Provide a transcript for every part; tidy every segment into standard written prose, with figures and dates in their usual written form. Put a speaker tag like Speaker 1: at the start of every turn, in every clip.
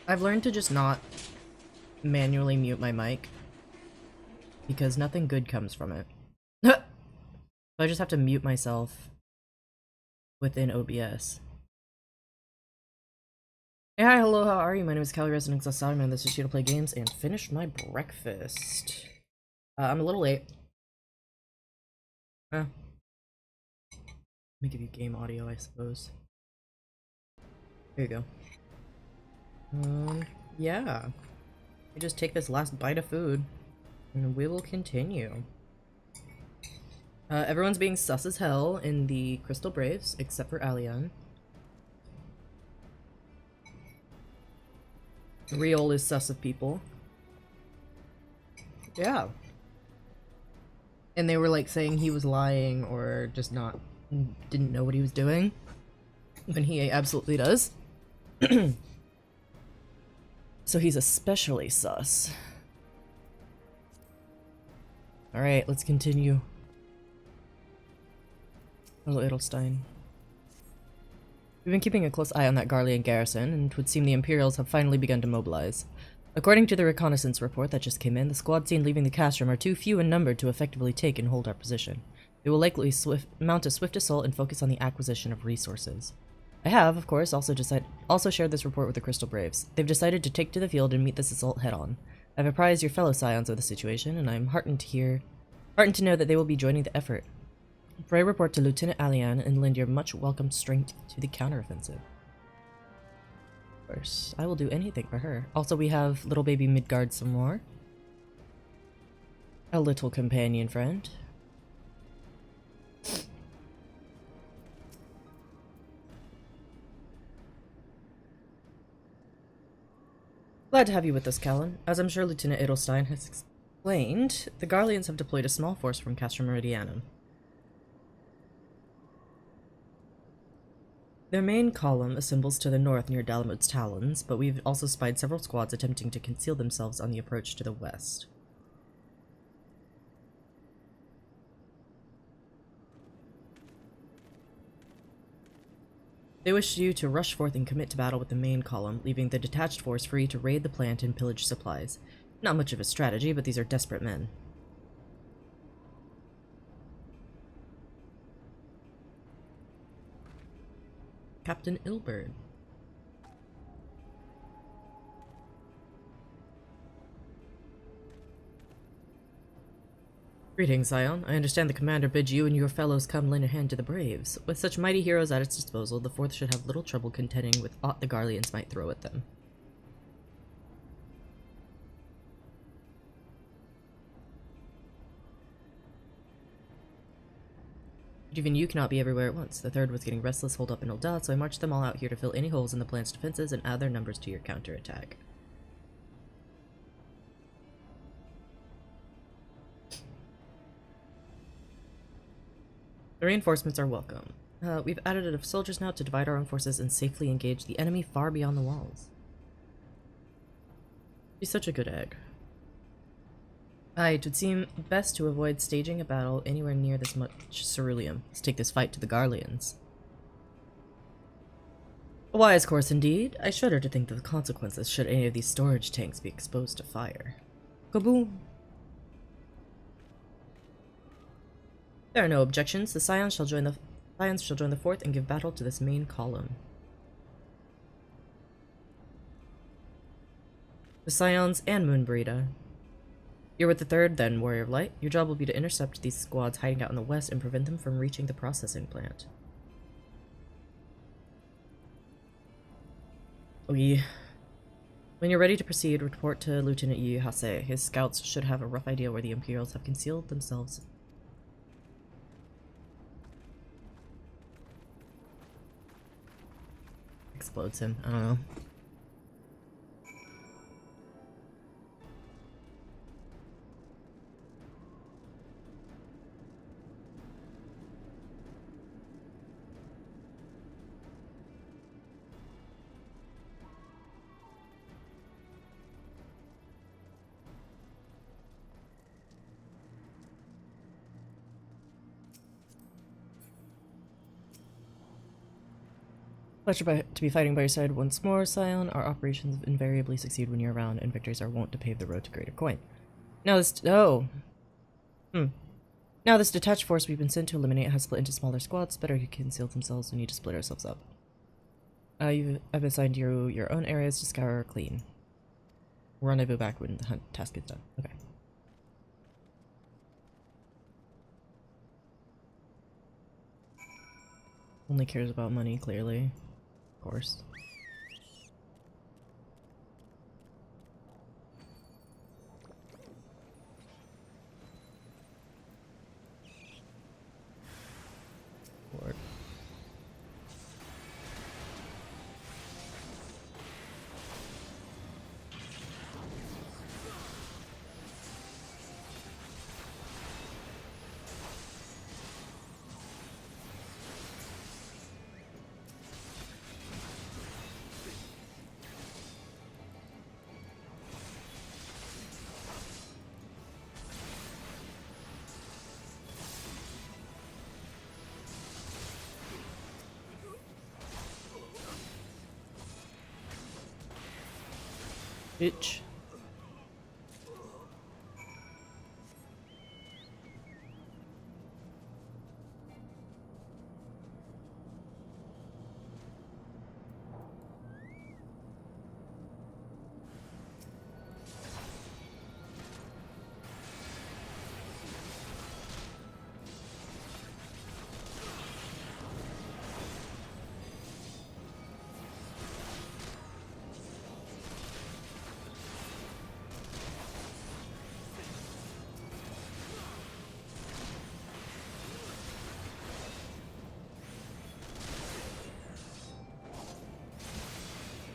Speaker 1: I've learned to just not manually mute my mic because nothing good comes from it. So I just have to mute myself within OBS. Hey, hi, hello, how are you? My name is Cali Resident Exhausted. This is here to play games and finish my breakfast. I'm a little late. Let me give you game audio, I suppose. Here you go. Yeah. We just take this last bite of food, and we will continue. Everyone's being sus as hell in the Crystal Braves, except for Alian. Riol is sus of people. Yeah. And they were like saying he was lying or just didn't know what he was doing. When he absolutely does. So he's especially sus. Alright, let's continue. Hello, Edelstein. We've been keeping a close eye on that Garlean garrison, and it would seem the Imperials have finally begun to mobilize. According to the reconnaissance report that just came in, the squad seen leaving the castrum are too few in number to effectively take and hold our position. They will likely mount a swift assault and focus on the acquisition of resources. I have, of course, also shared this report with the Crystal Braves. They've decided to take to the field and meet this assault head-on. I've apprised your fellow scions of the situation, and I'm heartened to know that they will be joining the effort. Pray report to Lieutenant Alian and lend your much welcomed strength to the counteroffensive. Of course, I will do anything for her. Also, we have little baby Midgard some more. A little companion friend. Glad to have you with us, Callan. As I'm sure Lieutenant Edelstein has explained, the Garleans have deployed a small force from Castrum Meridianum. Their main column assembles to the north near Dalamud's Talons, but we've also spied several squads attempting to conceal themselves on the approach to the west. They wish you to rush forth and commit to battle with the main column, leaving the detached force free to raid the plant and pillage supplies. Not much of a strategy, but these are desperate men. Captain Ilberd. Greetings, Scion. I understand the commander bids you and your fellows come lend a hand to the Braves. With such mighty heroes at its disposal, the Fourth should have little trouble contending with aught the Garleans might throw at them. But even you cannot be everywhere at once. The Third was getting restless holed up in Ul'dah, so I marched them all out here to fill any holes in the plant's defenses and add their numbers to your counterattack. The reinforcements are welcome. We've added enough soldiers now to divide our own forces and safely engage the enemy far beyond the walls. She's such a good egg. It would seem best to avoid staging a battle anywhere near this much ceruleum. Let's take this fight to the Garleans. A wise course indeed. I shudder to think of the consequences should any of these storage tanks be exposed to fire. Kaboom! There are no objections. The Scions shall join the Fourth and give battle to this main column. The Scions and Moonbreeda. You're with the Third, then, Warrior of Light. Your job will be to intercept these squads hiding out in the west and prevent them from reaching the processing plant. Oui. When you're ready to proceed, report to Lieutenant Yu Hase. His scouts should have a rough idea where the Imperials have concealed themselves. Explodes him. I don't know. Pleasure to be fighting by your side once more, Scion. Our operations invariably succeed when you're around, and victories are wont to pave the road to greater coin. Now this— oh. Now this detached force we've been sent to eliminate has split into smaller squads. Better conceal themselves. We need to split ourselves up. I've assigned you your own areas to scour clean. Rendezvous back when the hunt task is done. Okay. Only cares about money, clearly. Of course. Lord. Bitch.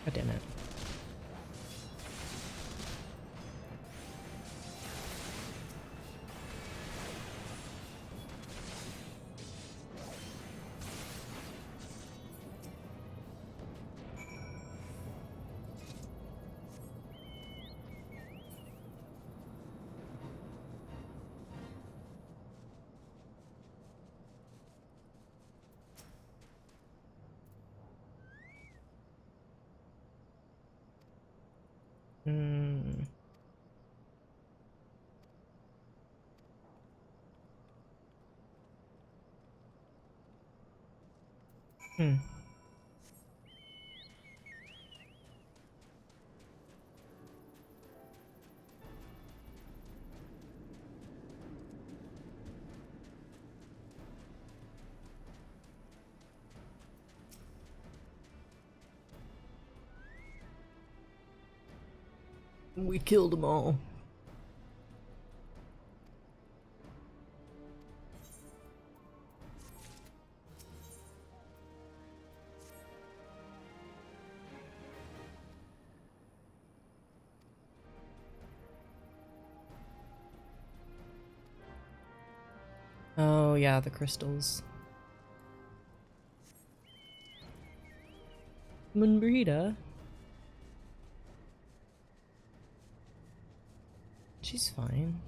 Speaker 1: God damn it. Hmm. We killed them all. Oh yeah, the crystals. Moonbrita. She's fine.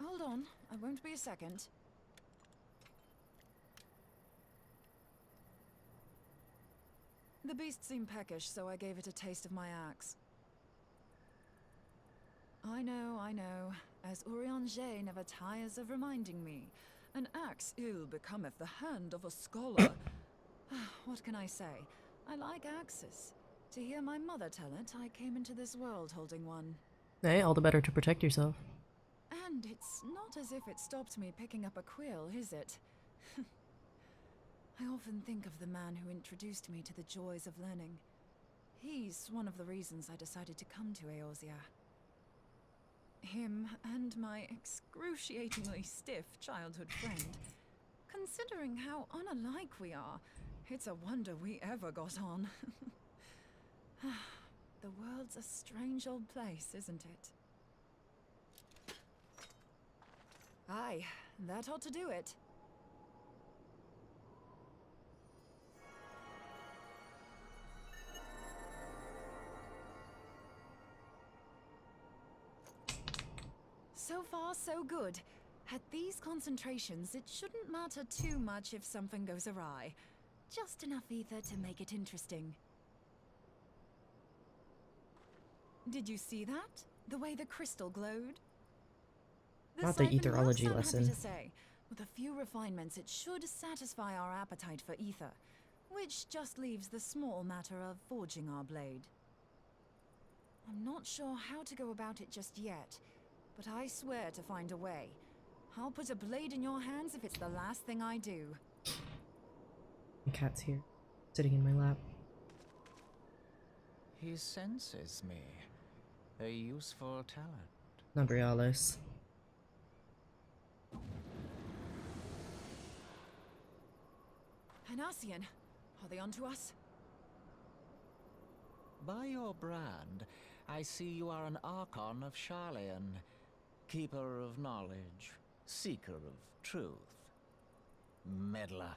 Speaker 2: Hold on, I won't be a second. The beast seemed peckish, so I gave it a taste of my axe. I know, as Urianger never tires of reminding me. An axe ill becometh the hand of a scholar. What can I say? I like axes. To hear my mother tell it, I came into this world holding one.
Speaker 1: Hey, all the better to protect yourself.
Speaker 2: And it's not as if it stopped me picking up a quill, is it? I often think of the man who introduced me to the joys of learning. He's one of the reasons I decided to come to Eorzea. Him and my excruciatingly stiff childhood friend. Considering how unalike we are, it's a wonder we ever got on. The world's a strange old place, isn't it? Aye, that ought to do it. So far, so good. At these concentrations, it shouldn't matter too much if something goes awry. Just enough ether to make it interesting. Did you see that? The way the crystal glowed?
Speaker 1: Not the
Speaker 2: siphon
Speaker 1: etherology
Speaker 2: looks
Speaker 1: lesson.
Speaker 2: unhappy to say. With a few refinements, it should satisfy our appetite for ether, which just leaves the small matter of forging our blade. I'm not sure how to go about it just yet, but I swear to find a way. I'll put a blade in your hands if it's the last thing I do.
Speaker 1: My cat's here, sitting in my lap.
Speaker 3: He senses me. A useful talent.
Speaker 1: Nabrialis.
Speaker 2: Hanassian, are they onto us?
Speaker 3: By your brand, I see you are an Archon of Sharlayan, keeper of knowledge, seeker of truth. Meddler.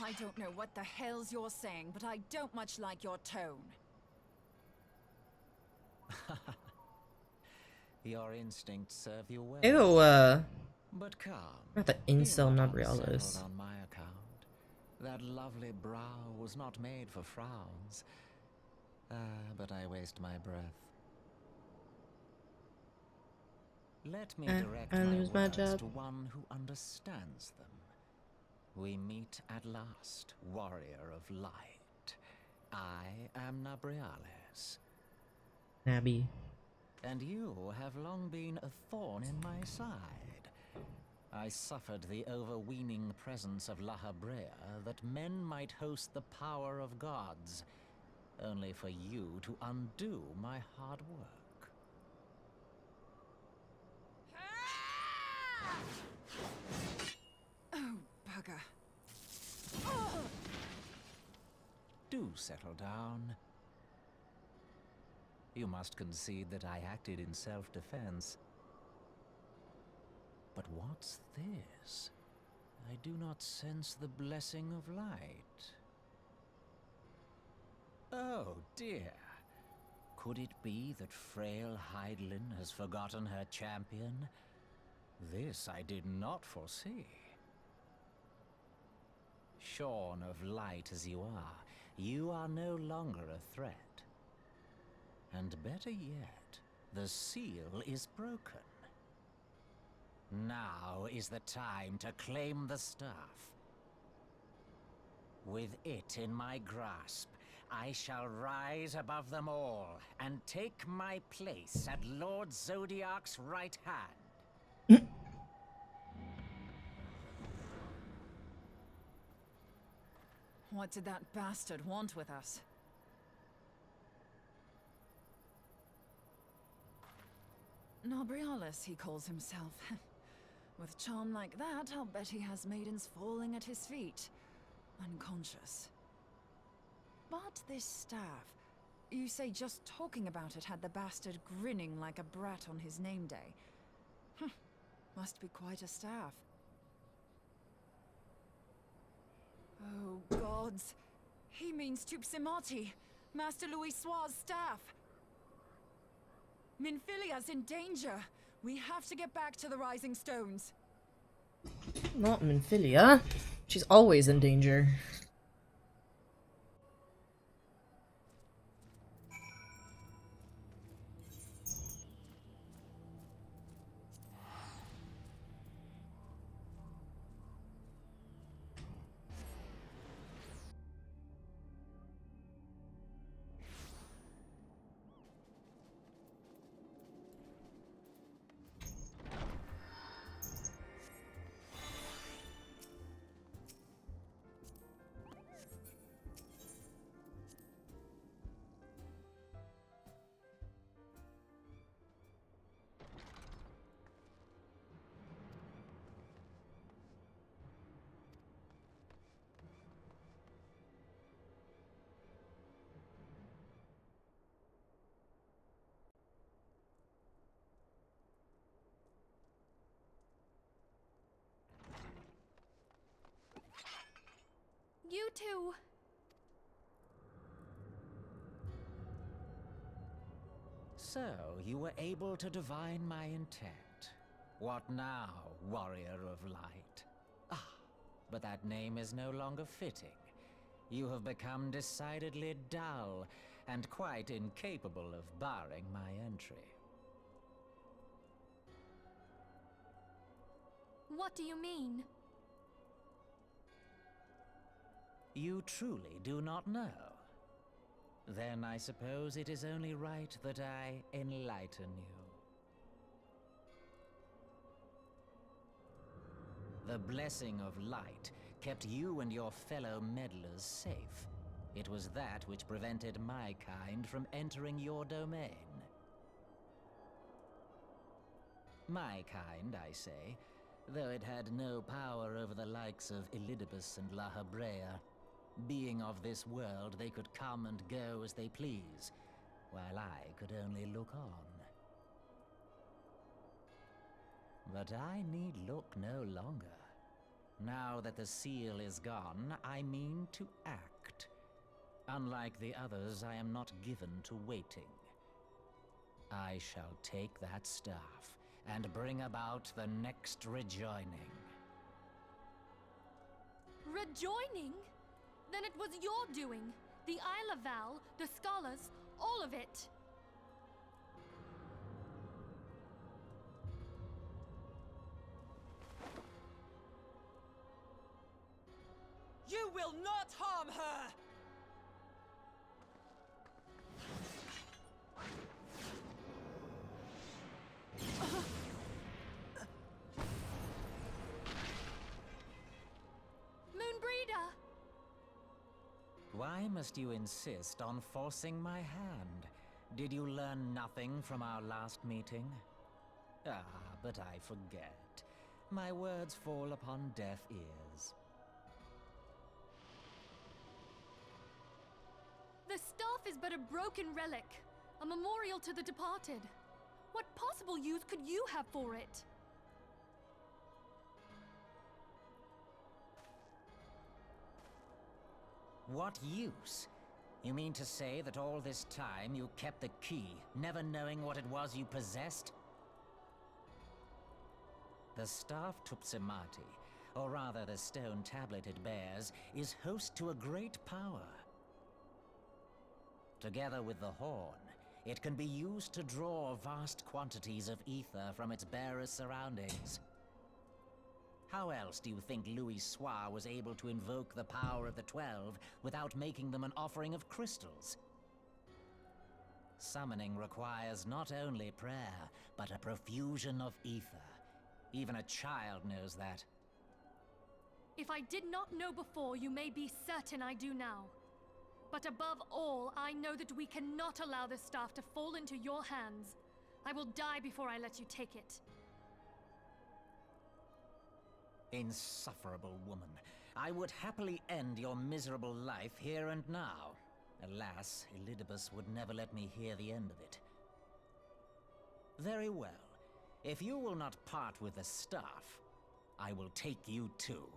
Speaker 2: I don't know what the hell's you're saying, but I don't much like your tone.
Speaker 3: Your instincts serve you well.
Speaker 1: Ew,
Speaker 3: But calm.
Speaker 1: not the
Speaker 3: Be
Speaker 1: incel
Speaker 3: not
Speaker 1: Nabrialis.
Speaker 3: unsettled on my account. That lovely brow was not made for frowns. But I waste my breath. Let me direct
Speaker 1: I
Speaker 3: my
Speaker 1: lose my
Speaker 3: words
Speaker 1: job.
Speaker 3: to one who understands them. We meet at last, warrior of light. I am Nabrialis.
Speaker 1: Nabby.
Speaker 3: And you have long been a thorn in my side. I suffered the overweening presence of La Habrea that men might host the power of gods, only for you to undo my hard work.
Speaker 2: Oh, bugger.
Speaker 3: Do settle down. You must concede that I acted in self-defense. But what's this? I do not sense the blessing of light. Oh dear. Could it be that frail Hydaelyn has forgotten her champion? This I did not foresee. Shorn of light as you are no longer a threat. And better yet, the seal is broken. Now is the time to claim the staff. With it in my grasp, I shall rise above them all and take my place at Lord Zodiac's right hand.
Speaker 2: What did that bastard want with us? Nabrialis, he calls himself. With charm like that, I'll bet he has maidens falling at his feet, unconscious. But this staff, you say just talking about it had the bastard grinning like a brat on his name day. Must be quite a staff. Oh, gods. He means Tupsimati, Master Louis Soir's staff. Minfilia's in danger. We have to get back to the Rising Stones.
Speaker 1: Not Minfilia. She's always in danger.
Speaker 4: You too.
Speaker 3: So, you were able to divine my intent. What now, warrior of light? Ah, but that name is no longer fitting. You have become decidedly dull, and quite incapable of barring my entry.
Speaker 4: What do you mean?
Speaker 3: You truly do not know? Then I suppose it is only right that I enlighten you. The blessing of light kept you and your fellow meddlers safe. It was that which prevented my kind from entering your domain. My kind, I say, though it had no power over the likes of Elidibus and La Habrea. Being of this world, they could come and go as they please, while I could only look on. But I need look no longer. Now that the seal is gone, I mean to act. Unlike the others, I am not given to waiting. I shall take that staff and bring about the next rejoining.
Speaker 4: Rejoining? Then it was your doing. The Isle of Val, the scholars, all of it.
Speaker 5: You will not harm her!
Speaker 4: Moonbreeder!
Speaker 3: Why must you insist on forcing my hand? Did you learn nothing from our last meeting? Ah, but I forget. My words fall upon deaf ears.
Speaker 4: The staff is but a broken relic, a memorial to the departed. What possible use could you have for it?
Speaker 3: What use? You mean to say that all this time you kept the key, never knowing what it was you possessed? The staff Tupsimati, or rather the stone tablet it bears, is host to a great power. Together with the horn, it can be used to draw vast quantities of ether from its bearer's surroundings. How else do you think Louis Soir was able to invoke the power of the 12 without making them an offering of crystals? Summoning requires not only prayer, but a profusion of ether. Even a child knows that.
Speaker 4: If I did not know before, you may be certain I do now. But above all, I know that we cannot allow this staff to fall into your hands. I will die before I let you take it.
Speaker 3: Insufferable woman. I would happily end your miserable life here and now. Alas, Elidibus would never let me hear the end of it. Very well. If you will not part with the staff, I will take you too.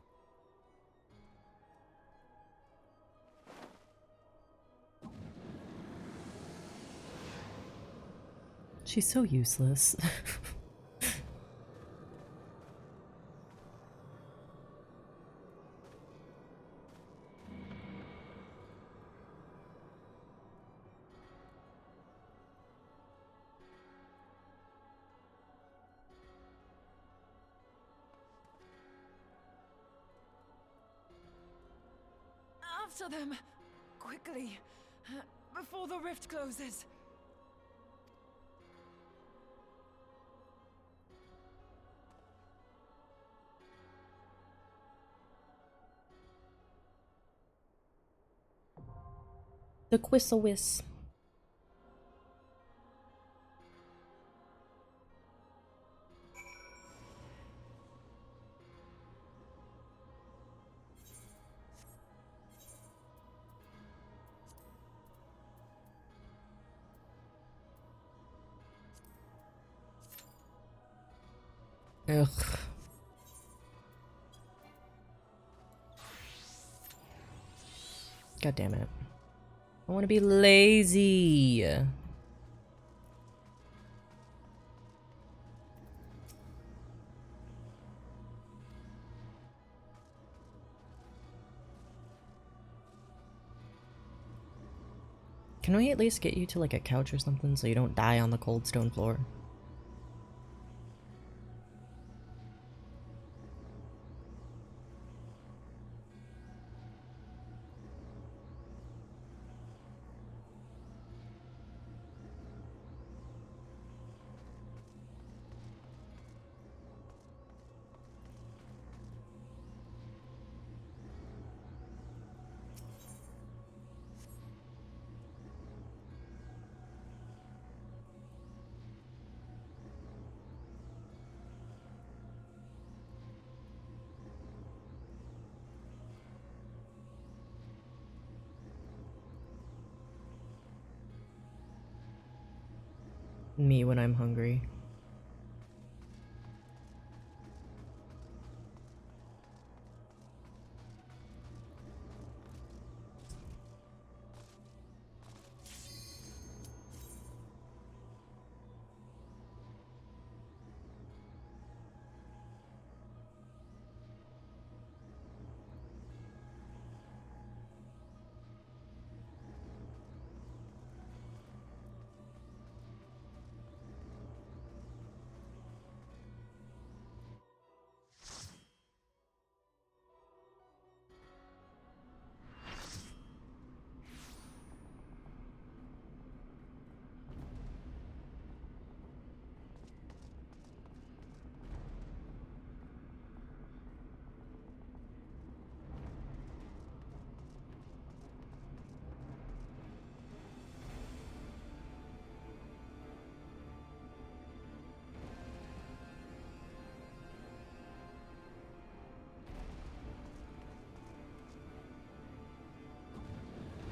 Speaker 1: She's so useless.
Speaker 2: After them! Quickly! Before the rift closes!
Speaker 1: The Quistlewis. Ugh. God damn it. I want to be lazy. Can we at least get you to like a couch or something so you don't die on the cold stone floor? Me when I'm hungry.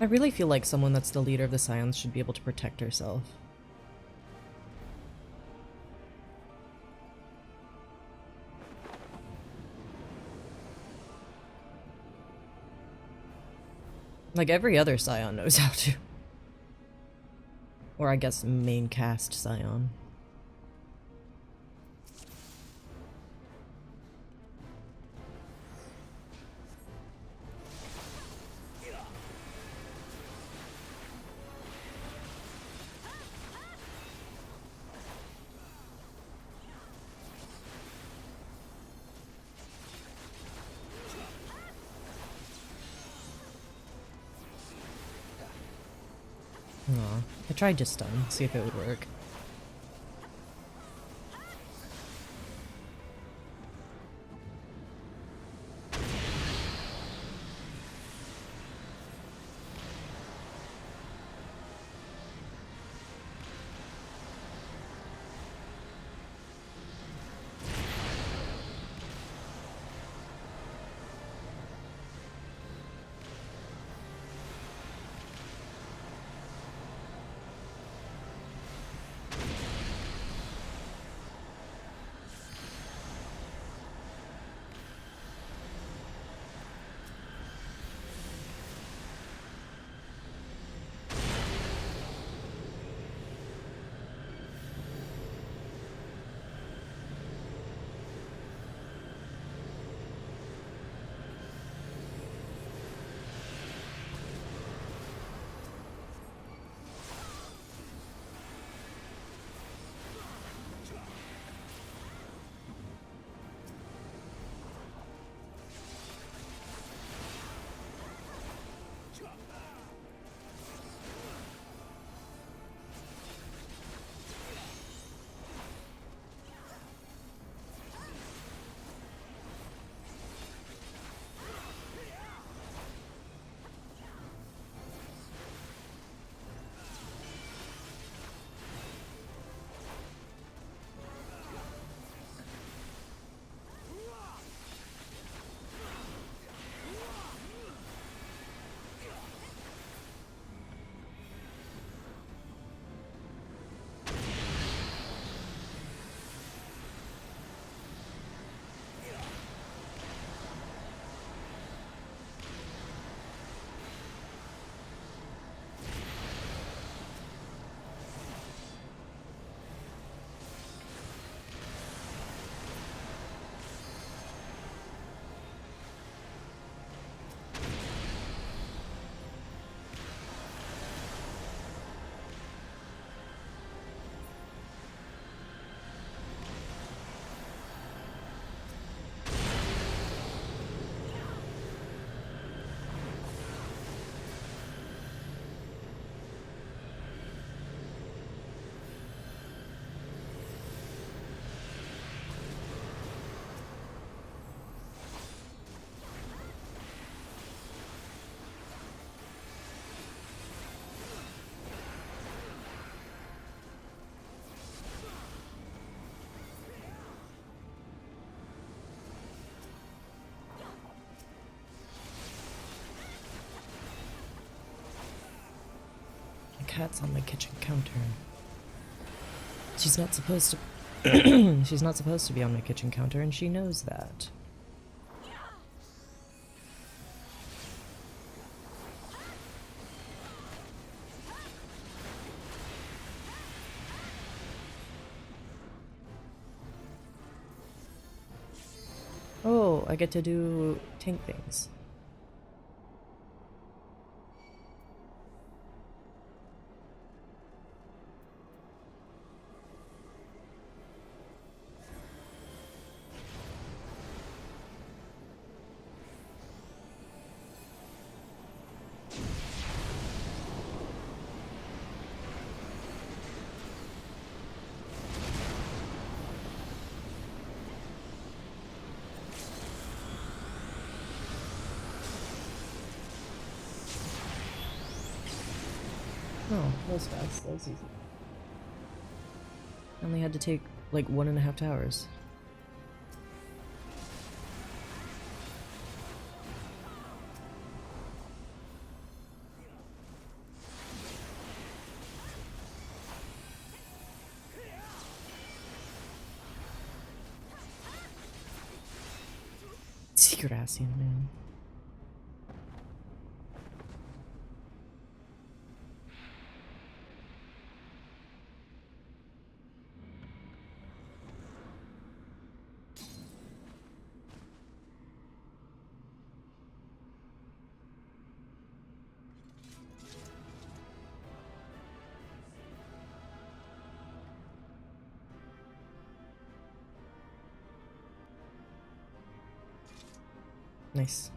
Speaker 1: I really feel like someone that's the leader of the Scions should be able to protect herself. Like every other Scion knows how to. Or I guess main cast Scion. Aw, I tried to stun, see if it would work. cat's on my kitchen counter. She's not supposed to she's not supposed to be on my kitchen counter, and she knows that. Oh, I get to do tank things. Oh, that was fast. That was easy. I only had to take like 1.5 towers. Secret Asian man. Nice.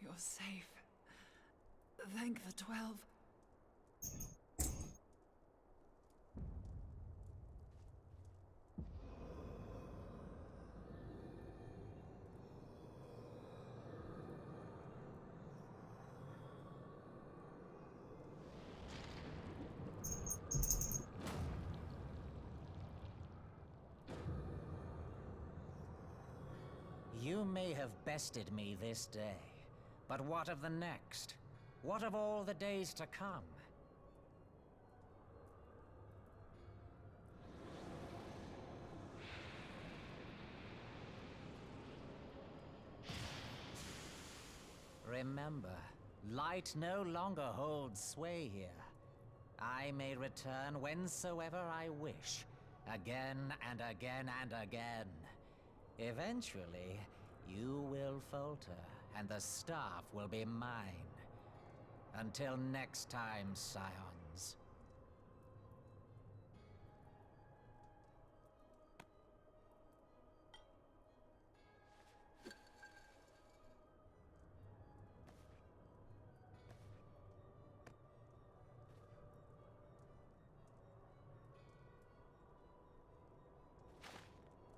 Speaker 2: You're safe. Thank the 12.
Speaker 3: You may have bested me this day, but what of the next? What of all the days to come? Remember, light no longer holds sway here. I may return whensoever I wish, again and again and again. Eventually, you will falter, and the staff will be mine. Until next time, scions.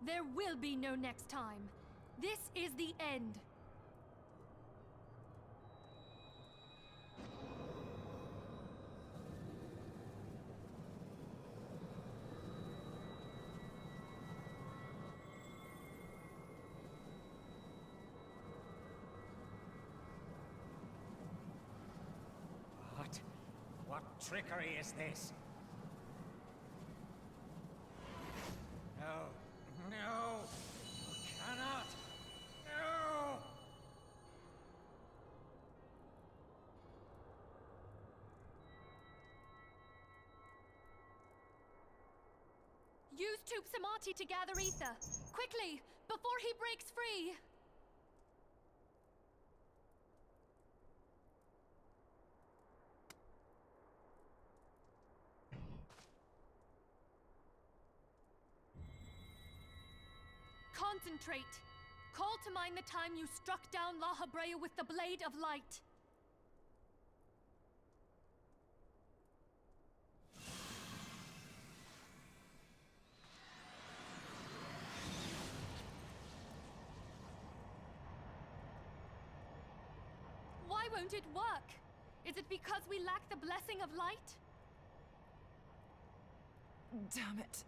Speaker 4: There will be no next time. This is the end.
Speaker 3: What trickery is this? No. No! You cannot! No!
Speaker 4: Use Tube Samati to gather ether. Quickly, before he breaks free! Concentrate. Call to mind the time you struck down La Habrea with the Blade of Light. Why won't it work? Is it because we lack the blessing of light?
Speaker 2: Damn it.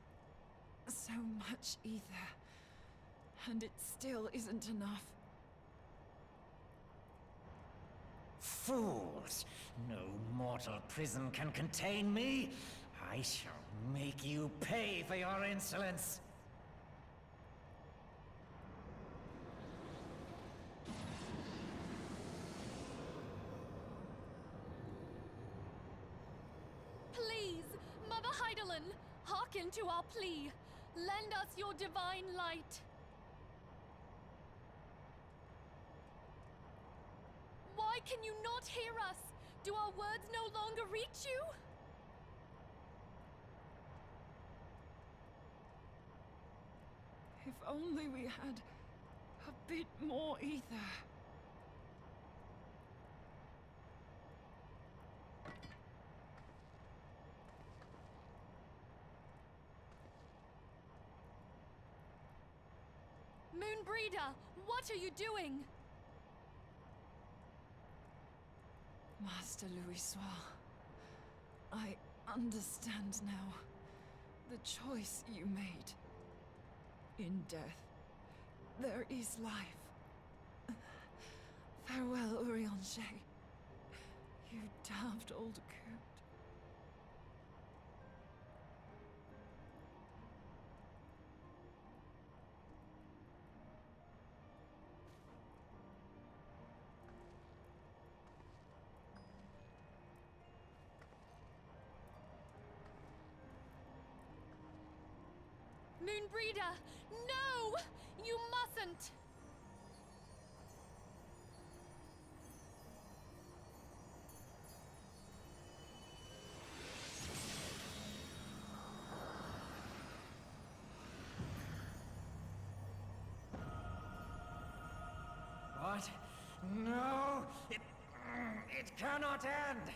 Speaker 2: So much ether. And it still isn't enough.
Speaker 3: Fools! No mortal prison can contain me! I shall make you pay for your insolence!
Speaker 4: Please, Mother Heidelin, hearken to our plea. Lend us your divine light. Why can you not hear us? Do our words no longer reach you?
Speaker 2: If only we had a bit more ether.
Speaker 4: Moonbreeder, what are you doing?
Speaker 2: Master Louis Soir, I understand now. The choice you made. In death, there is life. Farewell, Urianger. You damned old coot.
Speaker 4: Moonbreeder, no! You mustn't!
Speaker 3: What? No! It cannot end!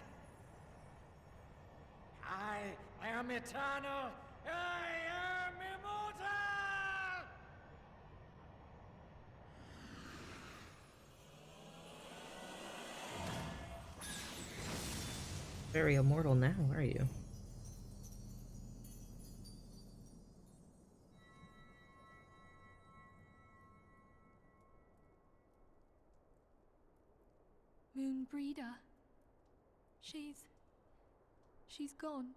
Speaker 3: I am eternal! I am immortal!
Speaker 1: Very immortal now, are you?
Speaker 4: Moonbreeder. She's gone.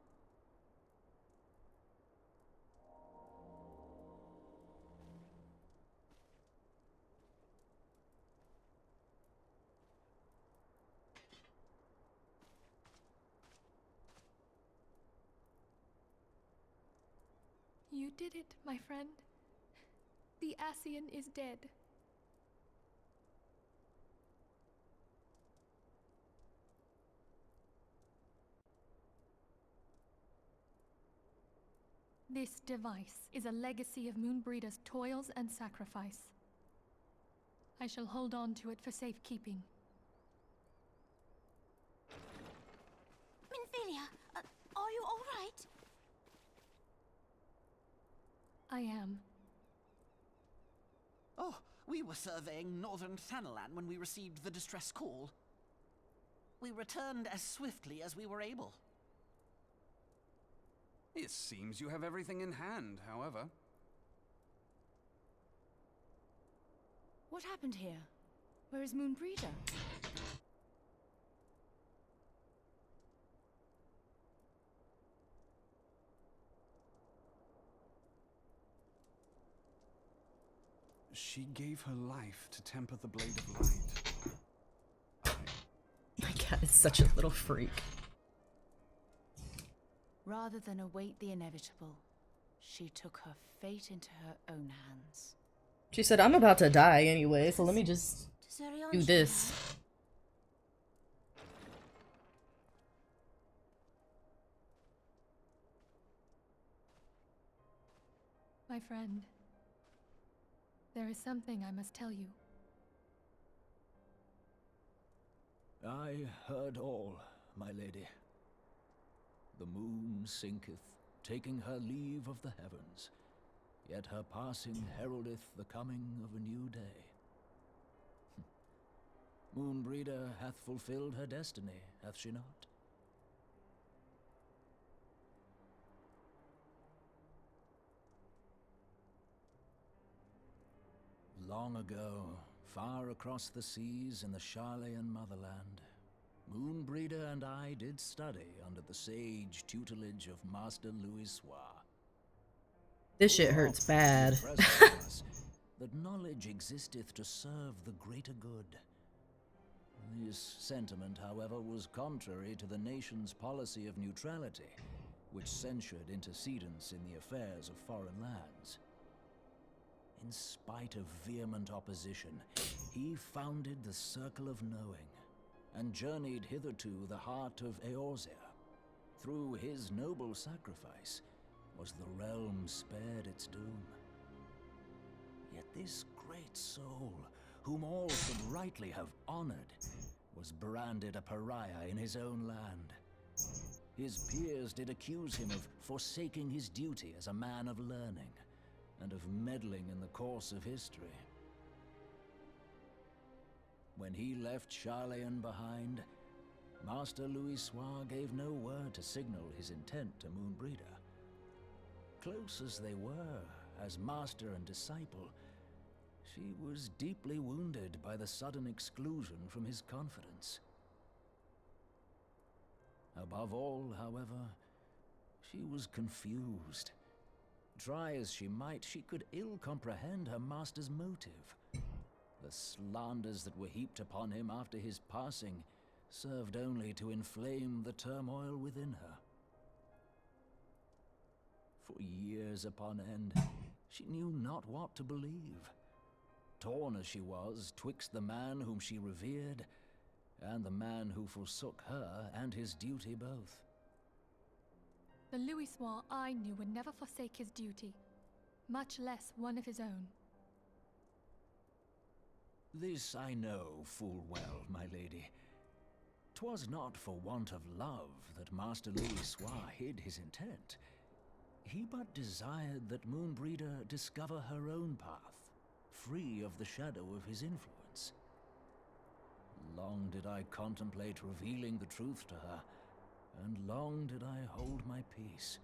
Speaker 4: You did it, my friend. The Ascian is dead. This device is a legacy of Moonbreeder's toils and sacrifice. I shall hold on to it for safekeeping.
Speaker 6: Minfilia, are you all right?
Speaker 4: I am.
Speaker 7: Oh, we were surveying northern Thanalan when we received the distress call. We returned as swiftly as we were able.
Speaker 8: It seems you have everything in hand, however.
Speaker 6: What happened here? Where is Moonbreeder?
Speaker 8: She gave her life to temper the blade of light.
Speaker 1: My cat is such a little freak.
Speaker 6: Rather than await the inevitable, she took her fate into her own hands.
Speaker 1: She said, I'm about to die anyway, so let me just
Speaker 6: Does Ariane
Speaker 1: do this.
Speaker 4: My friend, there is something I must tell you.
Speaker 9: I heard all, my lady. The moon sinketh, taking her leave of the heavens, yet her passing heraldeth the coming of a new day. Moonbreeder hath fulfilled her destiny, hath she not? Long ago, far across the seas in the Charlayan motherland, Moonbreeder and I did study under the sage tutelage of Master Louis Soir.
Speaker 1: This shit hurts bad.
Speaker 9: That knowledge existeth to serve the greater good. This sentiment, however, was contrary to the nation's policy of neutrality, which censured intercedence in the affairs of foreign lands. In spite of vehement opposition, he founded the Circle of Knowing, and journeyed hither to the heart of Eorzea. Through his noble sacrifice, was the realm spared its doom. Yet this great soul, whom all should rightly have honored, was branded a pariah in his own land. His peers did accuse him of forsaking his duty as a man of learning, and of meddling in the course of history. When he left Charlayan behind, Master Louis Soir gave no word to signal his intent to Moonbreeder. Close as they were, as master and disciple, she was deeply wounded by the sudden exclusion from his confidence. Above all, however, she was confused. Try as she might, she could ill comprehend her master's motive. The slanders that were heaped upon him after his passing served only to inflame the turmoil within her. For years upon end, she knew not what to believe. Torn as she was twixt the man whom she revered and the man who forsook her and his duty both.
Speaker 4: The Louis Soir I knew would never forsake his duty, much less one of his own.
Speaker 9: This I know full well, my lady. 'Twas not for want of love that Master Louis Soir hid his intent. He but desired that Moonbreeder discover her own path, free of the shadow of his influence. Long did I contemplate revealing the truth to her, and long did I hold my peace.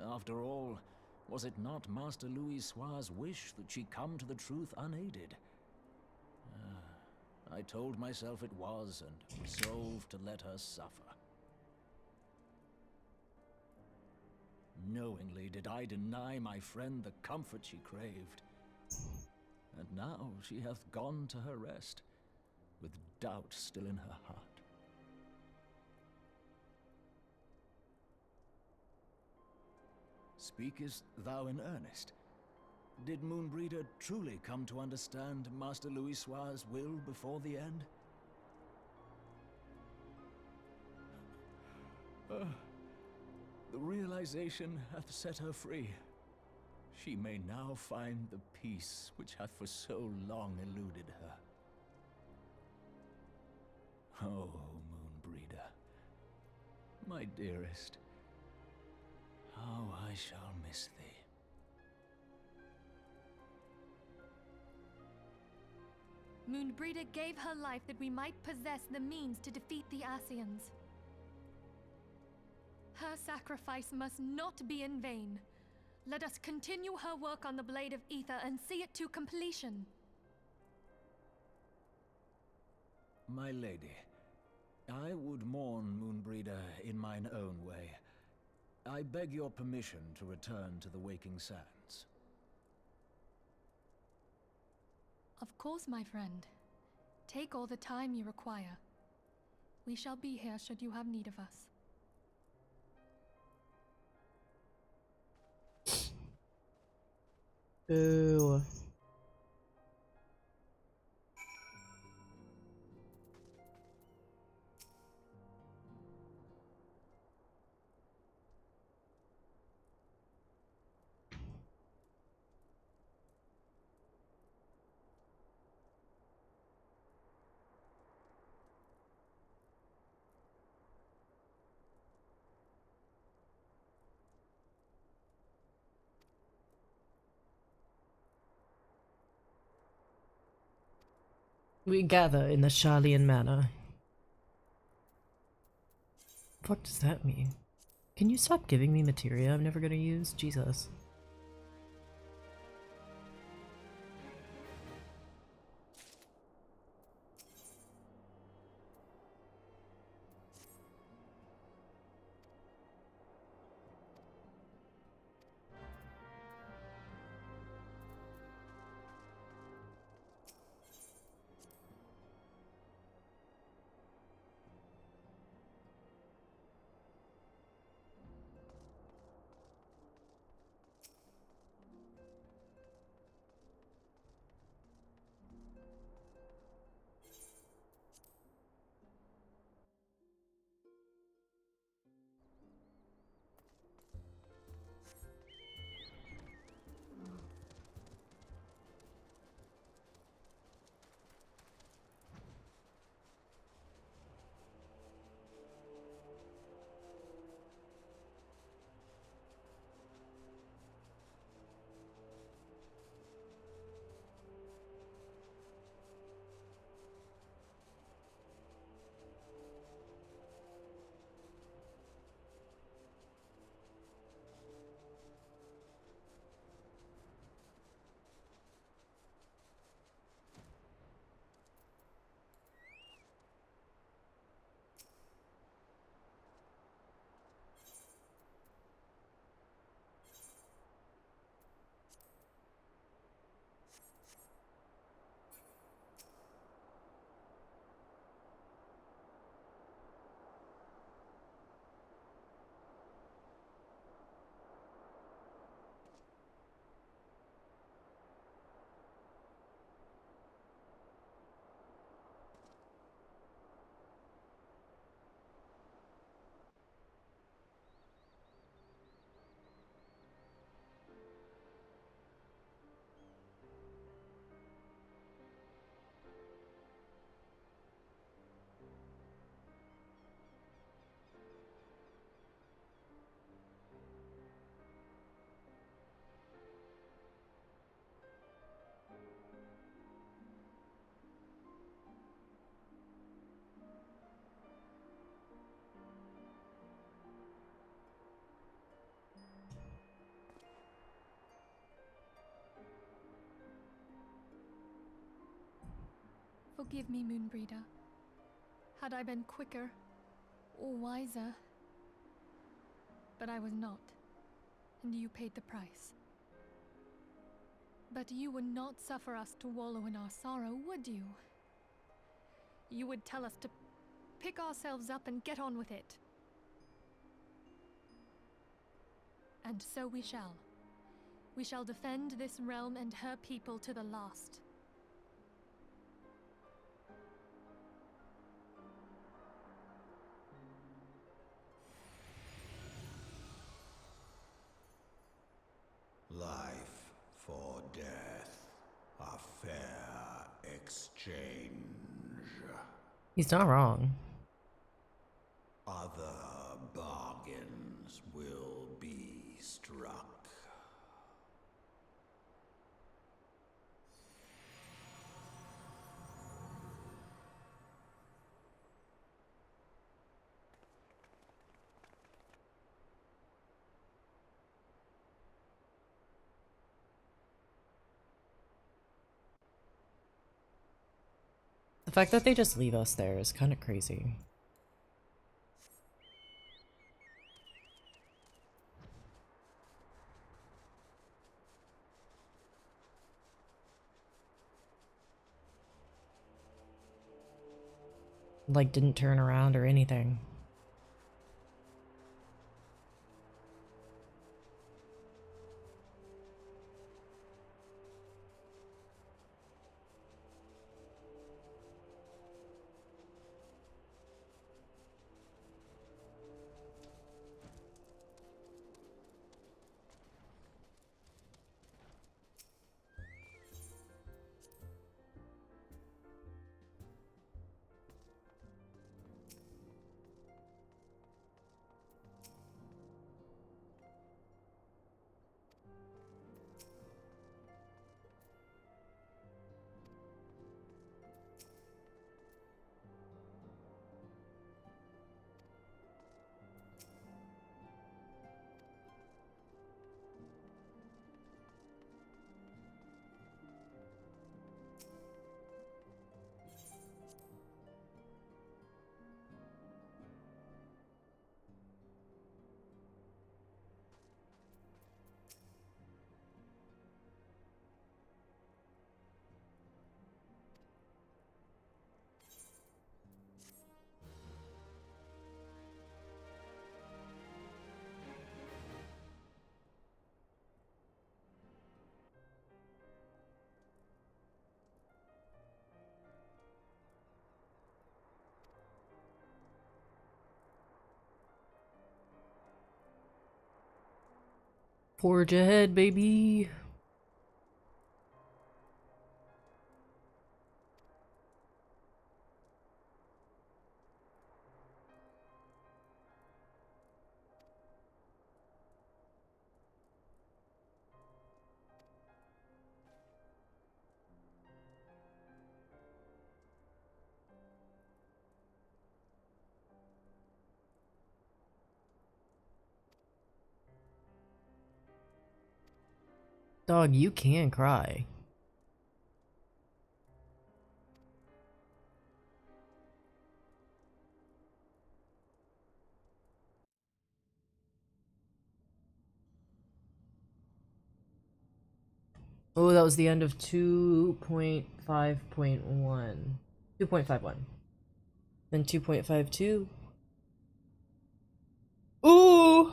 Speaker 9: After all, was it not Master Louis Soir's wish that she come to the truth unaided? I told myself it was, and resolved to let her suffer. Knowingly did I deny my friend the comfort she craved. And now she hath gone to her rest, with doubt still in her heart. Speakest thou in earnest? Did Moonbreeder truly come to understand Master Louis Soir's will before the end? The realization hath set her free. She may now find the peace which hath for so long eluded her. Oh, Moonbreeder, my dearest, how I shall miss thee.
Speaker 4: Moonbreeder gave her life that we might possess the means to defeat the Ascians. Her sacrifice must not be in vain. Let us continue her work on the Blade of Ether and see it to completion.
Speaker 9: My lady, I would mourn Moonbreeder in mine own way. I beg your permission to return to the Waking Sands.
Speaker 4: Of course, my friend. Take all the time you require. We shall be here should you have need of us.
Speaker 1: Boo. We gather in the Sharlayan Manor. What does that mean? Can you stop giving me materia I'm never gonna use? Jesus.
Speaker 4: Forgive me, Moonbreeder. Had I been quicker or wiser, but I was not, and you paid the price. But you would not suffer us to wallow in our sorrow, would you? You would tell us to pick ourselves up and get on with it. And so we shall. We shall defend this realm and her people to the last.
Speaker 10: Life for death, a fair exchange.
Speaker 1: He's not wrong.
Speaker 10: Other bargains will be struck.
Speaker 1: The fact that they just leave us there is kind of crazy. Like, didn't turn around or anything. Forge ahead, baby. Dog, you can cry. Oh, that was the end of 2.5.1. 2.51. Then 2.52. Ooh!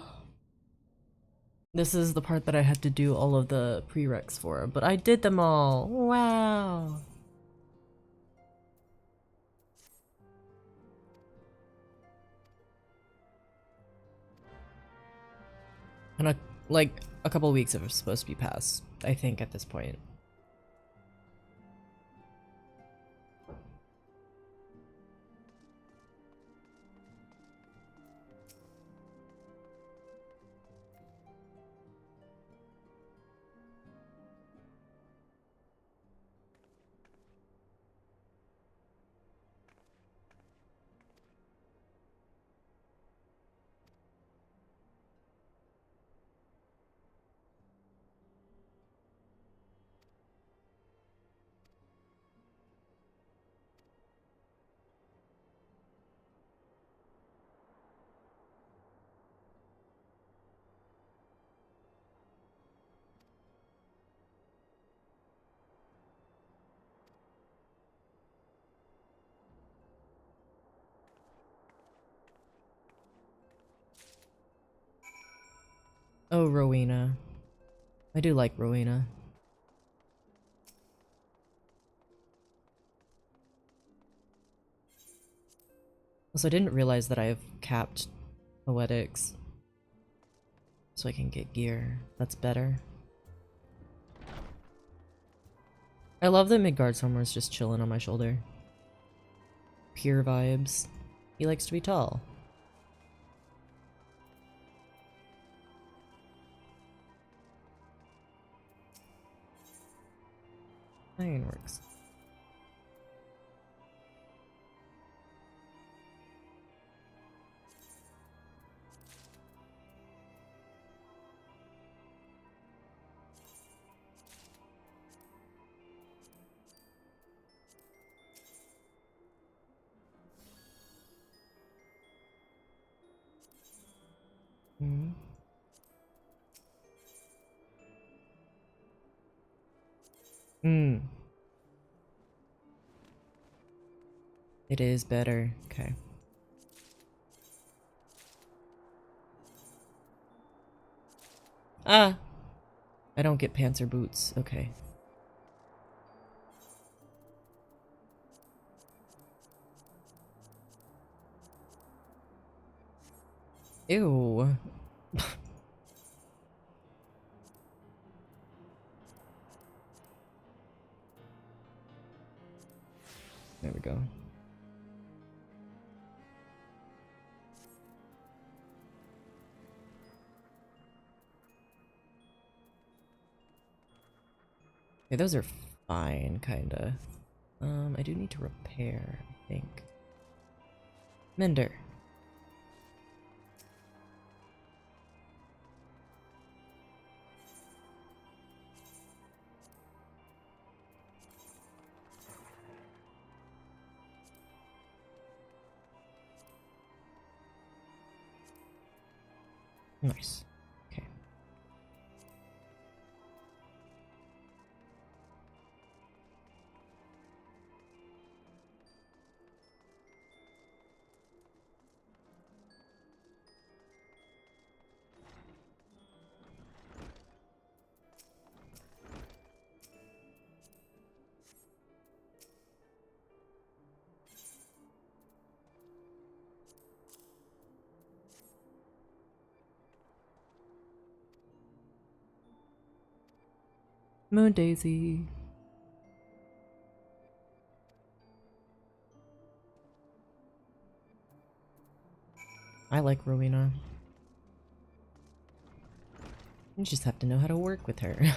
Speaker 1: This is the part that I had to do all of the prereqs for, but I did them all. Wow. And like a couple of weeks are supposed to be passed, I think, at this point. Oh, Rowena. I do like Rowena. Also, I didn't realize that I have capped poetics. So I can get gear. That's better. I love that Midgardsormr's just chilling on my shoulder. Pure vibes. He likes to be tall. Ironworks. Hmm. Hmm. It is better. Okay. Ah! I don't get pants or boots. Okay. Ew. There we go. Okay, those are fine, kinda. I do need to repair, I think. Mender. Nice. Okay. Moon Daisy. I like Rowena. You just have to know how to work with her.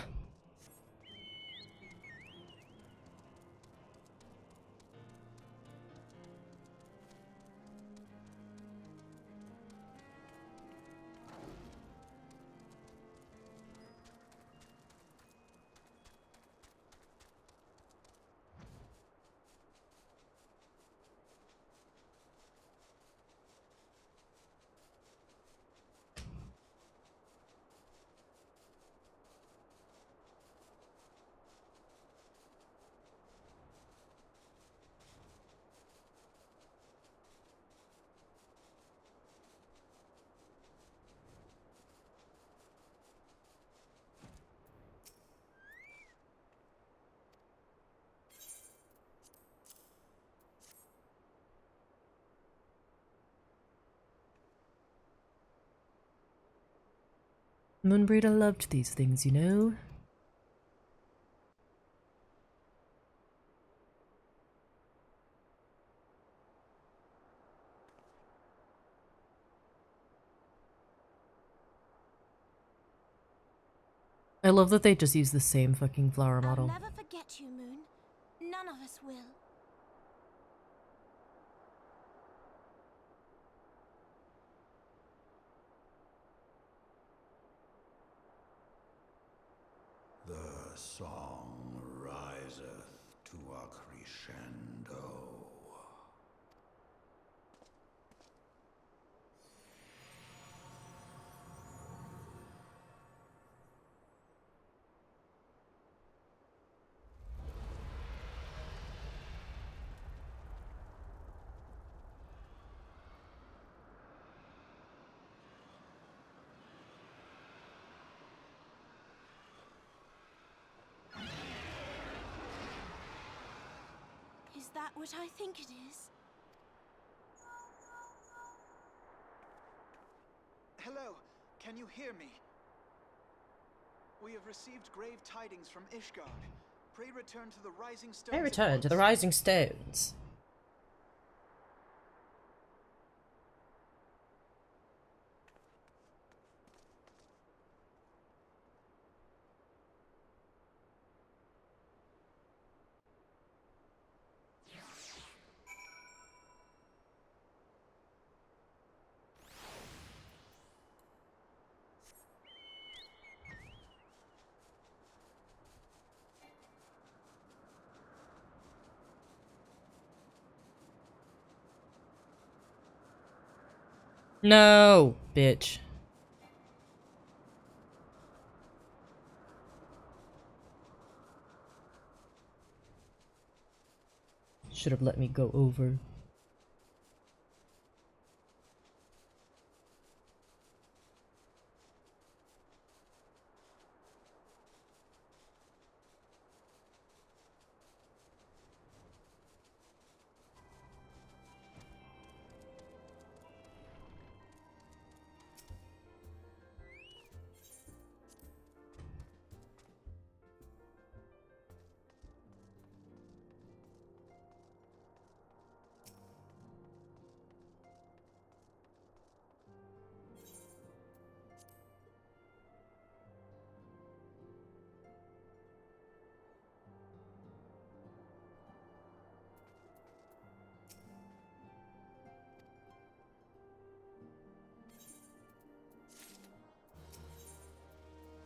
Speaker 1: Moonbreeder loved these things, you know? I love that they just use the same fucking flower model.
Speaker 11: I'll never forget you, Moon. None of us will.
Speaker 10: The song riseth to a crescendo.
Speaker 11: Is that what I think it is?
Speaker 12: Hello, can you hear me? We have received grave tidings from Ishgard. Pray return to the Rising Stones.
Speaker 1: I return to the Rising Stones. No, bitch. Should have let me go over.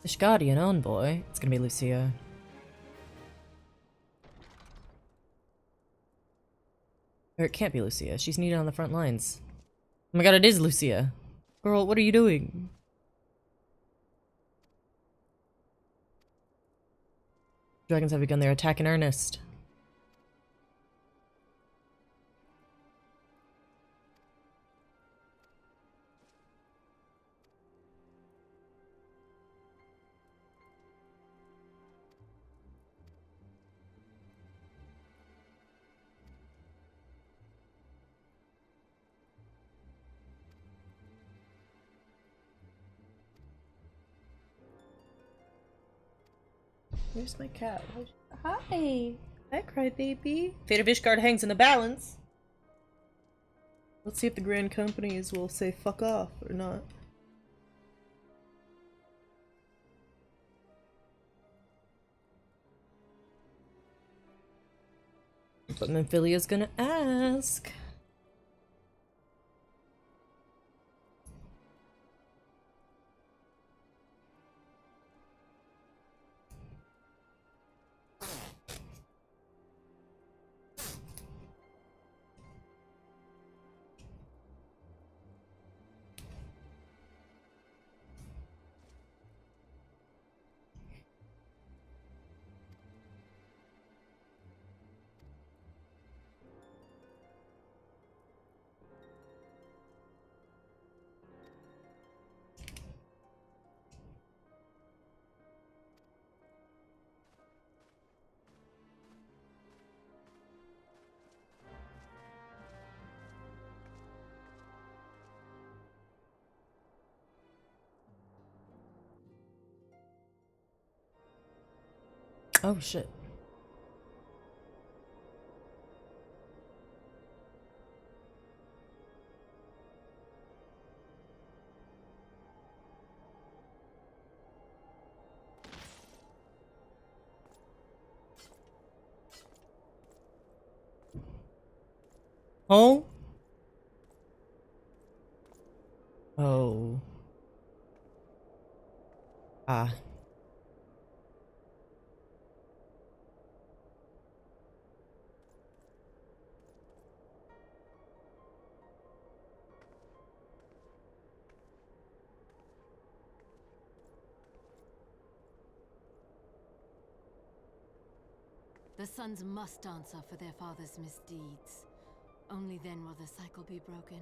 Speaker 1: Ishgardian envoy. It's gonna be Lucia. Or it can't be Lucia. She's needed on the front lines. Oh my god, it is Lucia. Girl, what are you doing? Dragons have begun their attack in earnest. Where's my cat? Hi! Hi, crybaby. Fate of Ishgard hangs in the balance. Let's see if the Grand Companies will say fuck off or not. But Memphilia is gonna ask. Oh shit. Oh? Oh. Ah.
Speaker 4: The sons must answer for their father's misdeeds. Only then will the cycle be broken.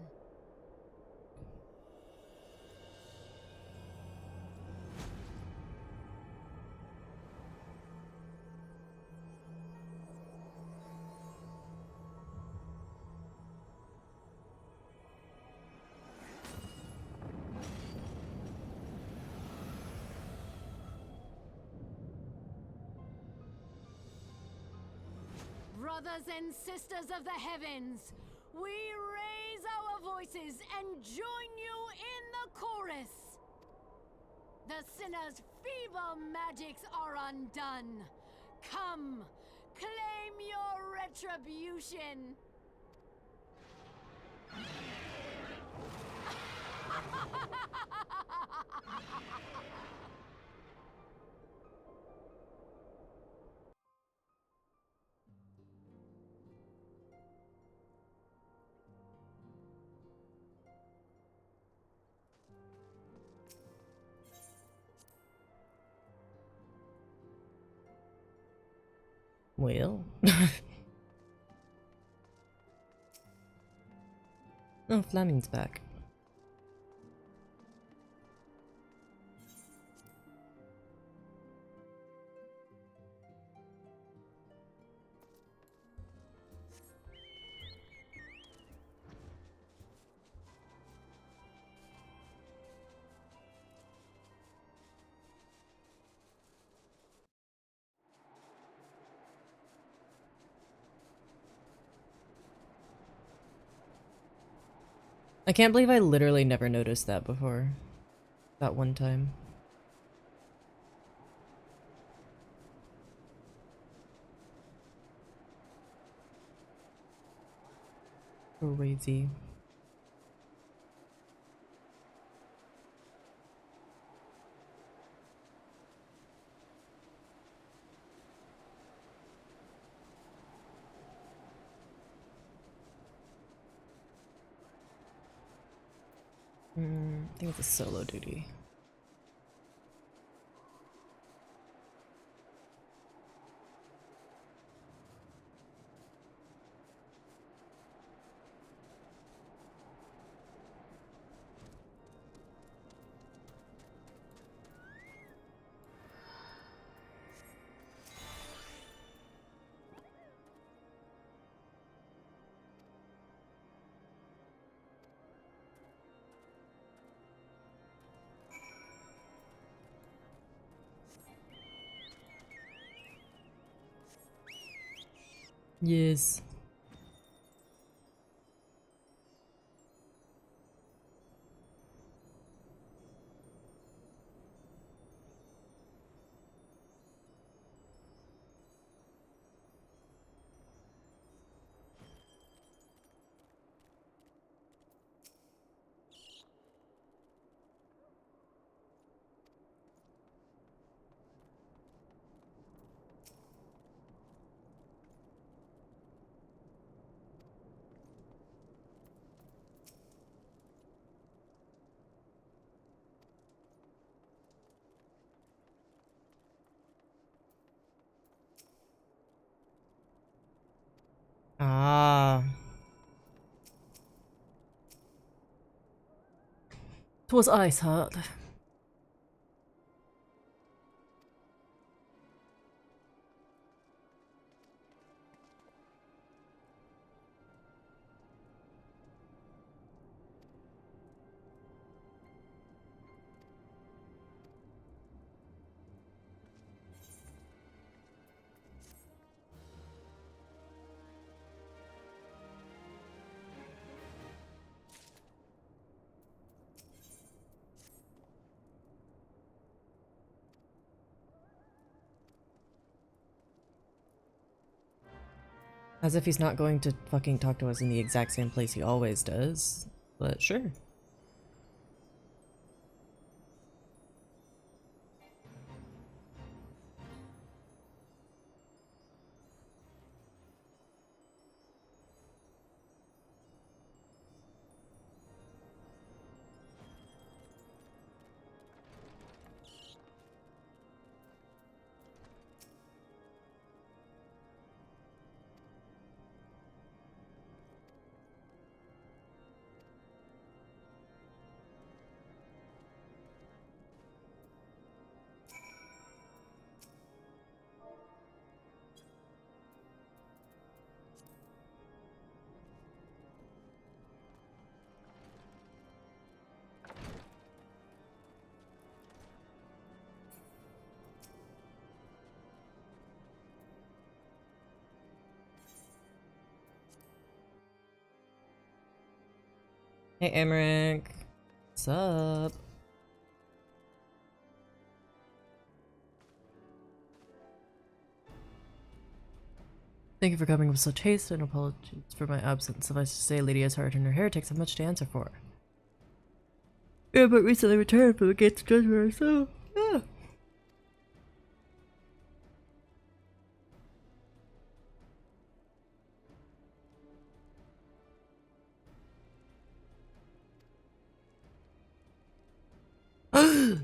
Speaker 4: Brothers and sisters of the heavens, we raise our voices and join you in the chorus. The sinner's feeble magics are undone. Come, claim your retribution.
Speaker 1: Well. Oh, Fleming's back. I can't believe I literally never noticed that before. That one time. Crazy. I think it's a solo duty. Yes. Ah. 'Twas Ice Heart. As if he's not going to fucking talk to us in the exact same place he always does. But sure. Hey, Emmerich. What's up? Thank you for coming with such haste, and apologies for my absence. Suffice to say, Lady Ishart and her heretics have much to answer for. Yeah, but recently returned from the Gates of Judgment, so yeah.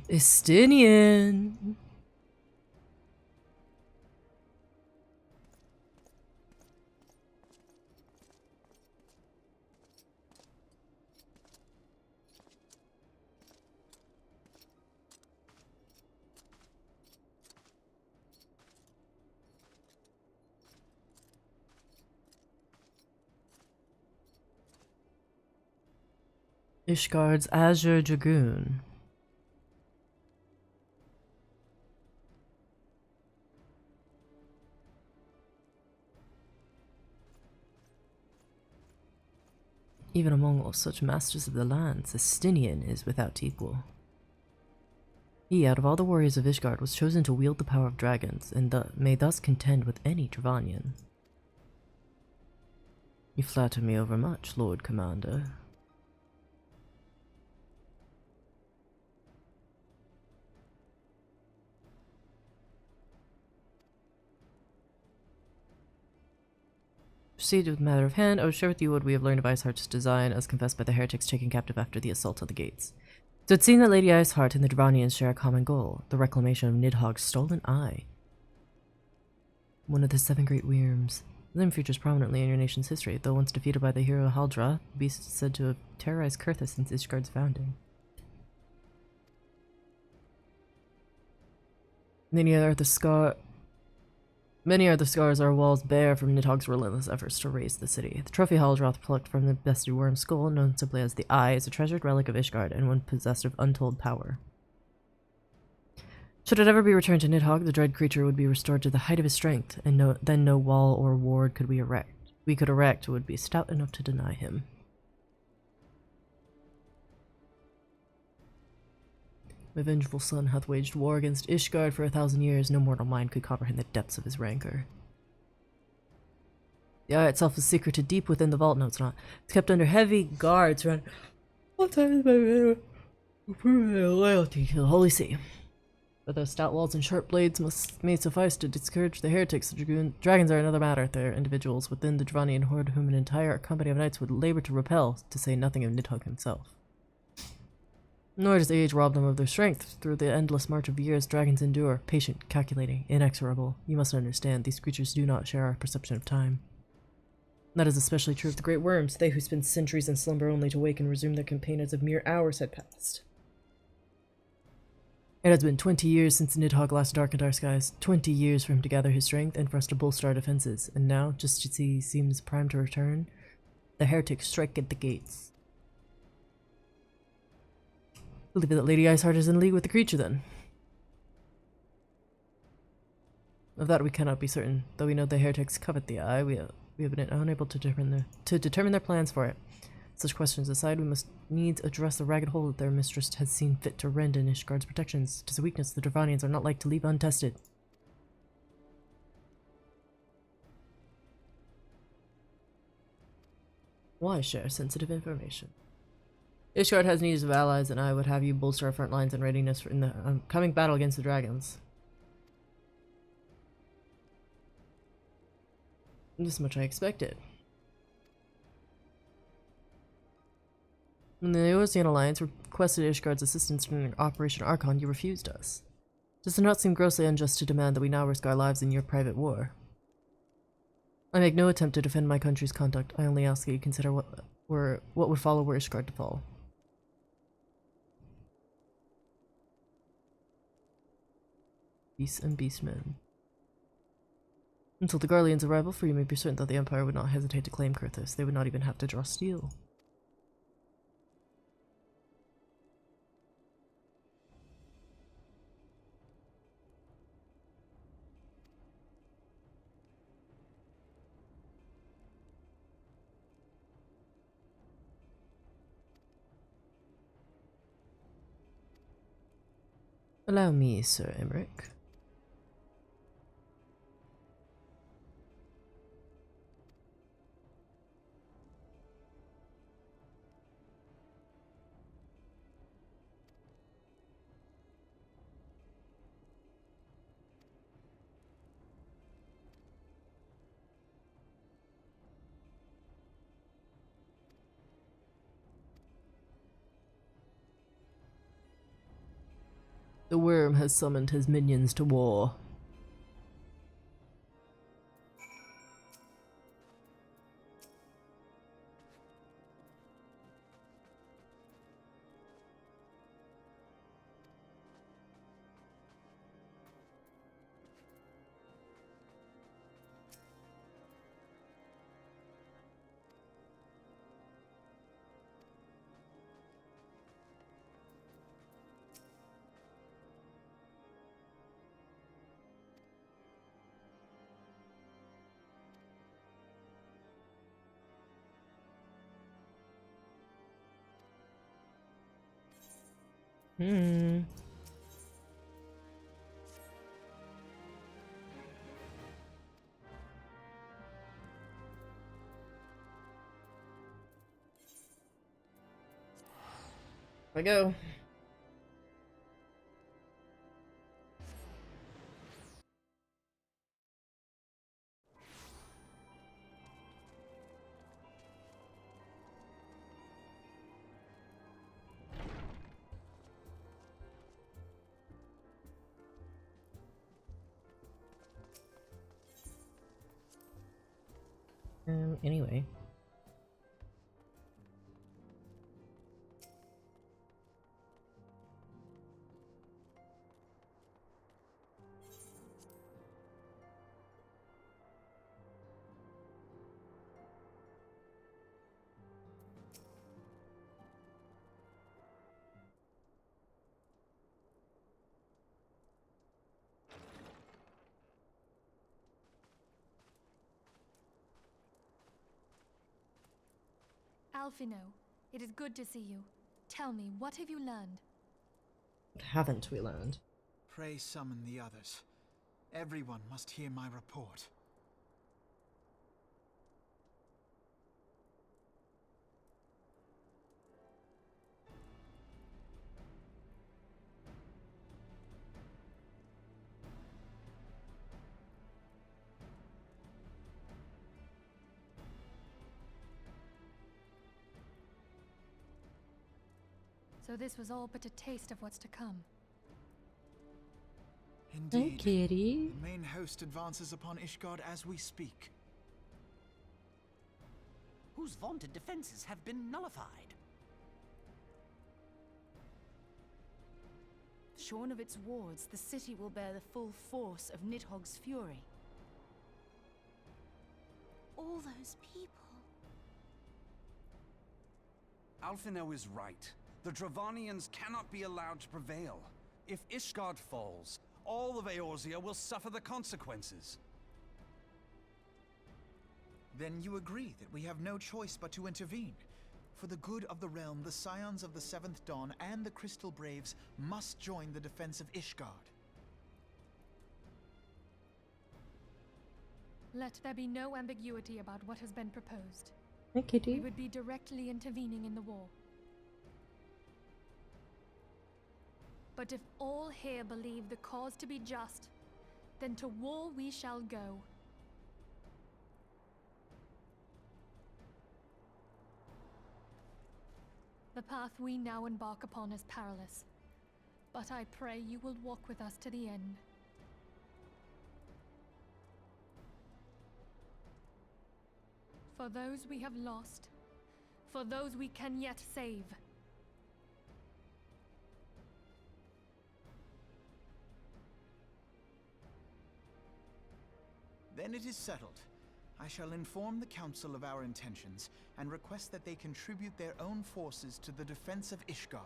Speaker 1: Estinian. Ishgard's Azure Dragoon. Even among all such masters of the lands, Estinian is without equal. He, out of all the warriors of Ishgard, was chosen to wield the power of dragons, and may thus contend with any Dravanian. You flatter me overmuch, Lord Commander. Proceed with the matter of hand. I will share with you what we have learned of Iceheart's design, as confessed by the heretics taken captive after the assault on the gates. So it seems that Lady Iceheart and the Dravanians share a common goal, the reclamation of Nidhogg's stolen eye. One of the 7 great wyrms. The name features prominently in your nation's history, though once defeated by the hero Haldra, the beast is said to have terrorized Kurthus since Ishgard's founding. Many are the scars our walls bear from Nidhogg's relentless efforts to raise the city. The trophy Haldroth plucked from the bested worm's skull, known simply as the Eye, is a treasured relic of Ishgard and one possessed of untold power. Should it ever be returned to Nidhogg, the dread creature would be restored to the height of his strength, and then no wall or ward could we could erect would be stout enough to deny him. My vengeful son hath waged war against Ishgard for 1,000 years. No mortal mind could comprehend the depths of his rancor. The eye itself is secreted deep within the vault. No, it's not. It's kept under heavy guards around all times by men who prove their loyalty to the Holy See. But those stout walls and sharp blades may suffice to discourage the heretics. The dragons are another matter. They're individuals within the Dravanian horde whom an entire company of knights would labor to repel, to say nothing of Nidhogg himself. Nor does age rob them of their strength. Through the endless march of years, dragons endure, patient, calculating, inexorable. You must understand, these creatures do not share our perception of time. That is especially true of the great worms, they who spend centuries in slumber only to wake and resume their campaign as if mere hours had passed. It has been 20 years since Nidhogg last darkened our skies, 20 years for him to gather his strength and for us to bolster our defenses, and now, just as he seems primed to return, the heretics strike at the gates. Believe that Lady Iceheart is in league with the creature, then. Of that we cannot be certain, though we know the heretics covet the eye. We have been unable to determine their plans for it. Such questions aside, we must needs address the ragged hole that their mistress has seen fit to rend in Ishgard's protections. 'Tis a weakness the Dravanians are not like to leave untested. Why share sensitive information? Ishgard has needs of allies, and I would have you bolster our front lines in readiness in the coming battle against the dragons. This much I expected. When the Eosian Alliance requested Ishgard's assistance during Operation Archon, you refused us. Does it not seem grossly unjust to demand that we now risk our lives in your private war? I make no attempt to defend my country's conduct. I only ask that you consider what would follow were Ishgard to fall. Beasts and beastmen. Until the Garlean's arrival, for you may be certain that the Empire would not hesitate to claim Kurthus. They would not even have to draw steel. Allow me, Sir Emmerich. The worm has summoned his minions to war. I go. Anyway.
Speaker 4: Alfino, it is good to see you. Tell me, what have you learned?
Speaker 1: What haven't we learned?
Speaker 12: Pray summon the others. Everyone must hear my report.
Speaker 4: So this was all but a taste of what's to come.
Speaker 12: Indeed.
Speaker 1: Hey, kitty.
Speaker 12: The main host advances upon Ishgard as we speak.
Speaker 7: Whose vaunted defenses have been nullified.
Speaker 6: Shorn of its wards, the city will bear the full force of Nidhogg's fury.
Speaker 11: All those people.
Speaker 8: Alfino is right. The Dravanians cannot be allowed to prevail. If Ishgard falls, all of Eorzea will suffer the consequences.
Speaker 12: Then you agree that we have no choice but to intervene. For the good of the realm, the Scions of the Seventh Dawn and the Crystal Braves must join the defense of Ishgard.
Speaker 4: Let there be no ambiguity about what has been proposed.
Speaker 1: Hey, kitty.
Speaker 4: We would be directly intervening in the war. But if all here believe the cause to be just, then to war we shall go. The path we now embark upon is perilous, but I pray you will walk with us to the end. For those we have lost, for those we can yet save.
Speaker 12: Then it is settled. I shall inform the Council of our intentions and request that they contribute their own forces to the defense of Ishgard.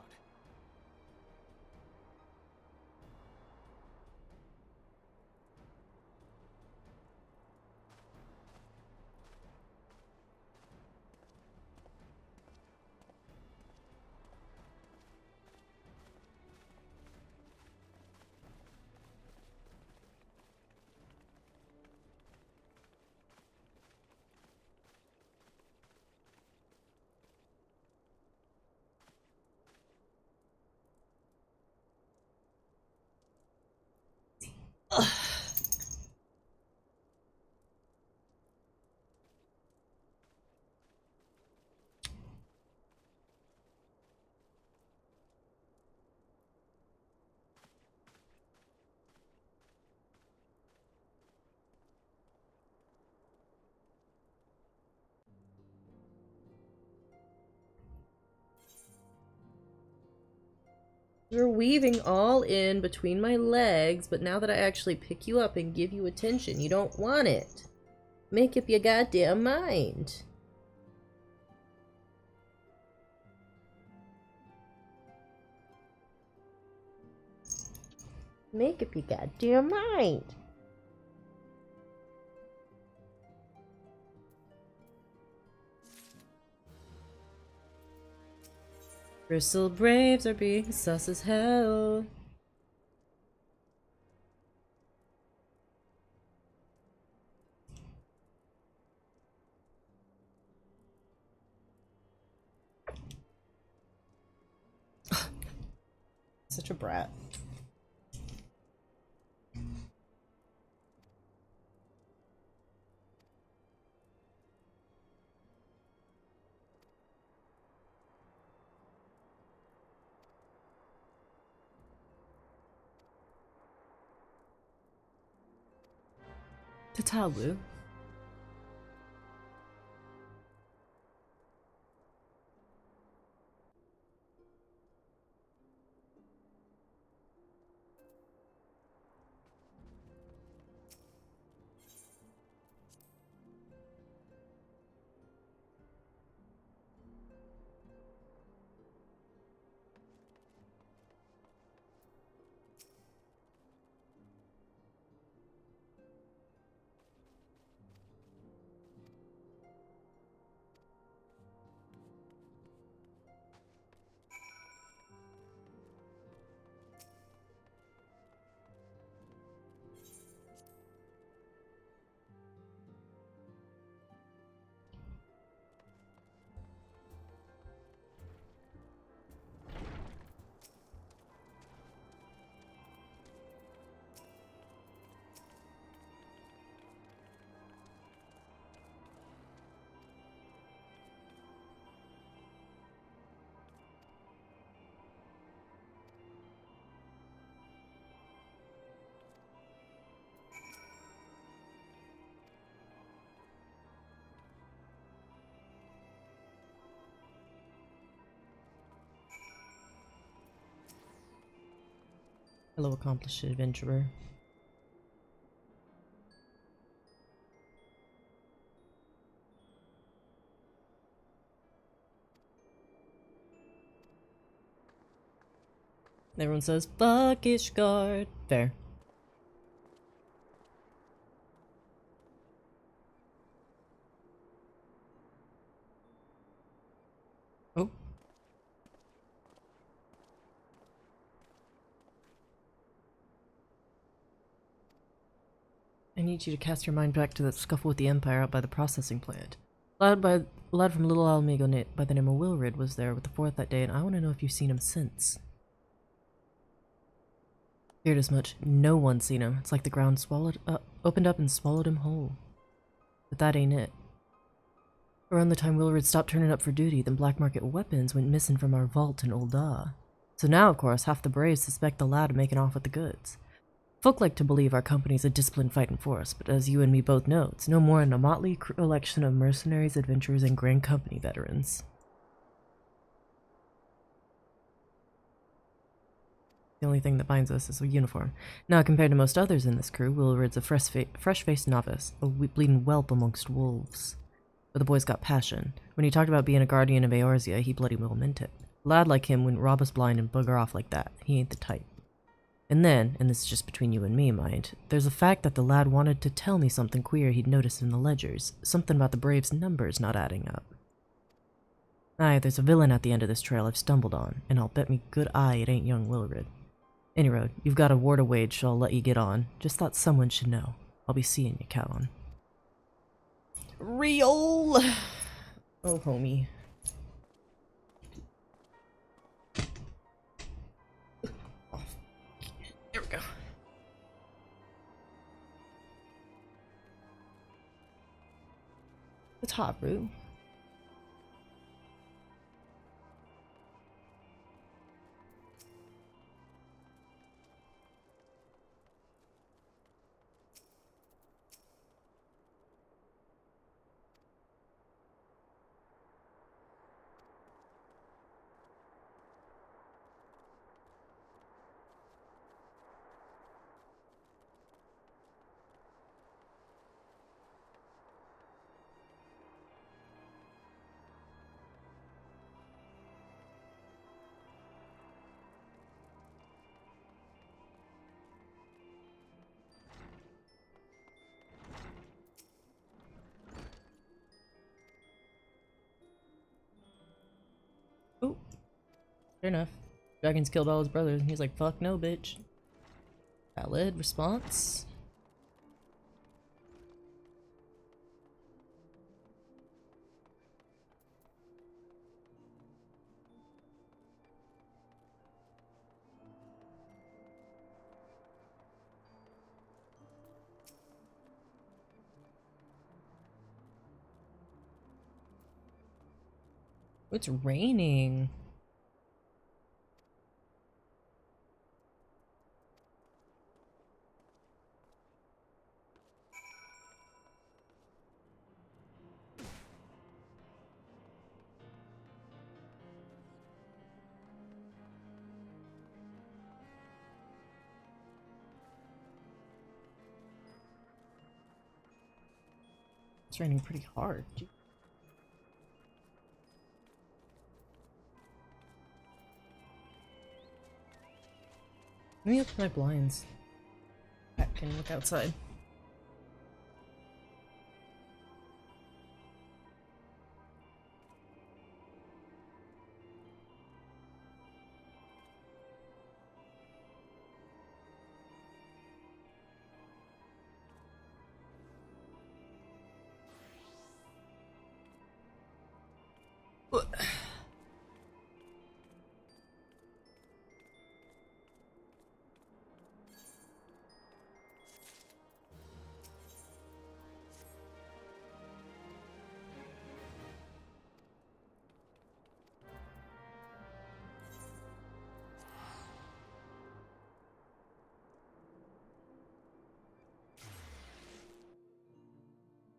Speaker 1: You're weaving all in between my legs, but now that I actually pick you up and give you attention, you don't want it. Make up your goddamn mind. Make up your goddamn mind. Crystal Braves are being sus as hell. Such a brat. Tatalu. Hello, accomplished adventurer. Everyone says, fuck Ishgard. Fair. Oh. I need you to cast your mind back to that scuffle with the Empire out by the processing plant. A lad from Little Alamigo by the name of Wilrid was there with the Fourth that day, and I want to know if you've seen him since. Feared as much. No one's seen him. It's like the ground opened up and swallowed him whole. But that ain't it. Around the time Wilrid stopped turning up for duty, then black market weapons went missing from our vault in Ul'dah. So now, of course, half the Braves suspect the lad of making off with the goods. Folk like to believe our company's a disciplined fighting force, but as you and me both know, it's no more than a motley collection of mercenaries, adventurers, and Grand Company veterans. The only thing that binds us is a uniform. Now, compared to most others in this crew, Wilrid's a fresh-faced novice, a bleeding whelp amongst wolves. But the boy's got passion. When he talked about being a guardian of Eorzea, he bloody well meant it. A lad like him wouldn't rob us blind and bugger off like that. He ain't the type. And then, and this is just between you and me, mind, there's a fact that the lad wanted to tell me something queer he'd noticed in the ledgers. Something about the Braves' numbers not adding up. Aye, there's a villain at the end of this trail I've stumbled on, and I'll bet me good eye it ain't young Wilrid. Any road, you've got a war to wage, so I'll let you get on. Just thought someone should know. I'll be seeing you, Callan. Real! Oh, homie. Oh, here we go. It's hot, Rue. Oh, fair enough. Dragons killed all his brothers, and he's like, fuck no, bitch. Valid response. It's raining. It's raining pretty hard. Let me open my blinds. I can look outside.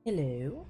Speaker 1: Hello.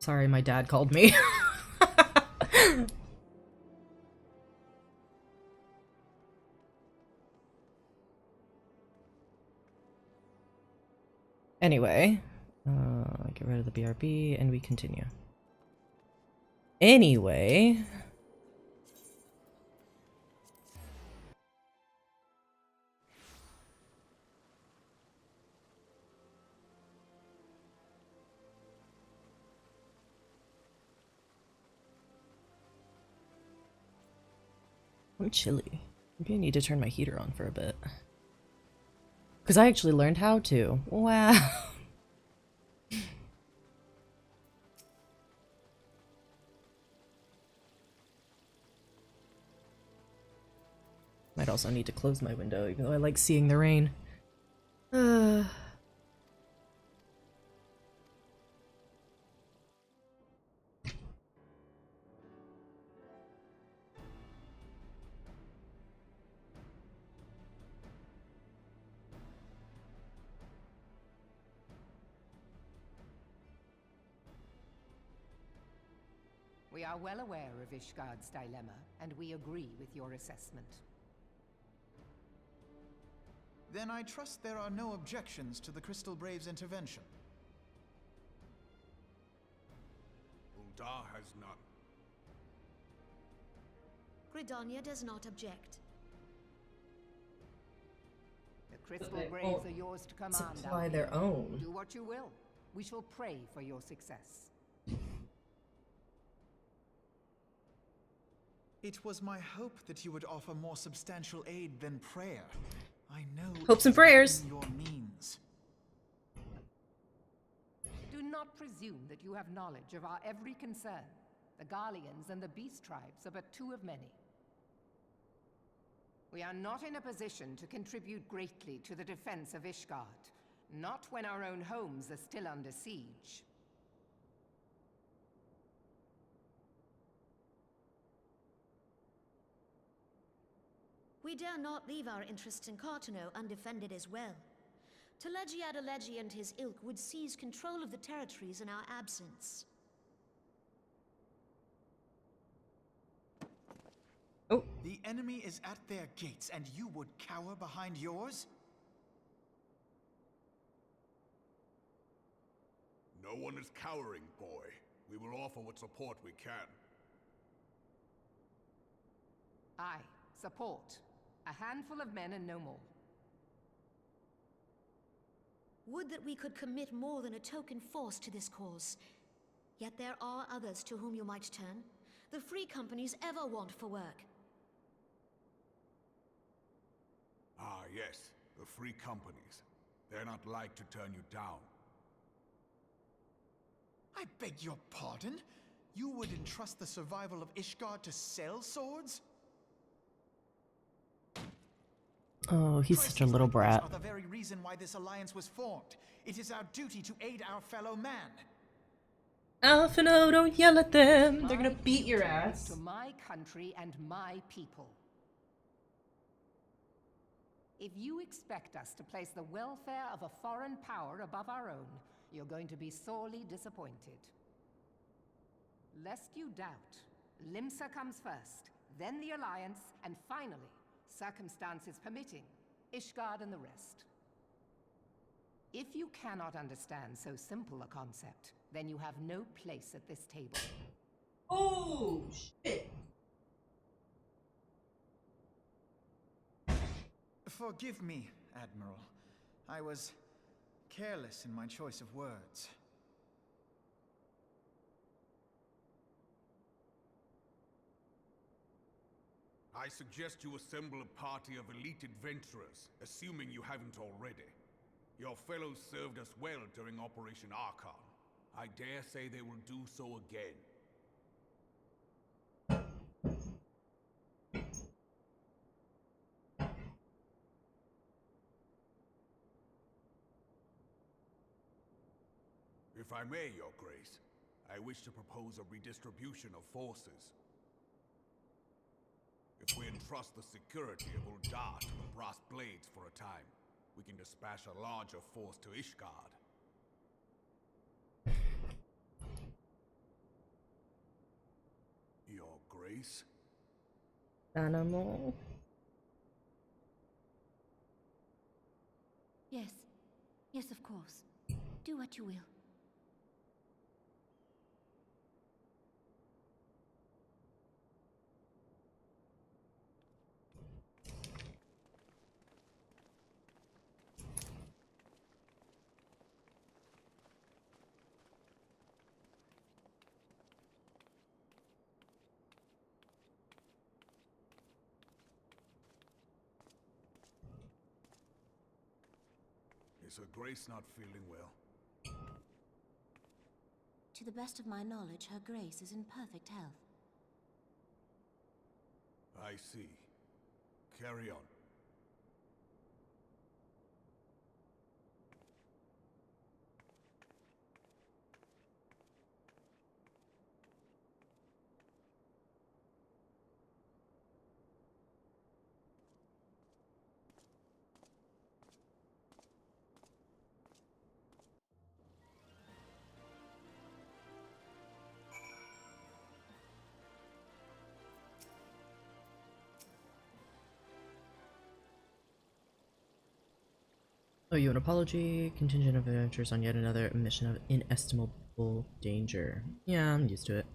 Speaker 1: Sorry, my dad called me. Anyway, get rid of the BRB and we continue. Anyway. I'm chilly. Maybe I need to turn my heater on for a bit. Because I actually learned how to. Wow. Might also need to close my window, even though I like seeing the rain.
Speaker 13: We are well aware of Ishgard's dilemma, and we agree with your assessment.
Speaker 12: Then I trust there are no objections to the Crystal Braves' intervention.
Speaker 10: Uldar has none.
Speaker 11: Gridania does not object.
Speaker 13: The Crystal Braves are yours to command.
Speaker 1: Supply their own.
Speaker 13: Do what you will. We shall pray for your success.
Speaker 12: It was my hope that you would offer more substantial aid than prayer. I know
Speaker 1: hopes and prayers.
Speaker 12: Your means.
Speaker 13: Do not presume that you have knowledge of our every concern. The Garleans and the Beast Tribes are but two of many. We are not in a position to contribute greatly to the defense of Ishgard, not when our own homes are still under siege.
Speaker 11: We dare not leave our interests in Cartano undefended as well. Telegi Adalegi and his ilk would seize control of the territories in our absence.
Speaker 1: Oh.
Speaker 12: The enemy is at their gates, and you would cower behind yours?
Speaker 10: No one is cowering, boy. We will offer what support we can.
Speaker 13: Aye, support. A handful of men and no more.
Speaker 11: Would that we could commit more than a token force to this cause. Yet there are others to whom you might turn. The free companies ever want for work.
Speaker 10: Ah, yes. The free companies. They're not like to turn you down.
Speaker 12: I beg your pardon? You would entrust the survival of Ishgard to sell swords?
Speaker 1: Oh, he's such a little brat.
Speaker 12: Are the very reason why this alliance was formed. It is our duty to aid our fellow man.
Speaker 1: Alphino, don't yell at them. They're gonna beat your ass.
Speaker 13: To my country and my people. If you expect us to place the welfare of a foreign power above our own, you're going to be sorely disappointed. Lest you doubt, Limsa comes first, then the Alliance, and finally, circumstances permitting, Ishgard and the rest. If you cannot understand so simple a concept, then you have no place at this table.
Speaker 1: Oh, shit.
Speaker 12: Forgive me, Admiral. I was careless in my choice of words.
Speaker 10: I suggest you assemble a party of elite adventurers, assuming you haven't already. Your fellows served us well during Operation Archon. I dare say they will do so again. If I may, Your Grace, I wish to propose a redistribution of forces. If we entrust the security of Uldar to the Brass Blades for a time, we can dispatch a larger force to Ishgard. Grace?
Speaker 1: Animal.
Speaker 11: Yes. Yes, of course. Do what you will.
Speaker 10: Is her Grace not feeling well?
Speaker 11: To the best of my knowledge, Her Grace is in perfect health.
Speaker 10: I see. Carry on.
Speaker 1: Oh, you an apology? Contingent of adventures on yet another mission of inestimable danger. Yeah, I'm used to it.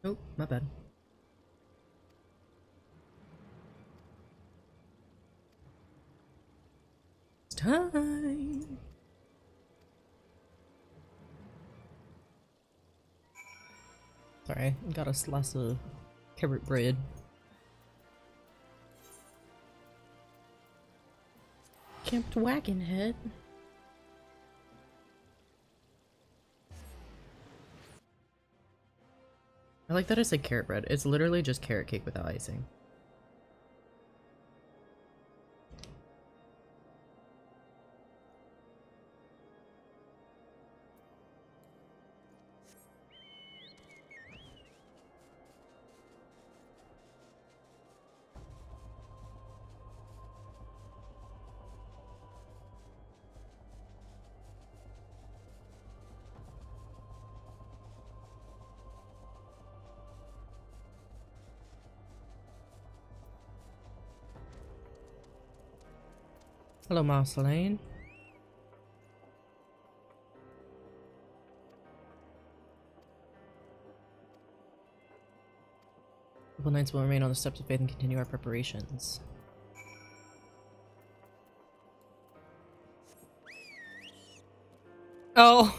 Speaker 1: Oh, my bad. It's time! Sorry, got a slice of carrot bread. Camped wagon head. I like that I said carrot bread. It's literally just carrot cake without icing. Hello, Marceline. Couple knights will remain on the steps of faith and continue our preparations. Oh!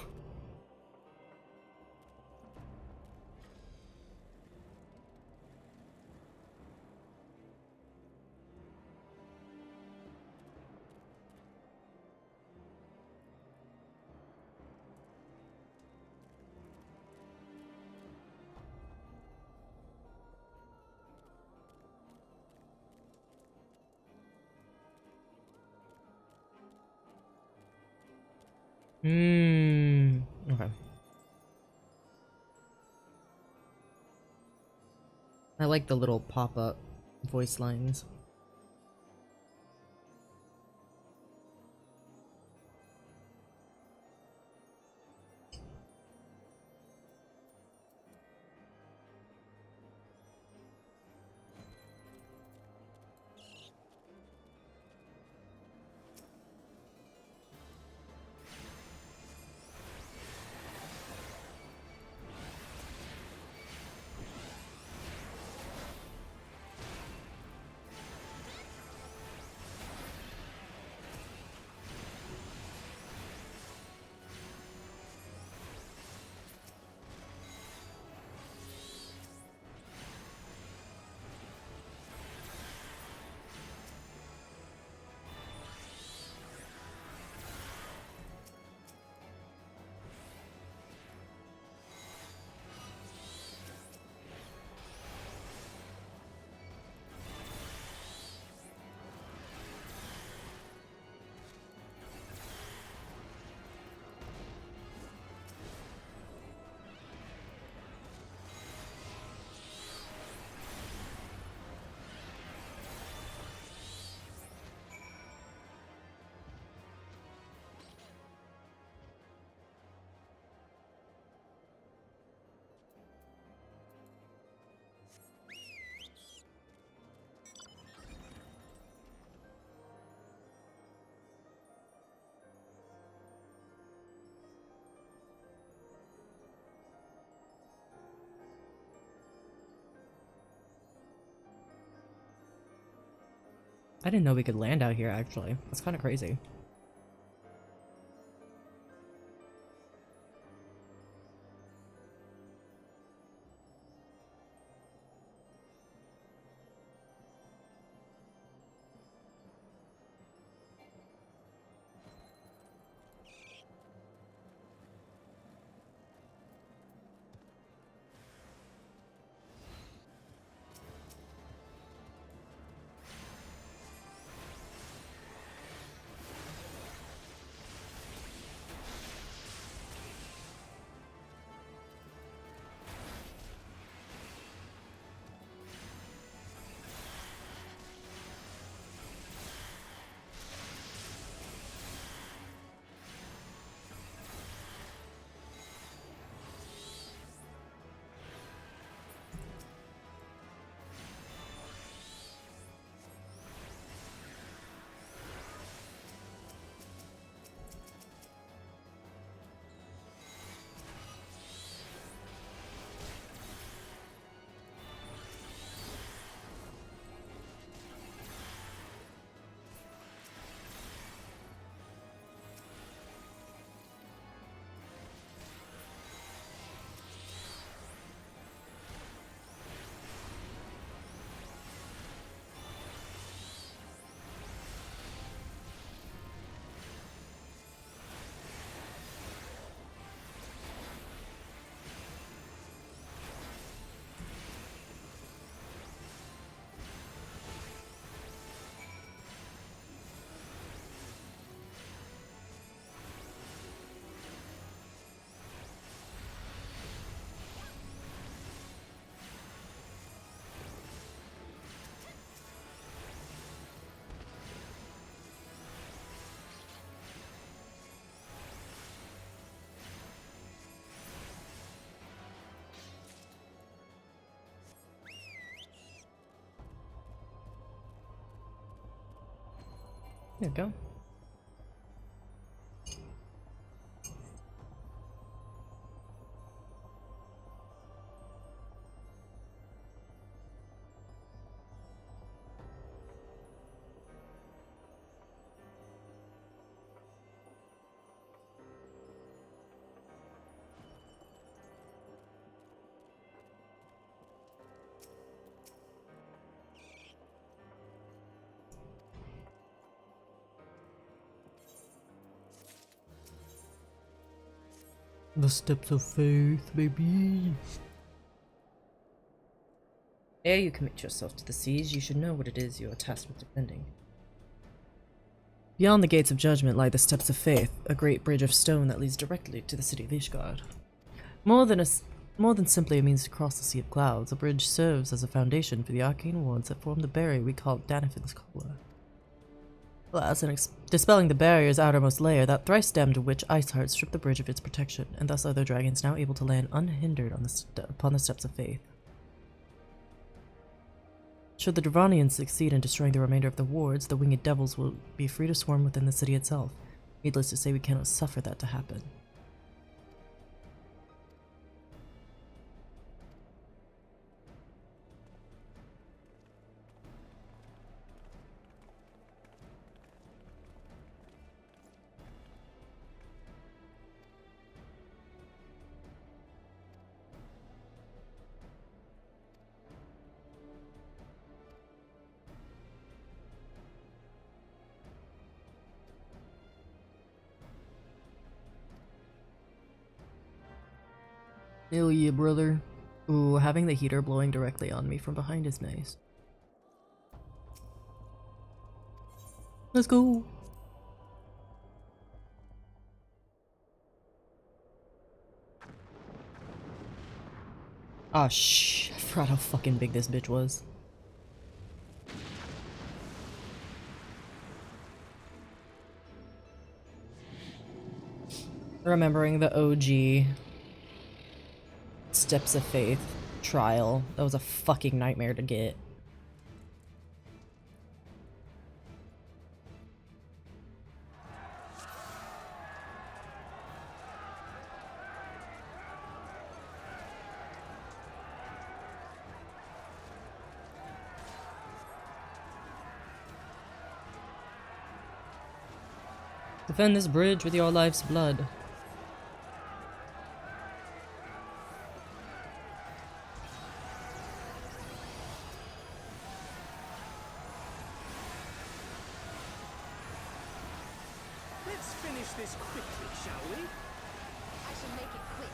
Speaker 1: Okay. I like the little pop-up voice lines. I didn't know we could land out here, actually. That's kind of crazy. There we go. The steps of faith, baby. Ere you commit yourself to the siege, you should know what it is you are tasked with defending. Beyond the gates of judgment lie the steps of faith, a great bridge of stone that leads directly to the city of Ishgard. More than simply a means to cross the Sea of Clouds, the bridge serves as a foundation for the arcane wards that form the barrier we call Danafin's Collar. Alas, in dispelling the barrier's outermost layer, that thrice-damned witch Iceheart stripped the bridge of its protection, and thus are the dragons now able to land unhindered on upon the steps of faith. Should the Dravanians succeed in destroying the remainder of the wards, the winged devils will be free to swarm within the city itself. Needless to say, we cannot suffer that to happen. Hell yeah, brother. Ooh, having the heater blowing directly on me from behind is nice. Let's go! Ah, I forgot how fucking big this bitch was. Remembering the OG Steps of Faith trial. That was a fucking nightmare to get. Defend this bridge with your life's blood.
Speaker 5: Let's finish this quickly, shall we?
Speaker 11: I shall make it quick.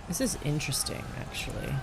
Speaker 1: This is interesting, actually.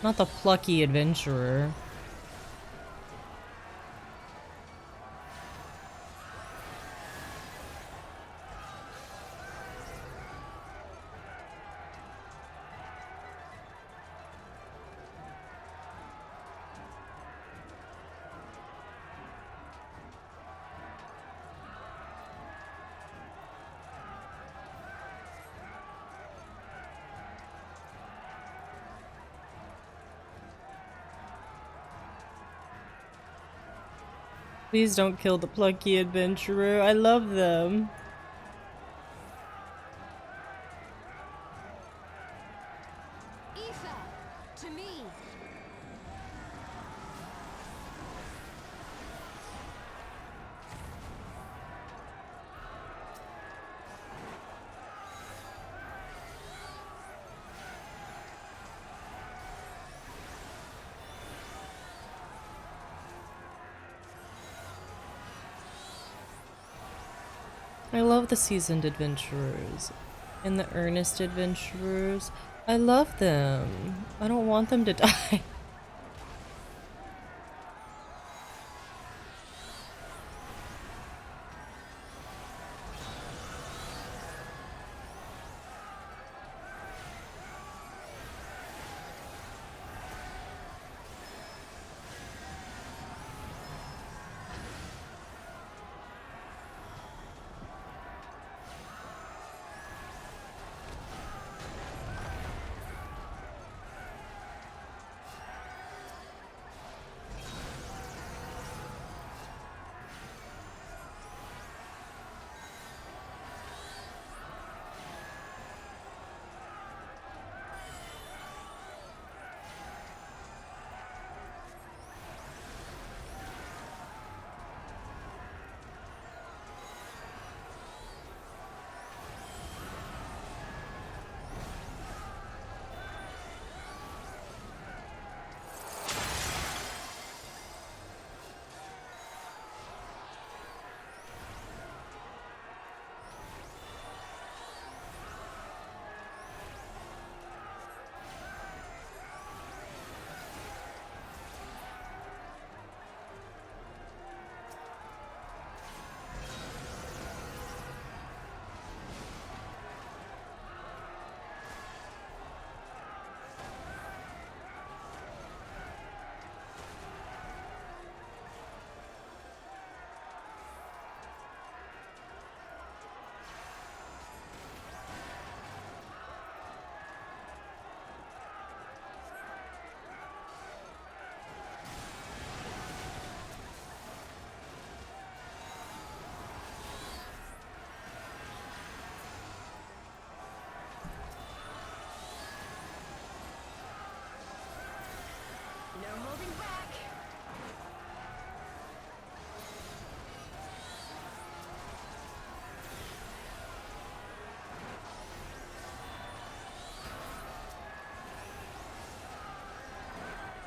Speaker 1: Not the plucky adventurer. Please don't kill the plucky adventurer. I love them.
Speaker 11: Aoife, to me.
Speaker 1: I love the seasoned adventurers and the earnest adventurers. I love them. I don't want them to die.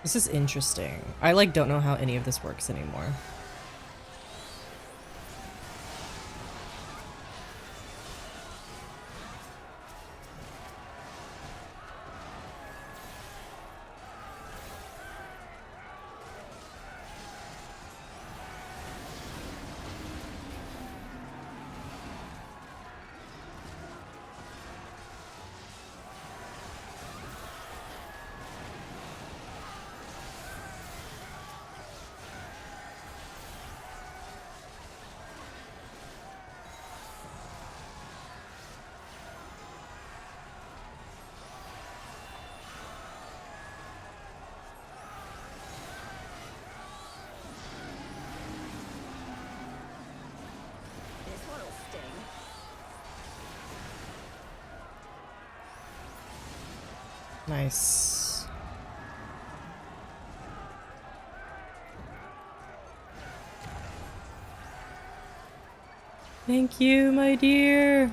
Speaker 1: This is interesting. I like don't know how any of this works anymore. Nice. Thank you, my dear.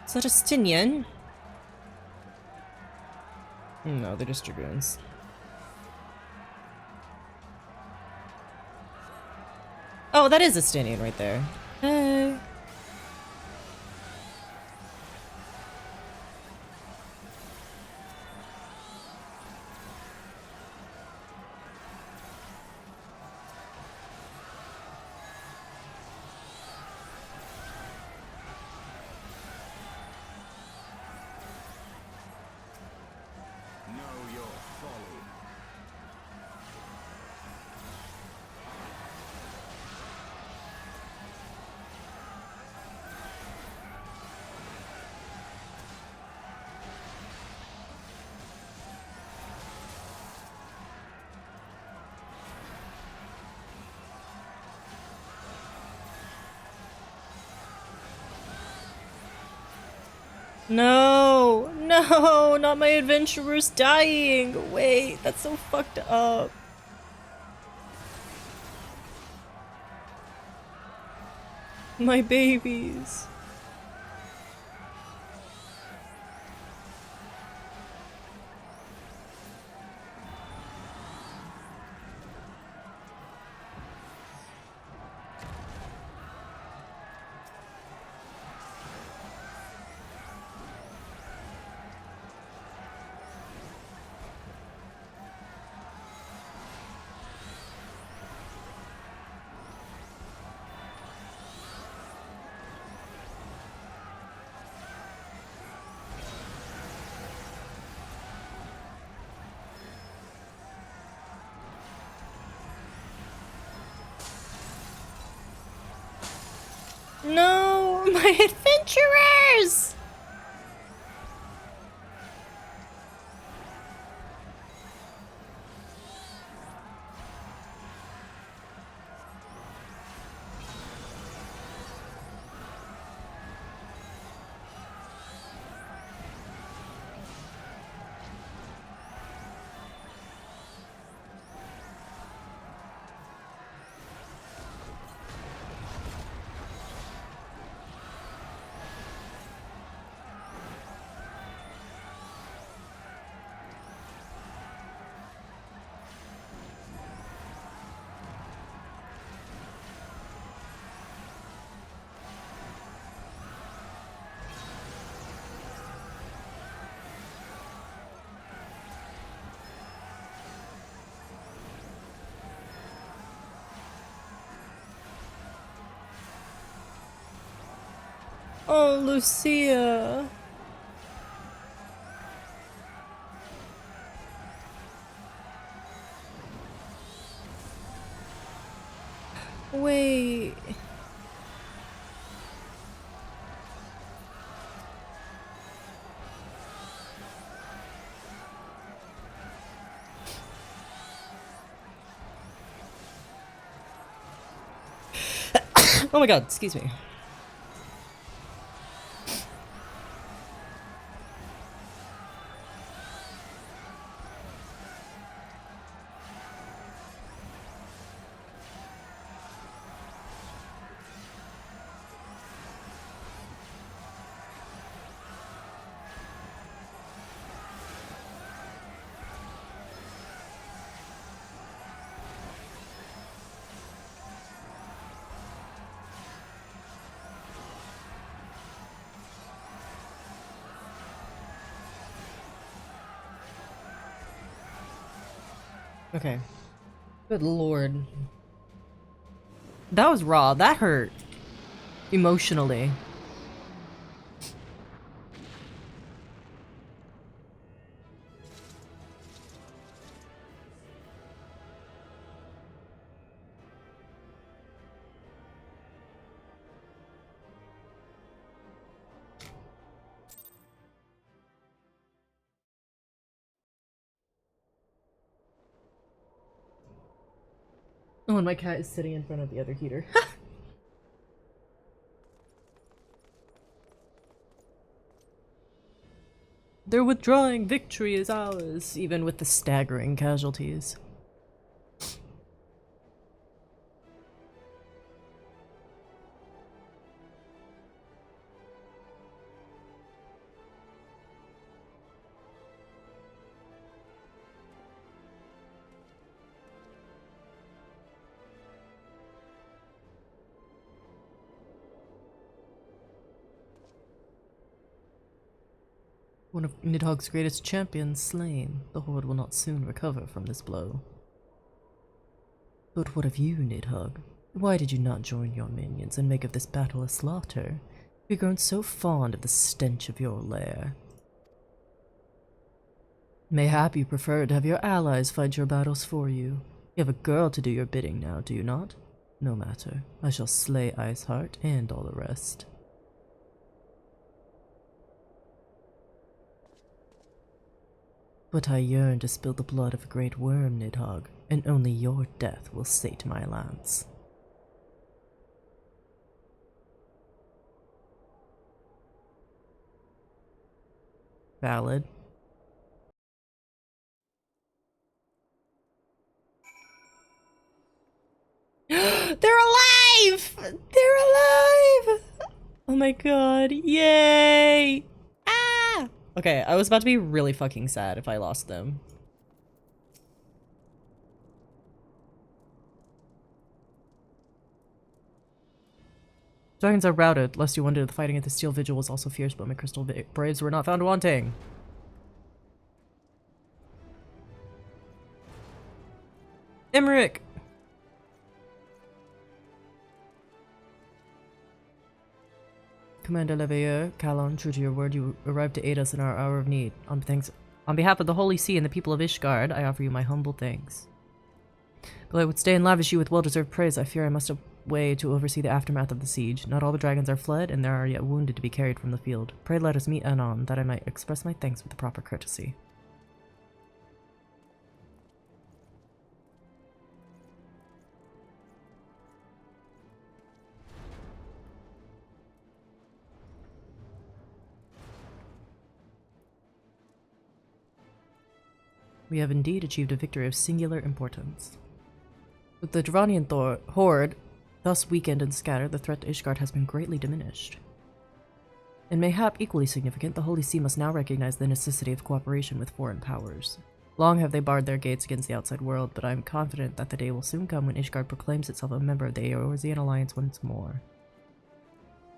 Speaker 1: Is that a Justinian? No, they're just Dragoons. Oh, that is a Justinian right there. Hey. No, no, not my adventurers dying. Wait, that's so fucked up. My babies. No, my adventurers! Oh, Lucia. Wait. Oh my god, excuse me. Okay. Good lord. That was raw. That hurt. Emotionally. Oh, and my cat is sitting in front of the other heater. They're withdrawing. Victory is ours, even with the staggering casualties. One of Nidhogg's greatest champions slain. The Horde will not soon recover from this blow. But what of you, Nidhogg? Why did you not join your minions and make of this battle a slaughter? We've grown so fond of the stench of your lair. Mayhap you prefer to have your allies fight your battles for you. You have a girl to do your bidding now, do you not? No matter. I shall slay Iceheart and all the rest. But I yearn to spill the blood of a great worm, Nidhogg, and only your death will sate my lance. Valid. They're alive! They're alive! Oh my god, yay! Ah! Okay, I was about to be really fucking sad if I lost them. Dragons are routed, lest you wonder the fighting at the Steel Vigil was also fierce, but my crystal braves were not found wanting. Emmerich! Commander Leveilleur, Calon, true to your word, you arrived to aid us in our hour of need. On behalf of the Holy See and the people of Ishgard, I offer you my humble thanks. Though I would stay and lavish you with well-deserved praise, I fear I must way to oversee the aftermath of the siege. Not all the dragons are fled, and there are yet wounded to be carried from the field. Pray let us meet anon, that I might express my thanks with the proper courtesy. We have indeed achieved a victory of singular importance. With the Dravanian horde thus weakened and scattered, the threat to Ishgard has been greatly diminished. And mayhap equally significant, the Holy See must now recognize the necessity of cooperation with foreign powers. Long have they barred their gates against the outside world, but I am confident that the day will soon come when Ishgard proclaims itself a member of the Eorzean Alliance once more.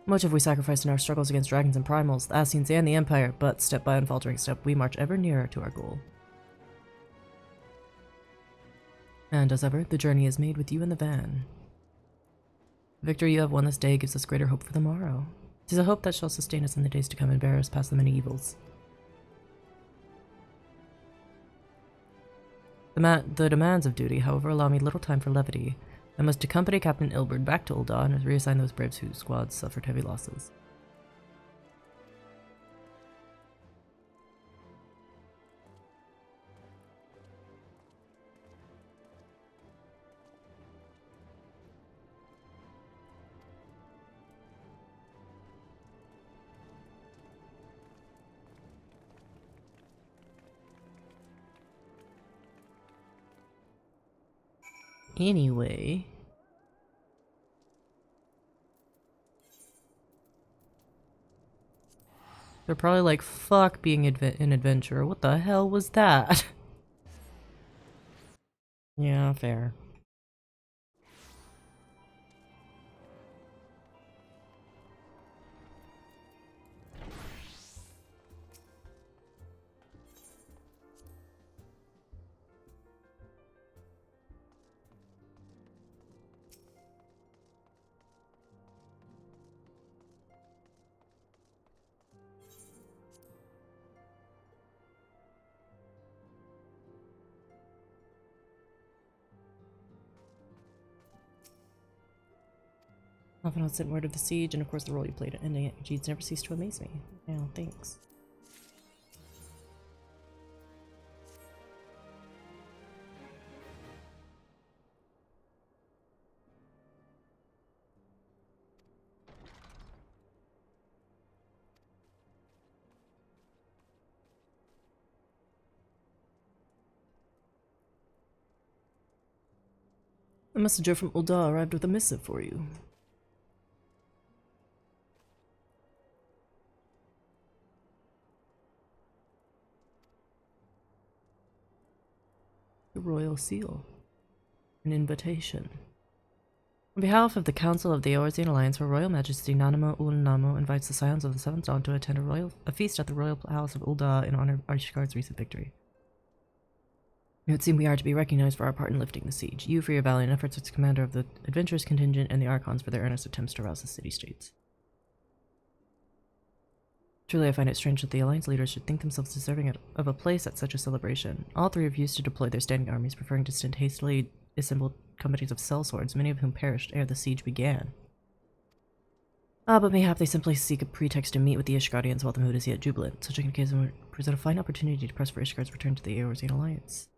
Speaker 1: Much have we sacrificed in our struggles against dragons and primals, the Ascians and the Empire, but step by unfaltering step, we march ever nearer to our goal. And as ever, the journey is made with you in the van. The victory you have won this day gives us greater hope for the morrow. 'Tis a hope that shall sustain us in the days to come and bear us past the many evils. The demands of duty, however, allow me little time for levity. I must accompany Captain Ilberd back to Ul'dah and reassign those braves whose squads suffered heavy losses. Anyway, they're probably like, fuck being an adventurer. What the hell was that? Yeah, fair. Often I'll send word of the siege, and of course the role you played at ending it. Deeds never cease to amaze me. Yeah, thanks. A messenger from Ul'dah arrived with a missive for you. The royal seal. An invitation. On behalf of the Council of the Eorzean Alliance, Her Royal Majesty Nanamo Ul'Namo invites the Scions of the Seventh Dawn to attend a feast at the Royal Palace of Ul'dah in honor of Ishgard's recent victory. It would seem we are to be recognized for our part in lifting the siege, you for your valiant efforts as commander of the adventurous contingent, and the Archons for their earnest attempts to rouse the city-states. Truly, I find it strange that the Alliance leaders should think themselves deserving of a place at such a celebration. All three refused to deploy their standing armies, preferring to send hastily assembled companies of sellswords, many of whom perished ere the siege began. But mayhap they simply seek a pretext to meet with the Ishgardians while the mood is yet jubilant. Such an occasion would present a fine opportunity to press for Ishgard's return to the Eorzean Alliance.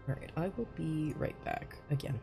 Speaker 1: Alright, I will be right back again.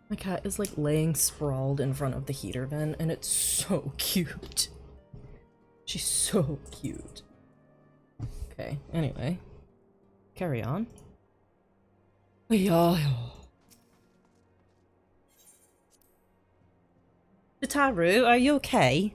Speaker 1: My cat is like laying sprawled in front of the heater vent and it's so cute. She's so cute. Okay, anyway. Carry on. Taru, are you okay?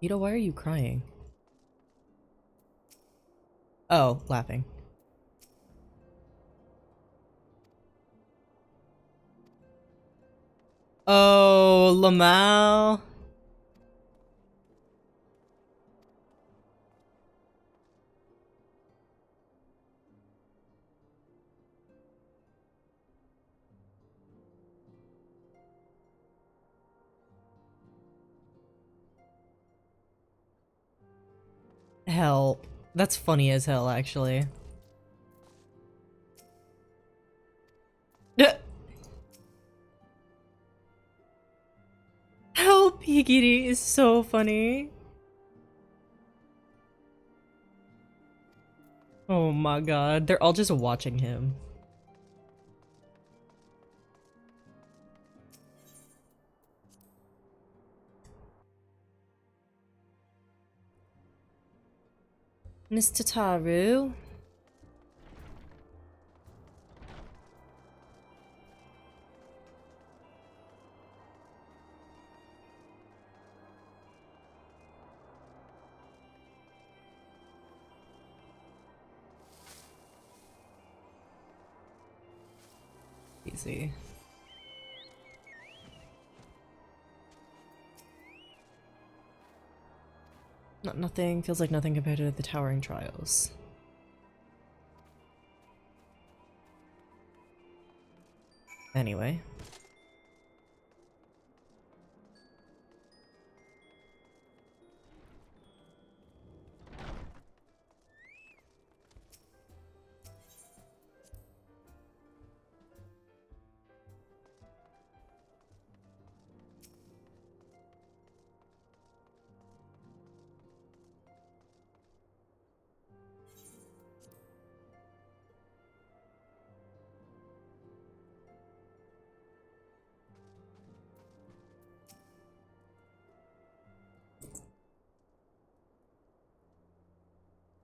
Speaker 1: Ito, why are you crying? Oh, laughing. Oh, Lamau. Hell, that's funny as hell, actually. Help, Higiri is so funny. Oh my god, they're all just watching him. Mr. Taru? Easy. Nothing, feels like nothing compared to the towering trials. Anyway.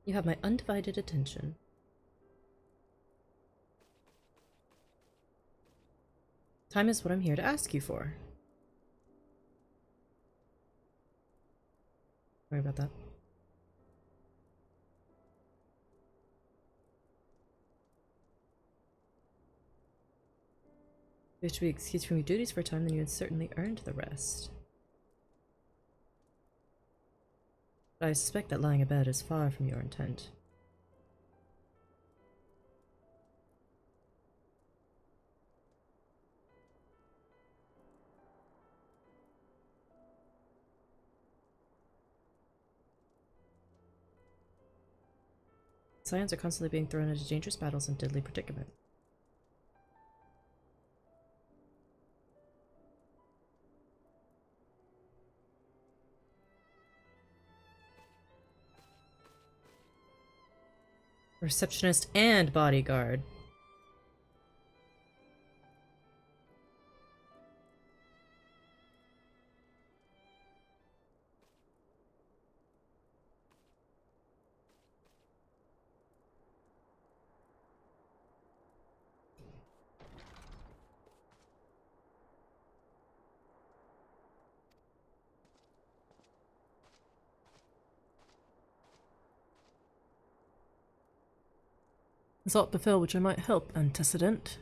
Speaker 1: You have my undivided attention. Time is what I'm here to ask you for. Sorry about that. If you wish to be excused from your duties for a time, then you had certainly earned the rest. But I suspect that lying abed is far from your intent. Scions are constantly being thrown into dangerous battles and deadly predicaments. Receptionist and bodyguard. Assault befell which I might help, antecedent.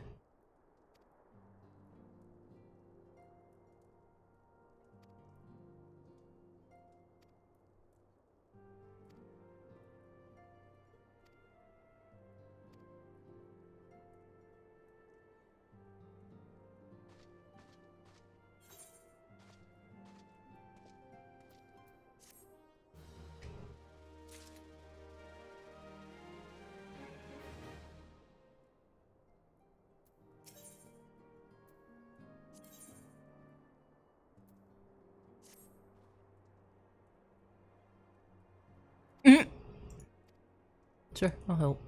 Speaker 1: Sure, I'll help.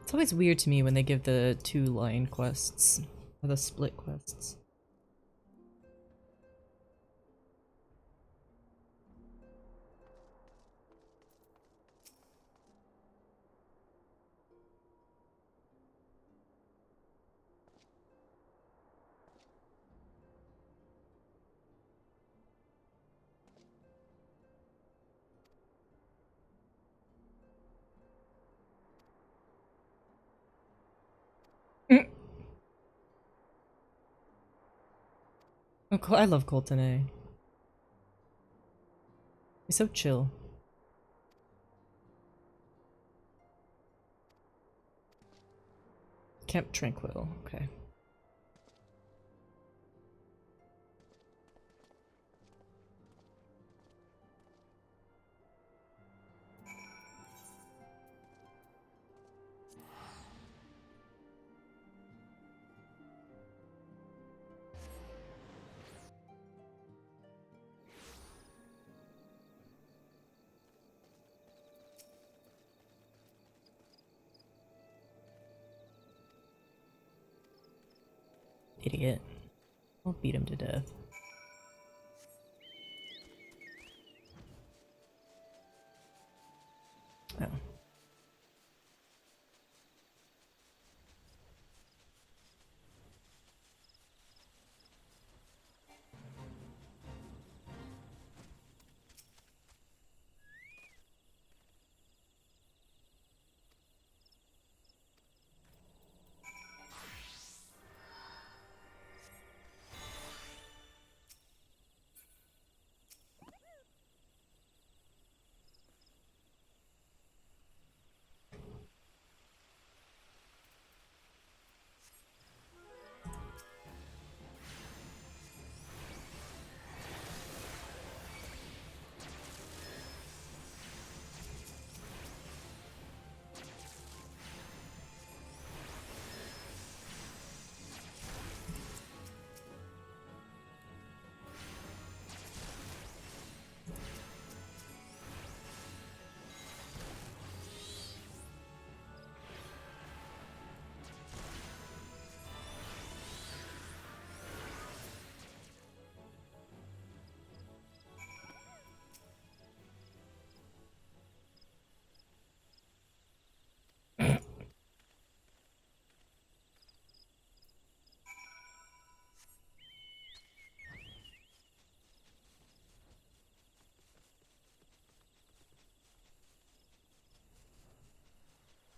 Speaker 1: It's always weird to me when they give the 2-line quests, or the split quests. Oh, I love Colton. He's so chill. Camp Tranquil, okay. Idiot. I'll beat him to death. Oh.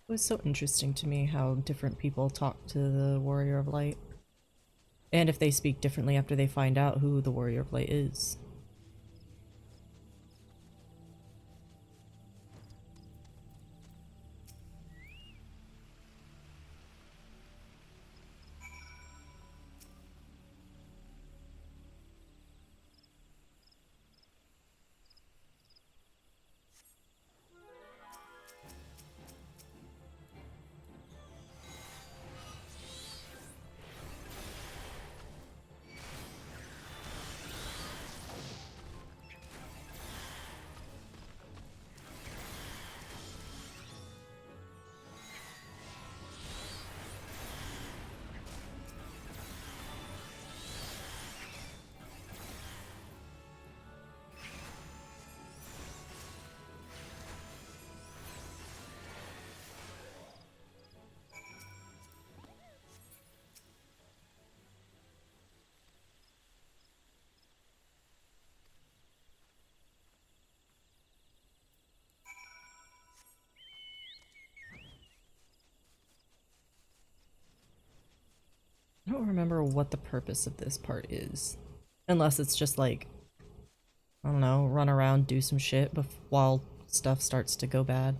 Speaker 1: It was so interesting to me how different people talk to the Warrior of Light. And if they speak differently after they find out who the Warrior of Light is. I don't remember what the purpose of this part is. Unless it's just like, I don't know, run around, do some shit while stuff starts to go bad.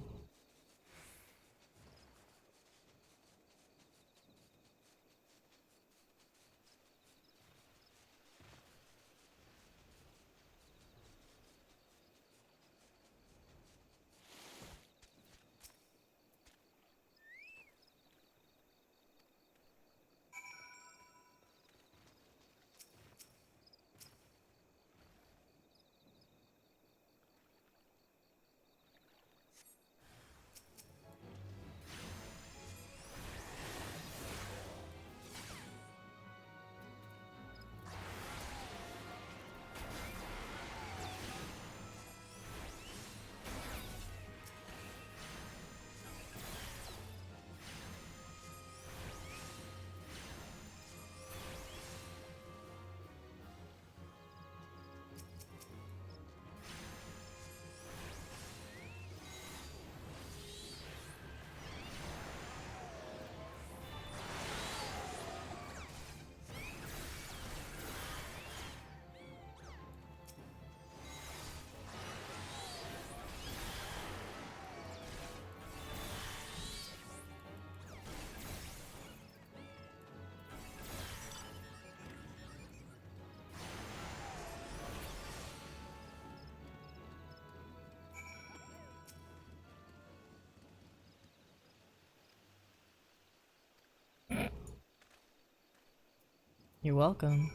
Speaker 1: You're welcome.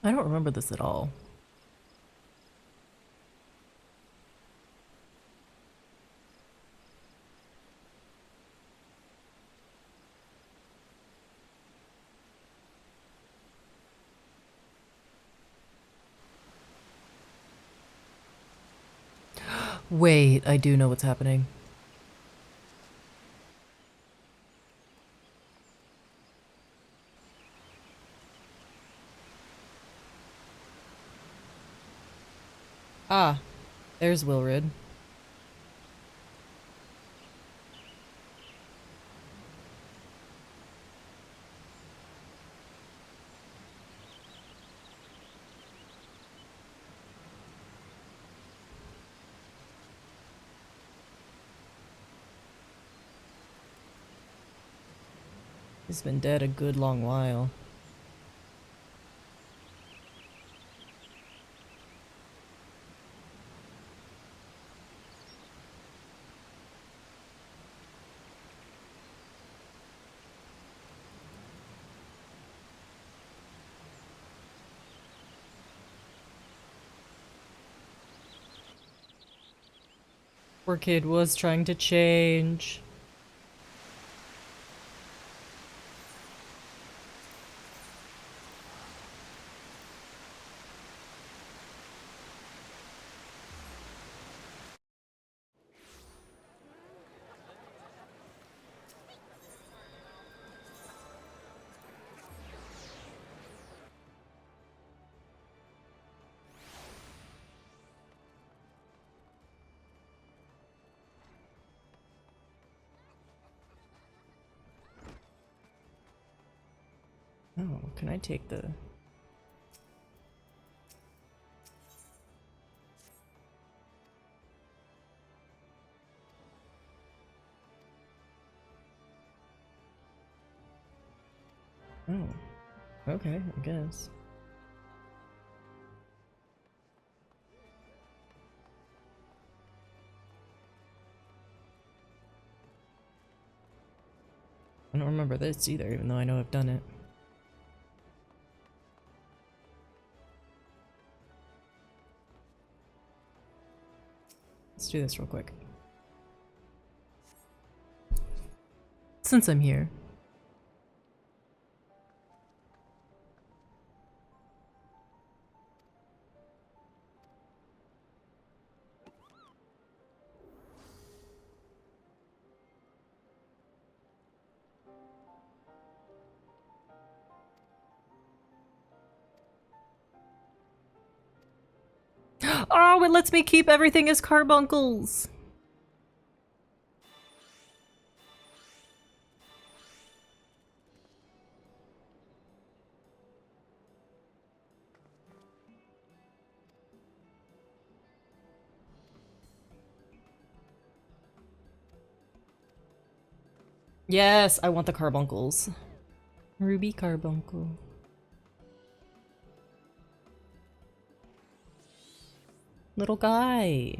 Speaker 1: I don't remember this at all. Wait, I do know what's happening. Ah, there's Wilrid. He's been dead a good long while. Poor kid was trying to change. Oh, can I take the... Oh, okay, I guess. I don't remember this either, even though I know I've done it. Let's do this real quick. Since I'm here. Oh, it lets me keep everything as carbuncles! Yes, I want the carbuncles. Ruby carbuncle. Little guy.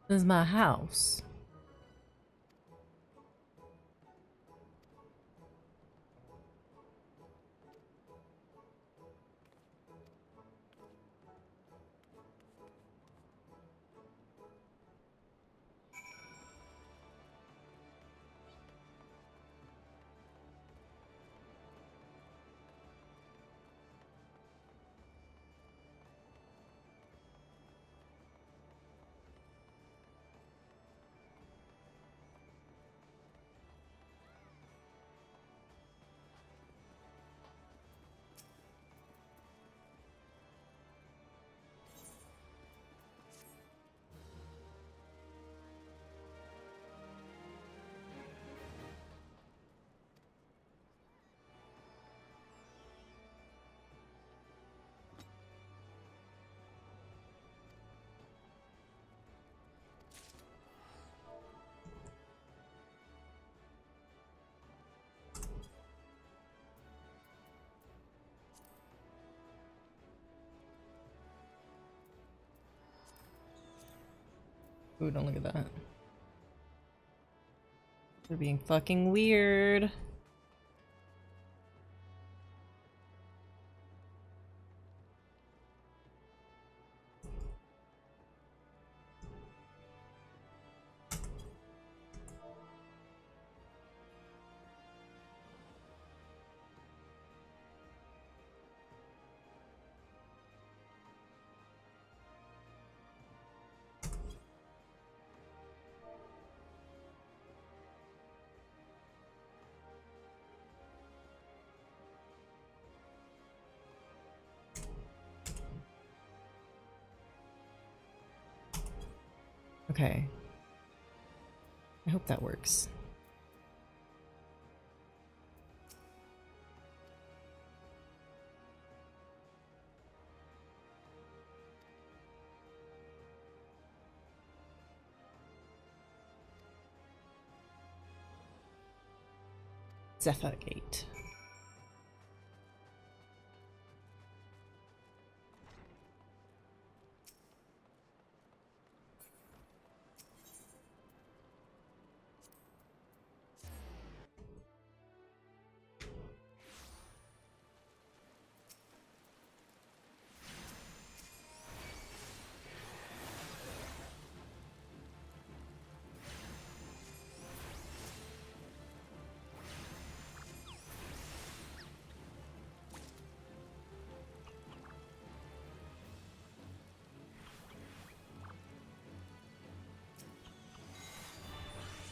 Speaker 1: This is my house. Ooh, don't look at that. They're being fucking weird. Okay. I hope that works. Zephyr Gate.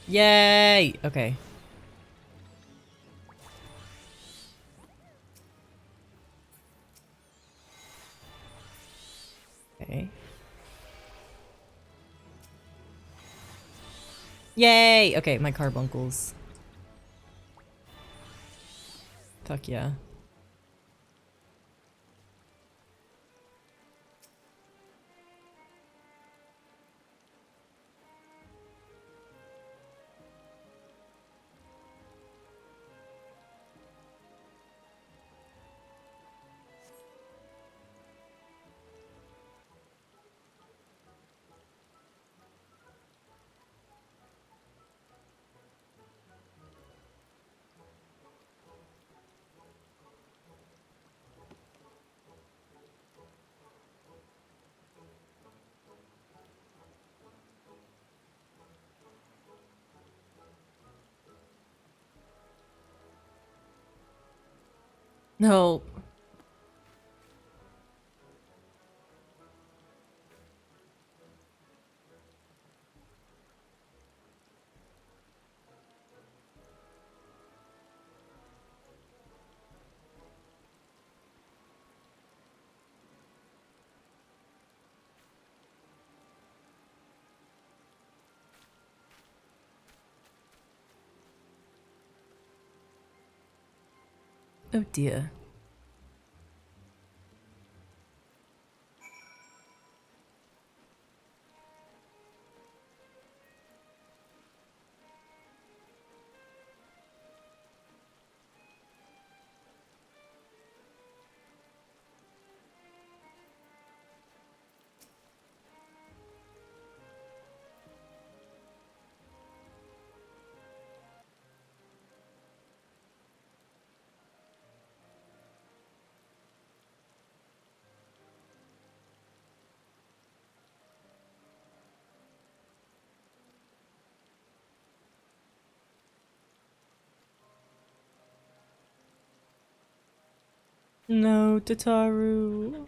Speaker 1: Yay! Okay. Okay. Yay! Okay, my carbuncles. Fuck yeah. No. Oh dear. No, Tataru.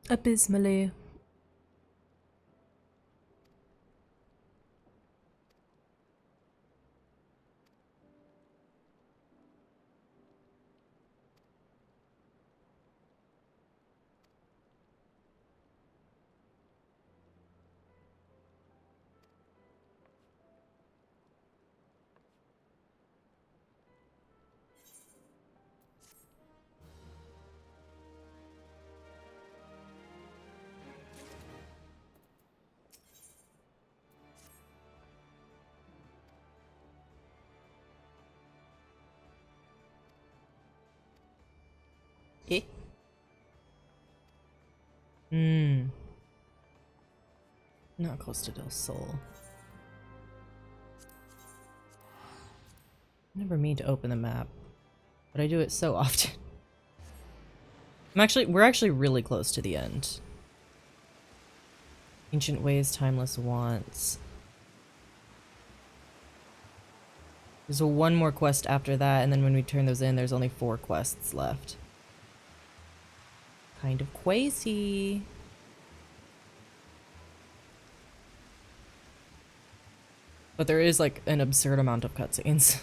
Speaker 1: Abysmally. Eh? Not close to Del Sol. I never mean to open the map, but I do it so often. We're actually really close to the end. Ancient Ways, Timeless Wants. There's one more quest after that, and then when we turn those in, there's only 4 quests left. Kind of quasi. But there is like an absurd amount of cutscenes.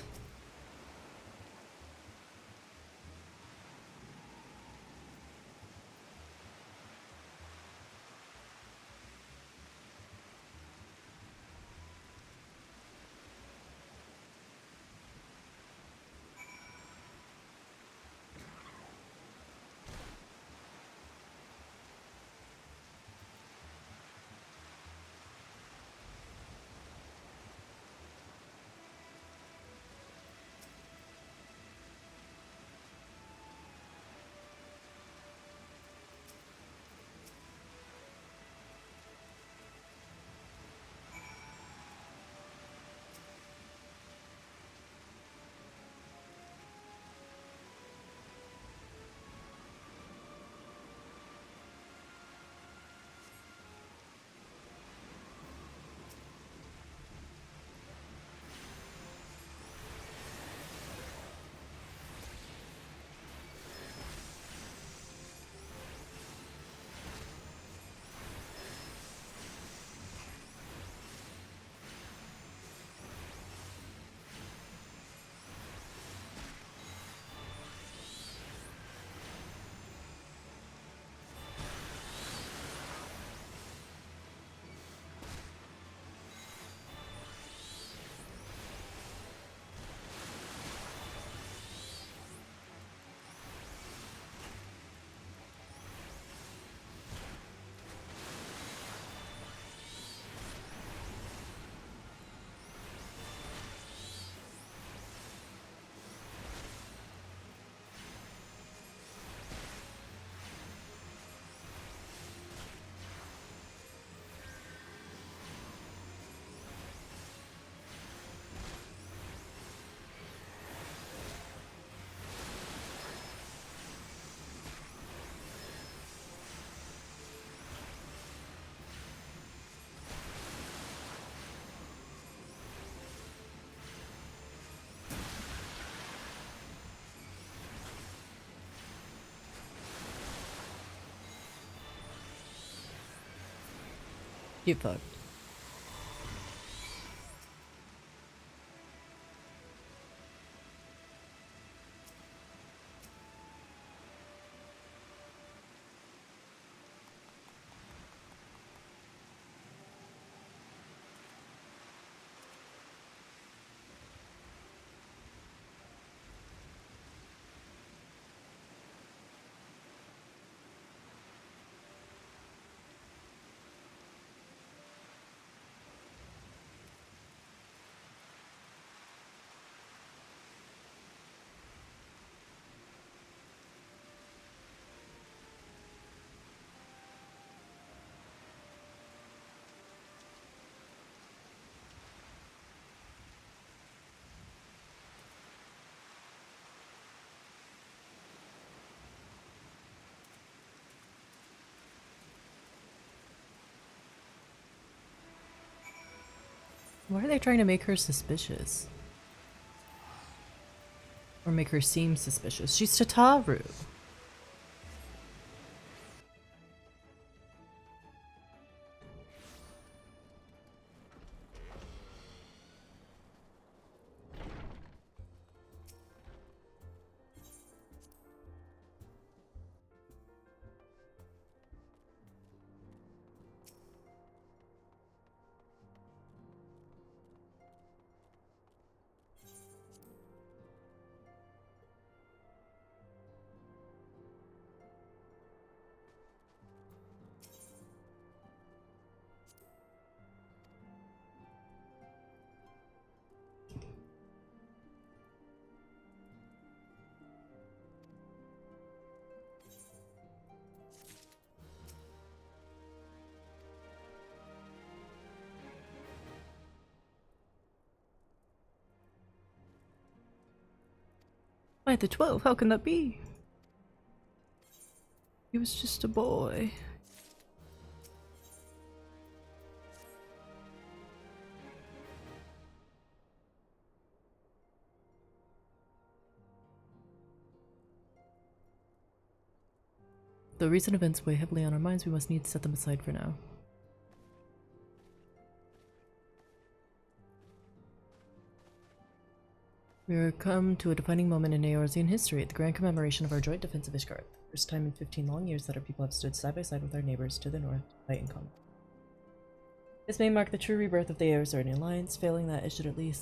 Speaker 1: You fucked. Why are they trying to make her suspicious? Or make her seem suspicious? She's Tataru. Why the 12? How can that be? He was just a boy. Though recent events weigh heavily on our minds, we must needs set them aside for now. We are come to a defining moment in Eorzean history, the grand commemoration of our joint defense of Ishgard. First time in 15 long years that our people have stood side by side with our neighbors to the north, fight in common. This may mark the true rebirth of the Eorzean alliance. Failing that, it should at the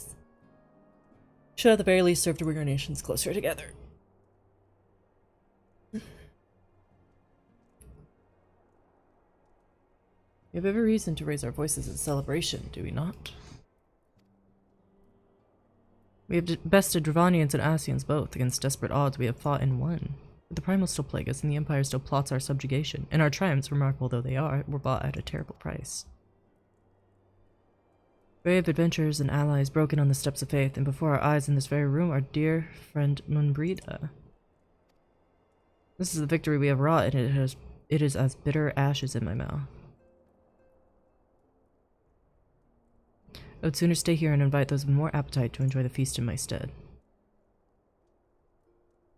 Speaker 1: very least serve to bring our nations closer together. We have every reason to raise our voices in celebration, do we not? We have bested Dravanians and Asians both. Against desperate odds we have fought and won. But the Primal still plague us, and the Empire still plots our subjugation, and our triumphs, remarkable though they are, were bought at a terrible price. Brave adventurers and allies broken on the steps of faith, and before our eyes in this very room, our dear friend Munbrida. This is the victory we have wrought, and it is as bitter ashes in my mouth. I would sooner stay here and invite those with more appetite to enjoy the feast in my stead.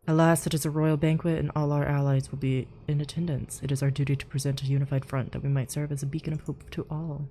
Speaker 1: Alas, it is a royal banquet and all our allies will be in attendance. It is our duty to present a unified front that we might serve as a beacon of hope to all.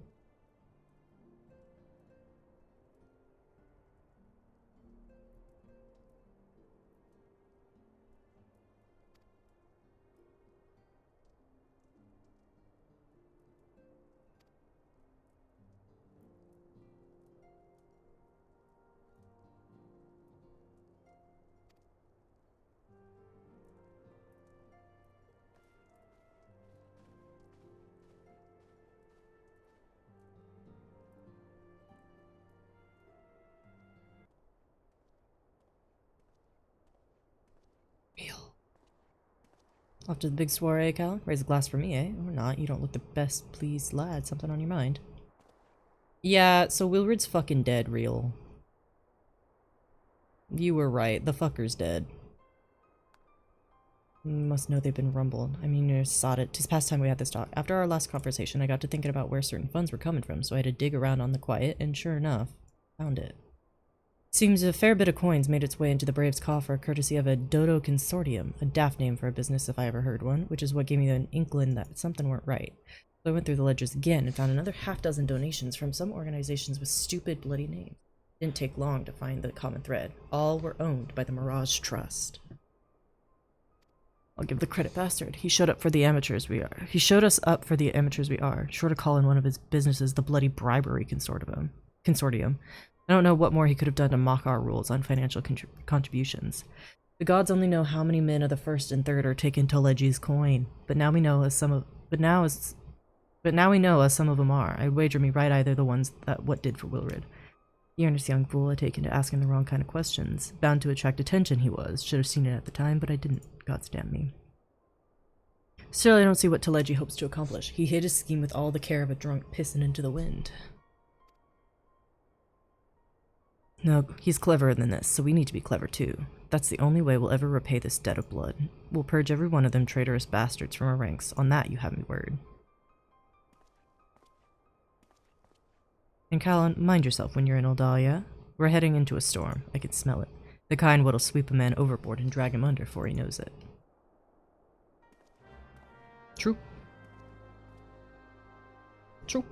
Speaker 1: Off to the big soiree, Cal? Raise a glass for me, eh? Or not, you don't look the best pleased lad. Something on your mind? Yeah, so Wilred's fucking dead, Real. You were right, the fucker's dead. You must know they've been rumbled. I mean, you sod it. 'Tis past time we had this talk. After our last conversation, I got to thinking about where certain funds were coming from, so I had to dig around on the quiet, and sure enough, found it. Seems a fair bit of coins made its way into the Braves' coffer courtesy of a Dodo Consortium, a daft name for a business if I ever heard one, which is what gave me an inkling that something weren't right. So I went through the ledgers again and found another half-dozen donations from some organizations with stupid bloody names. It didn't take long to find the common thread. All were owned by the Mirage Trust. I'll give the credit bastard. He showed up for the amateurs we are. He showed us up for the amateurs we are. Sure to call in one of his businesses the bloody bribery consortium. I don't know what more he could have done to mock our rules on financial contributions. The gods only know how many men of the first and third are taken to Legi's coin. But now we know as some of them are. I'd wager me right either the ones that what did for Wilrid. The earnest young fool had taken to asking the wrong kind of questions. Bound to attract attention he was. Should have seen it at the time, but I didn't. Gods damn me. Still, I don't see what Teleji hopes to accomplish. He hid his scheme with all the care of a drunk pissing into the wind. No, he's cleverer than this, so we need to be clever too. That's the only way we'll ever repay this debt of blood. We'll purge every one of them traitorous bastards from our ranks. On that you have me word. And Callan, mind yourself when you're in Oldalia. We're heading into a storm. I can smell it. The kind what'll sweep a man overboard and drag him under before he knows it. True. True.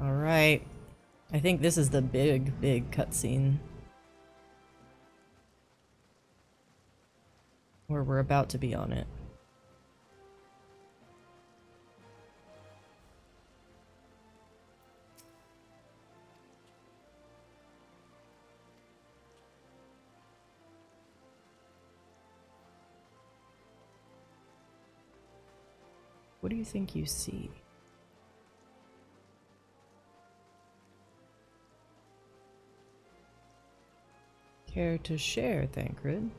Speaker 1: Alright. I think this is the big cutscene. Or we're about to be on it. What do you think you see? Care to share, Thancred?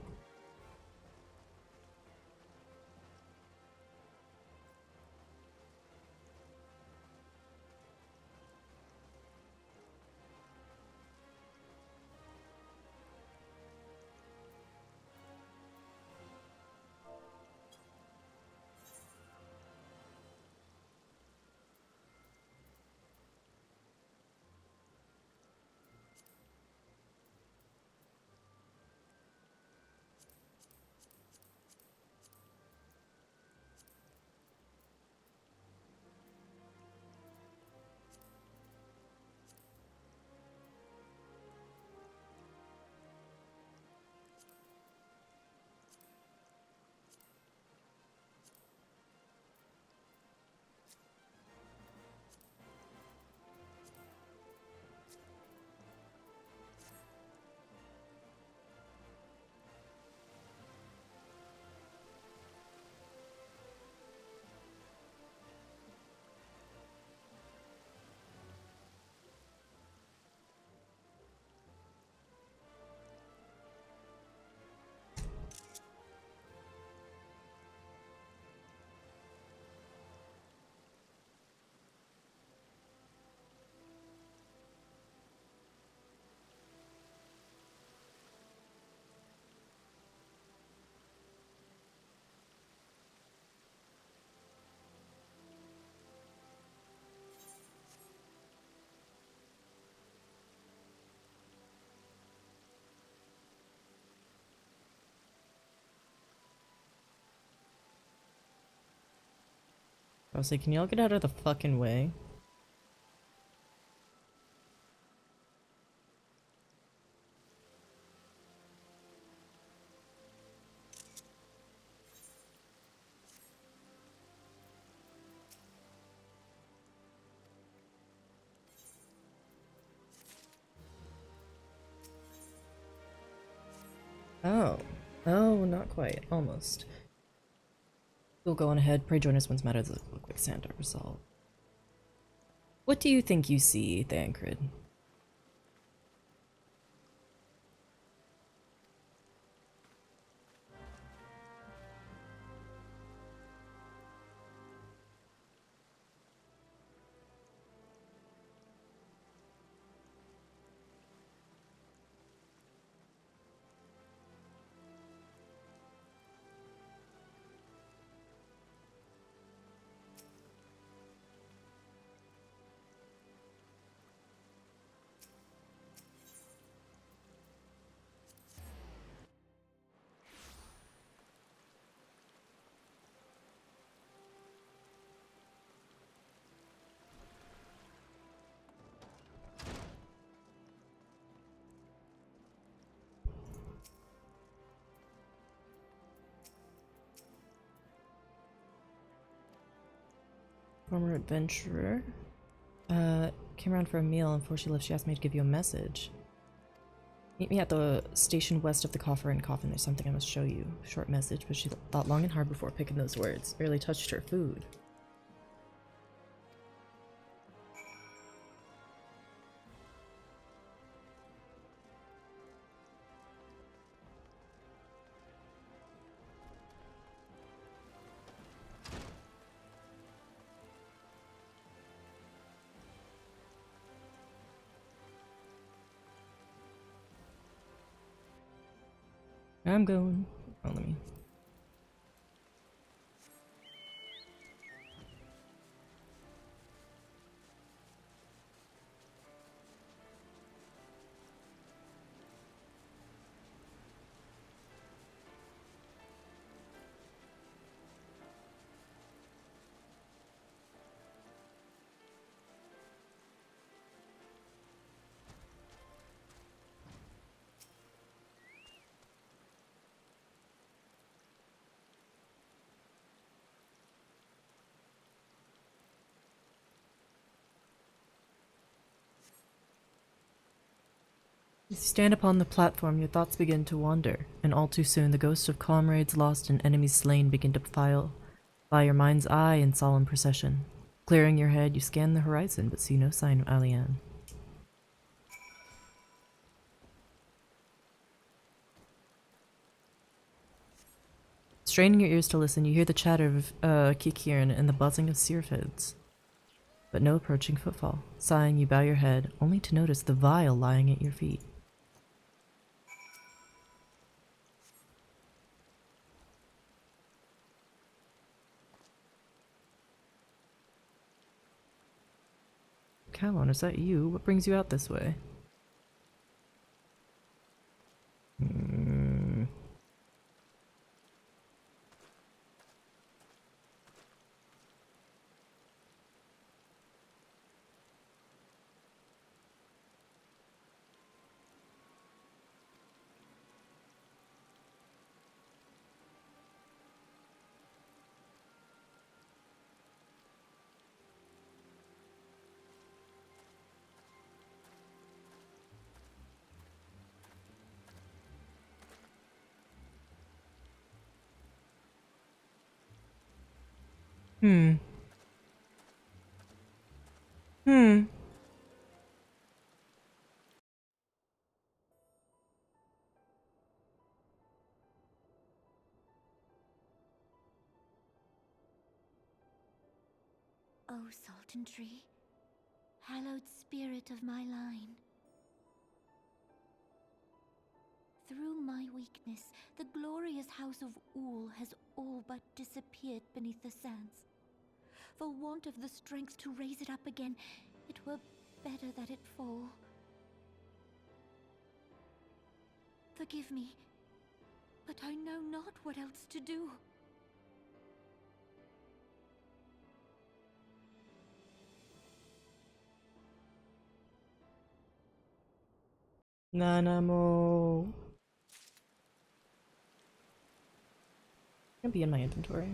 Speaker 1: I was like, can y'all get out of the fucking way? Oh. Oh, not quite. Almost. We'll go on ahead. Pray join us once matters of quicksand are resolved. What do you think you see, Thancred? Former adventurer. Came around for a meal, and before she left she asked me to give you a message. Meet me at the station west of the coffer and coffin. There's something I must show you. Short message, but she thought long and hard before picking those words. Barely touched her food. I'm going. Oh, let me. As you stand upon the platform, your thoughts begin to wander, and all too soon the ghosts of comrades lost and enemies slain begin to file by your mind's eye in solemn procession. Clearing your head, you scan the horizon, but see no sign of Alianne. Straining your ears to listen, you hear the chatter of Kikirin and the buzzing of syrphids, but no approaching footfall. Sighing, you bow your head, only to notice the vial lying at your feet. Calon, is that you? What brings you out this way? Hmm.
Speaker 11: O Salton Tree, hallowed spirit of my line. Through my weakness, the glorious house of Ool has all but disappeared beneath the sands. For want of the strength to raise it up again, it were better that it fall. Forgive me, but I know not what else to do.
Speaker 1: Nanamo. Can be in my inventory.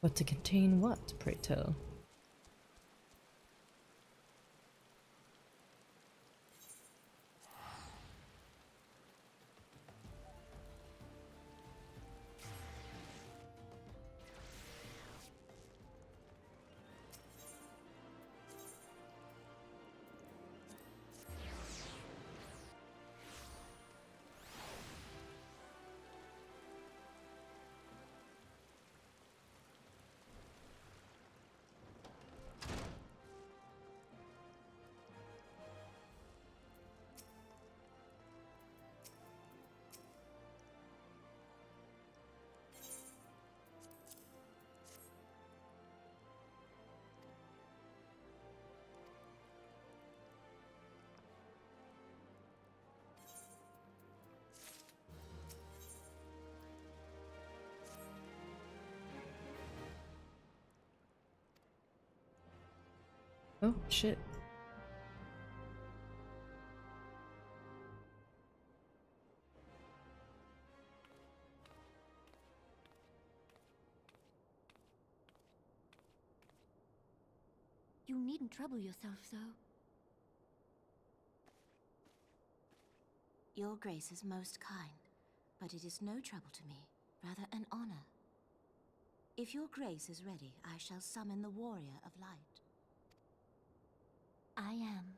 Speaker 1: But to contain what, pray tell? Oh, shit.
Speaker 11: You needn't trouble yourself so. Your Grace is most kind, but it is no trouble to me, rather an honor. If your Grace is ready, I shall summon the Warrior of Light. I am.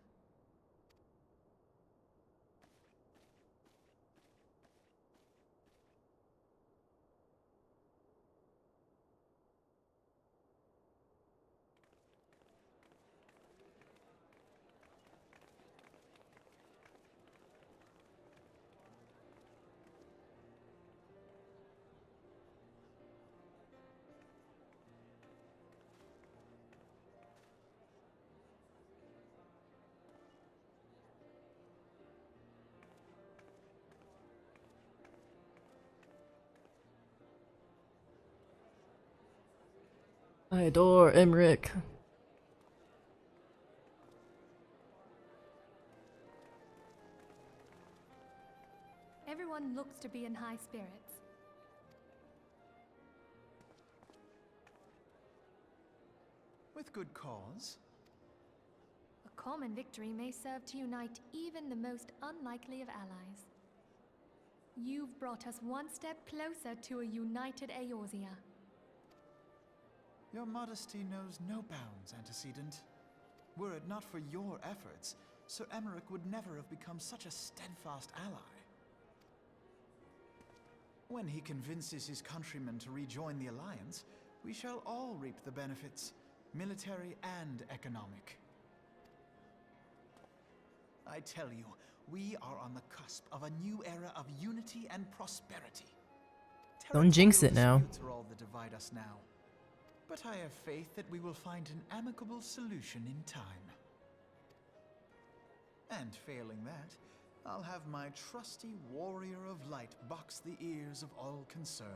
Speaker 1: I adore Emmerich.
Speaker 4: Everyone looks to be in high spirits.
Speaker 12: With good cause.
Speaker 4: A common victory may serve to unite even the most unlikely of allies. You've brought us one step closer to a united Eorzea.
Speaker 12: Your modesty knows no bounds, Antecedent. Were it not for your efforts, Sir Emmerich would never have become such a steadfast ally. When he convinces his countrymen to rejoin the Alliance, we shall all reap the benefits, military and economic. I tell you, we are on the cusp of a new era of unity and prosperity.
Speaker 1: Don't jinx it now.
Speaker 12: Disputes are all that divide us now. But I have faith that we will find an amicable solution in time. And failing that, I'll have my trusty Warrior of Light box the ears of all concerned.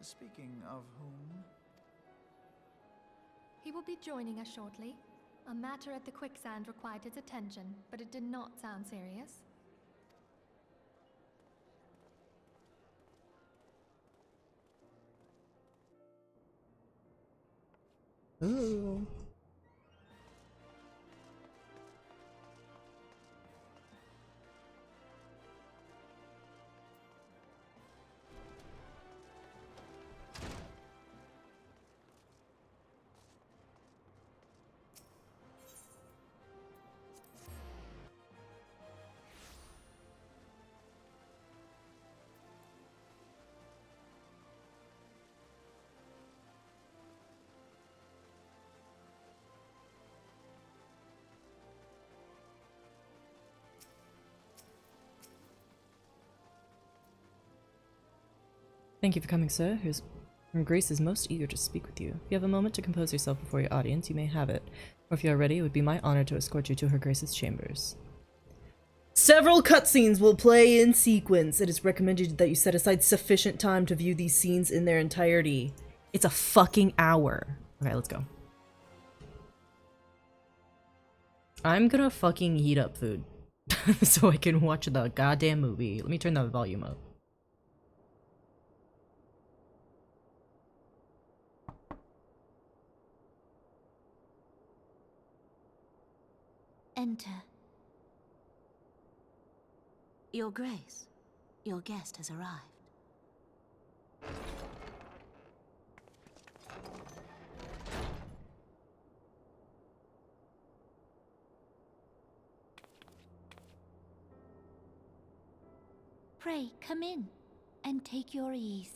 Speaker 12: Speaking of whom...
Speaker 4: He will be joining us shortly. A matter at the quicksand required his attention, but it did not sound serious.
Speaker 1: Ooh. Thank you for coming, sir. Her Grace is most eager to speak with you. If you have a moment to compose yourself before your audience, you may have it. Or if you are ready, it would be my honor to escort you to Her Grace's chambers. Several cutscenes will play in sequence. It is recommended that you set aside sufficient time to view these scenes in their entirety. It's a fucking hour. Okay, let's go. I'm gonna fucking heat up food so I can watch the goddamn movie. Let me turn the volume up.
Speaker 11: Enter. Your Grace, your guest has arrived. Pray, come in, and take your ease.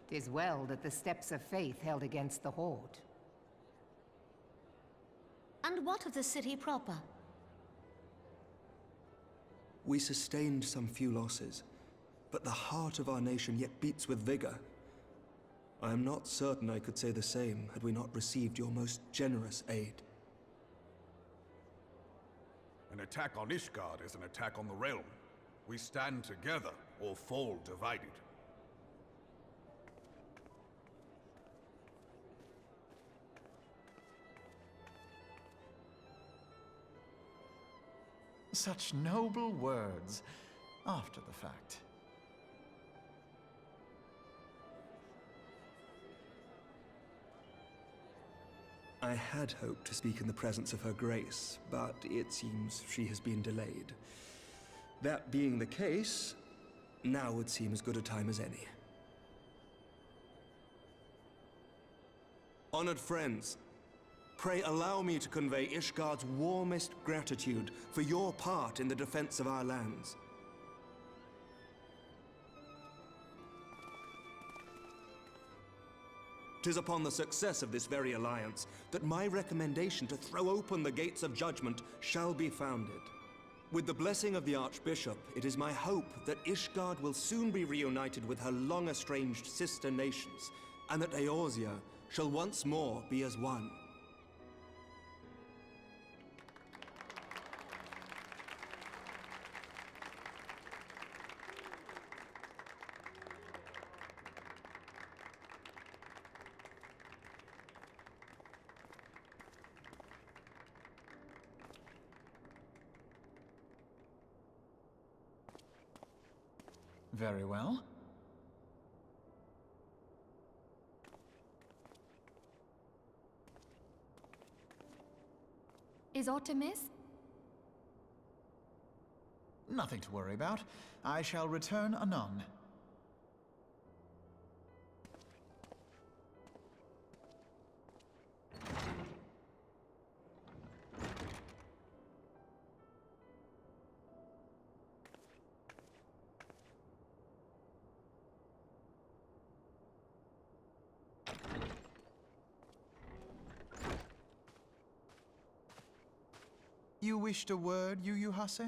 Speaker 13: Tis well that the steps of faith held against the Horde.
Speaker 11: And what of the city proper?
Speaker 14: We sustained some few losses, but the heart of our nation yet beats with vigor. I am not certain I could say the same had we not received your most generous aid.
Speaker 10: An attack on Ishgard is an attack on the realm. We stand together or fall divided.
Speaker 12: Such noble words after the fact.
Speaker 14: I had hoped to speak in the presence of Her Grace, but it seems she has been delayed. That being the case, now would seem as good a time as any. Honored friends, pray allow me to convey Ishgard's warmest gratitude for your part in the defense of our lands. 'Tis upon the success of this very alliance that my recommendation to throw open the gates of judgment shall be founded. With the blessing of the Archbishop, it is my hope that Ishgard will soon be reunited with her long-estranged sister nations, and that Eorzea shall once more be as one.
Speaker 12: Very well.
Speaker 4: Is aught amiss?
Speaker 12: Nothing to worry about. I shall return anon. You wished a word, Yu Hase?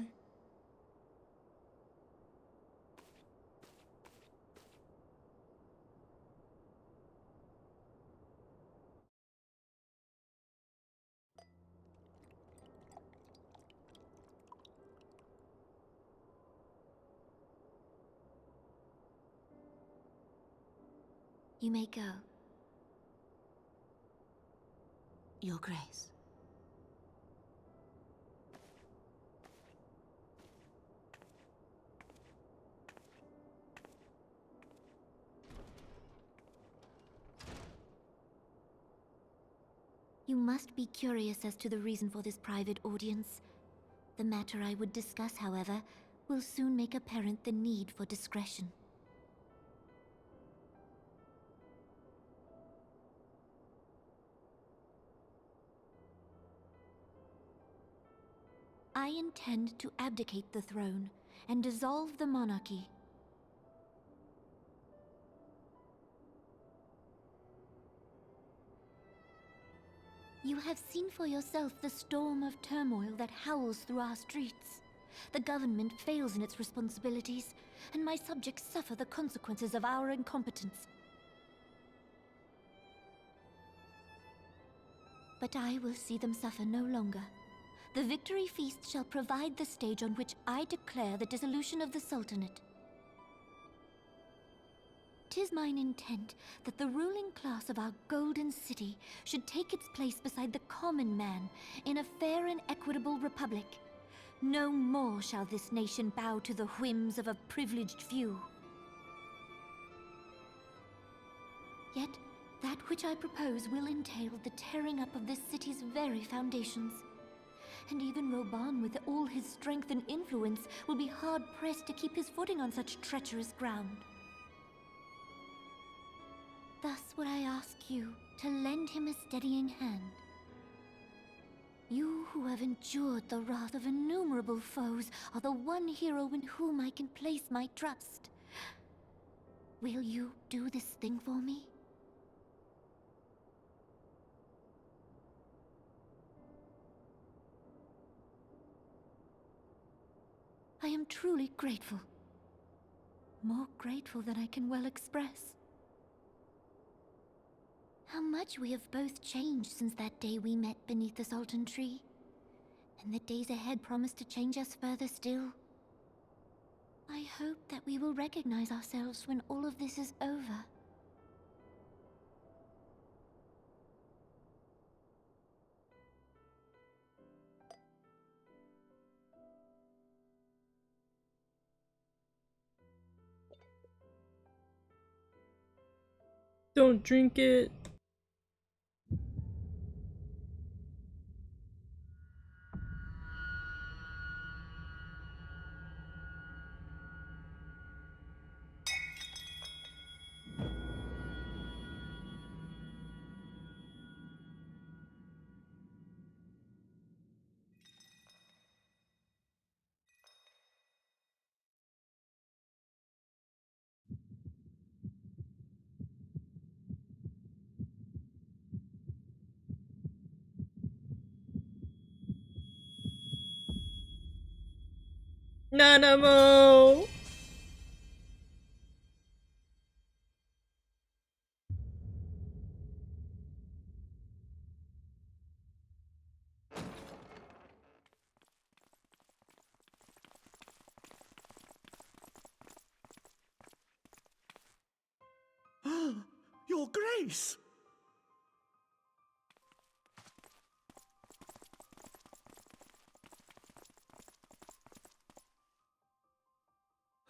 Speaker 11: You may go. Your Grace. You must be curious as to the reason for this private audience. The matter I would discuss, however, will soon make apparent the need for discretion. I intend to abdicate the throne and dissolve the monarchy. You have seen for yourself the storm of turmoil that howls through our streets. The government fails in its responsibilities, and my subjects suffer the consequences of our incompetence. But I will see them suffer no longer. The victory feast shall provide the stage on which I declare the dissolution of the Sultanate. 'Tis mine intent that the ruling class of our golden city should take its place beside the common man in a fair and equitable republic. No more shall this nation bow to the whims of a privileged few. Yet, that which I propose will entail the tearing up of this city's very foundations. And even Roban, with all his strength and influence, will be hard-pressed to keep his footing on such treacherous ground. Thus would I ask you to lend him a steadying hand. You who have endured the wrath of innumerable foes are the one hero in whom I can place my trust. Will you do this thing for me? I am truly grateful. More grateful than I can well express. How much we have both changed since that day we met beneath the Sultan tree. And the days ahead promise to change us further still. I hope that we will recognize ourselves when all of this is over.
Speaker 1: Don't drink it. Nanamo!
Speaker 7: Your Grace!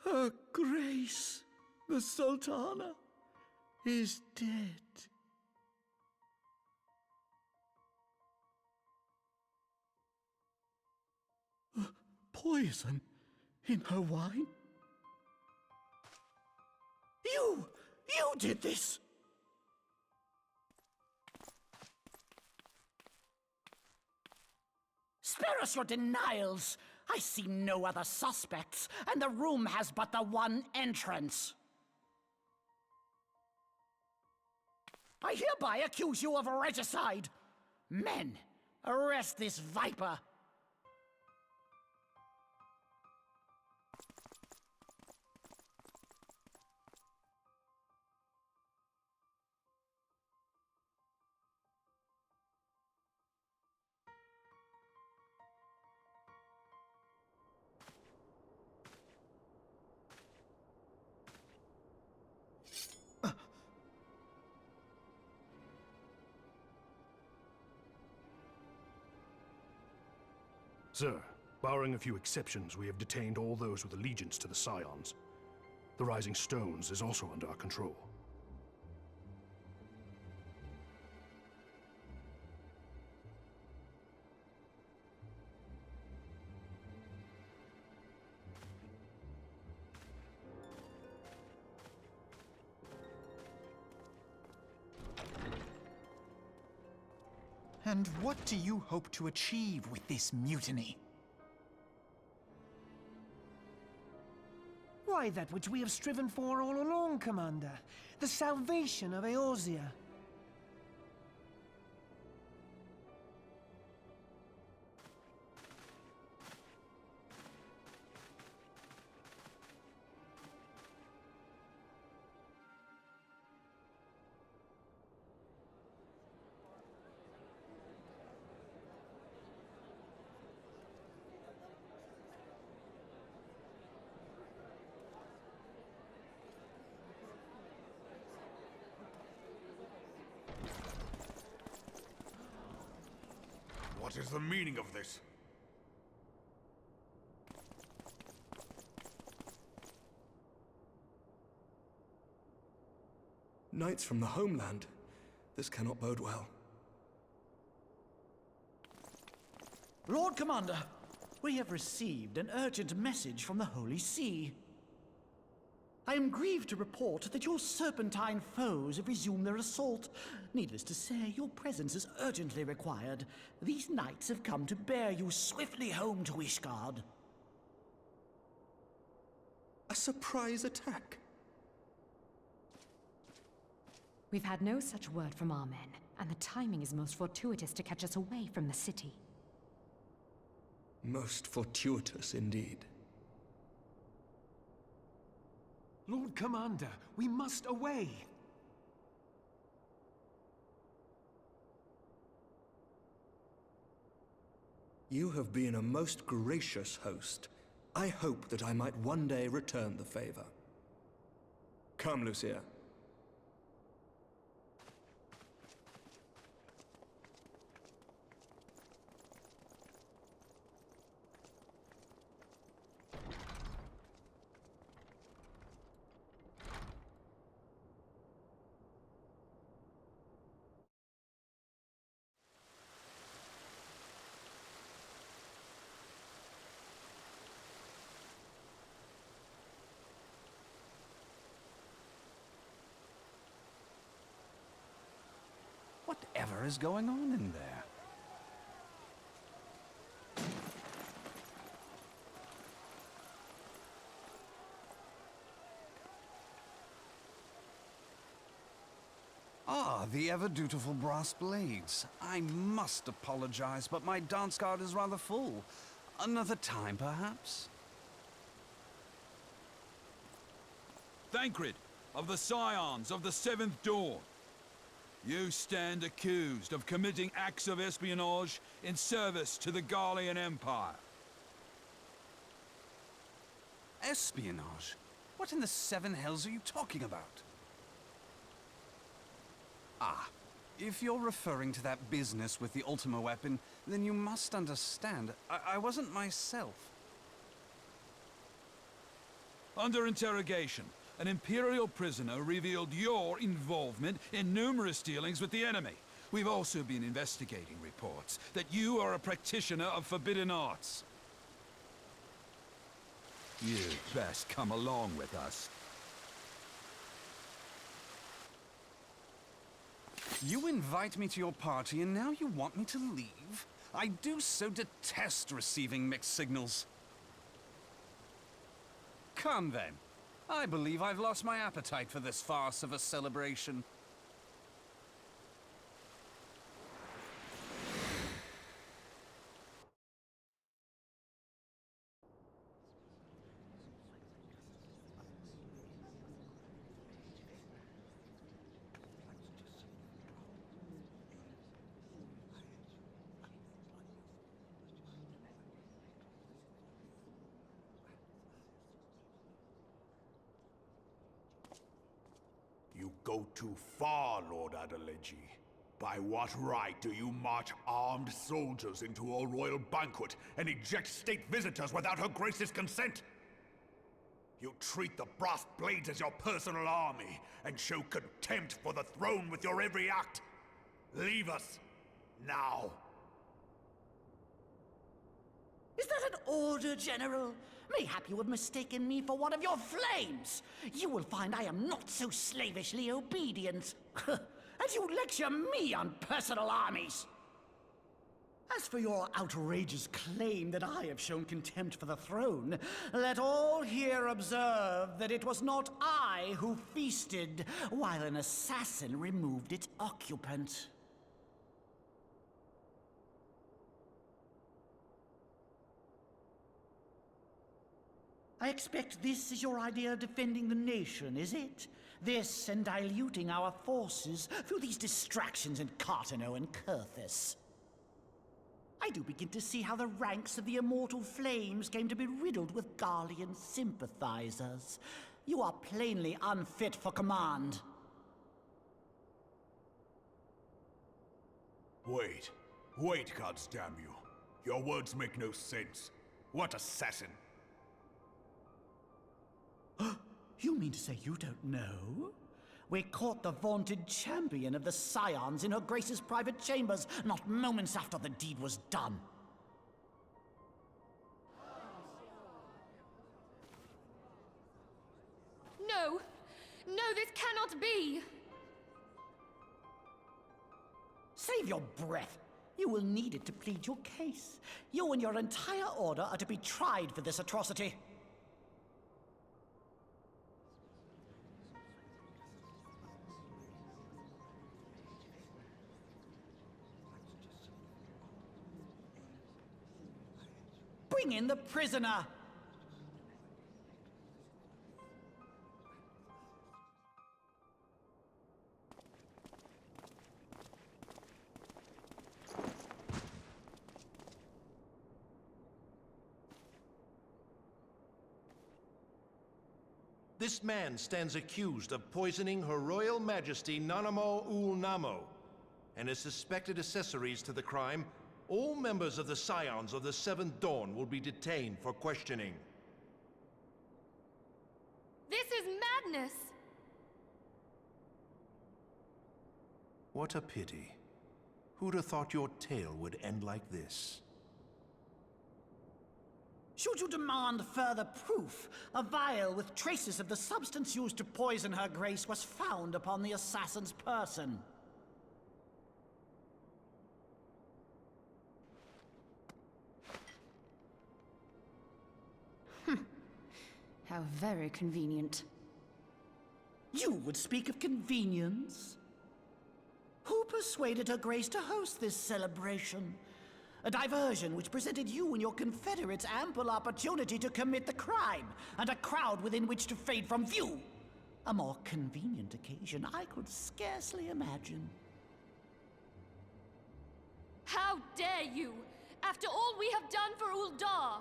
Speaker 7: Her Grace, the Sultana, is dead. Poison in her wine? You did this!
Speaker 15: Spare us your denials! I see no other suspects, and the room has but the one entrance. I hereby accuse you of regicide. Men, arrest this viper.
Speaker 16: Sir, barring a few exceptions, we have detained all those with allegiance to the Scions. The Rising Stones is also under our control.
Speaker 12: And what do you hope to achieve with this mutiny?
Speaker 5: Why, that which we have striven for all along, Commander. The salvation of Eorzea.
Speaker 10: What is the meaning of this?
Speaker 14: Knights from the homeland. This cannot bode well.
Speaker 15: Lord Commander, we have received an urgent message from the Holy See. I am grieved to report that your serpentine foes have resumed their assault. Needless to say, your presence is urgently required. These knights have come to bear you swiftly home to Ishgard.
Speaker 14: A surprise attack?
Speaker 17: We've had no such word from our men, and the timing is most fortuitous to catch us away from the city.
Speaker 14: Most fortuitous indeed.
Speaker 5: Lord Commander, we must away!
Speaker 14: You have been a most gracious host. I hope that I might one day return the favor. Come, Lucia.
Speaker 8: Whatever is going on in there? Ah, the ever-dutiful brass blades. I must apologize, but my dance card is rather full. Another time, perhaps?
Speaker 18: Thancred, of the Scions of the Seventh Dawn. You stand accused of committing acts of espionage in service to the Garlean Empire.
Speaker 8: Espionage? What in the seven hells are you talking about? Ah, if you're referring to that business with the Ultima weapon, then you must understand, I wasn't myself.
Speaker 18: Under interrogation, an Imperial prisoner revealed your involvement in numerous dealings with the enemy. We've also been investigating reports that you are a practitioner of forbidden arts. You'd best come along with us.
Speaker 8: You invite me to your party and now you want me to leave? I do so detest receiving mixed signals. Come then. I believe I've lost my appetite for this farce of a celebration.
Speaker 10: You go too far, Lord Adeleji. By what right do you march armed soldiers into a royal banquet and eject state visitors without her grace's consent? You treat the brass blades as your personal army and show contempt for the throne with your every act. Leave us, now.
Speaker 15: Is that an order, General? Mayhap you have mistaken me for one of your flames. You will find I am not so slavishly obedient. As you lecture me on personal armies. As for your outrageous claim that I have shown contempt for the throne, let all here observe that it was not I who feasted while an assassin removed its occupant. I expect this is your idea of defending the nation, is it? This and diluting our forces through these distractions in Cartano and Kurthis. I do begin to see how the ranks of the Immortal Flames came to be riddled with Garlean sympathizers. You are plainly unfit for command.
Speaker 10: Wait, goddamn you. Your words make no sense. What assassin?
Speaker 15: You mean to say you don't know? We caught the vaunted champion of the Scions in her Grace's private chambers, not moments after the deed was done.
Speaker 4: No! No, this cannot be!
Speaker 15: Save your breath. You will need it to plead your case. You and your entire order are to be tried for this atrocity. Bring in the prisoner!
Speaker 16: This man stands accused of poisoning Her Royal Majesty Nanamo Ul Namo, and his suspected accessories to the crime. All members of the Scions of the Seventh Dawn will be detained for questioning.
Speaker 4: This is madness!
Speaker 16: What a pity. Who'd have thought your tale would end like this?
Speaker 15: Should you demand further proof, a vial with traces of the substance used to poison her grace was found upon the assassin's person.
Speaker 6: How very convenient.
Speaker 15: You would speak of convenience? Who persuaded Her Grace to host this celebration? A diversion which presented you and your confederates ample opportunity to commit the crime, and a crowd within which to fade from view. A more convenient occasion I could scarcely imagine.
Speaker 4: How dare you! After all we have done for Uldar!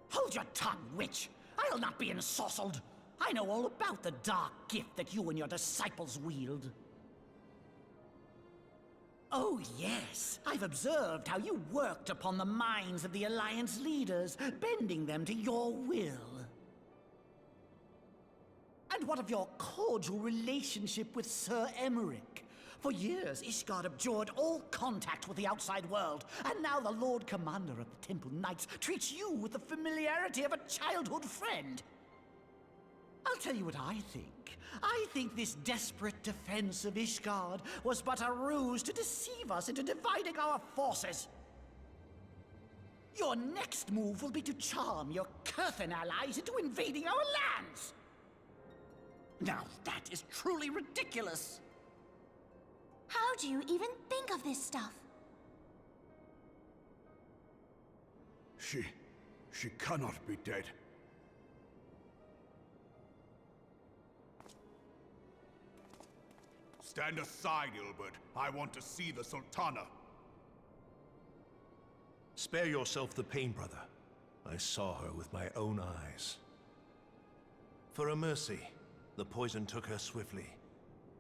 Speaker 15: Hold your tongue, witch! I'll not be ensorcelled! I know all about the dark gift that you and your disciples wield. Oh yes, I've observed how you worked upon the minds of the Alliance leaders, bending them to your will. And what of your cordial relationship with Sir Emmerich? For years, Ishgard abjured all contact with the outside world, and now the Lord Commander of the Temple Knights treats you with the familiarity of a childhood friend. I'll tell you what I think. I think this desperate defense of Ishgard was but a ruse to deceive us into dividing our forces. Your next move will be to charm your Kurthan allies into invading our lands.
Speaker 7: Now that is truly ridiculous.
Speaker 11: How do you even think of this stuff?
Speaker 10: She cannot be dead. Stand aside, Ilbert. I want to see the Sultana.
Speaker 16: Spare yourself the pain, brother. I saw her with my own eyes. For a mercy, the poison took her swiftly.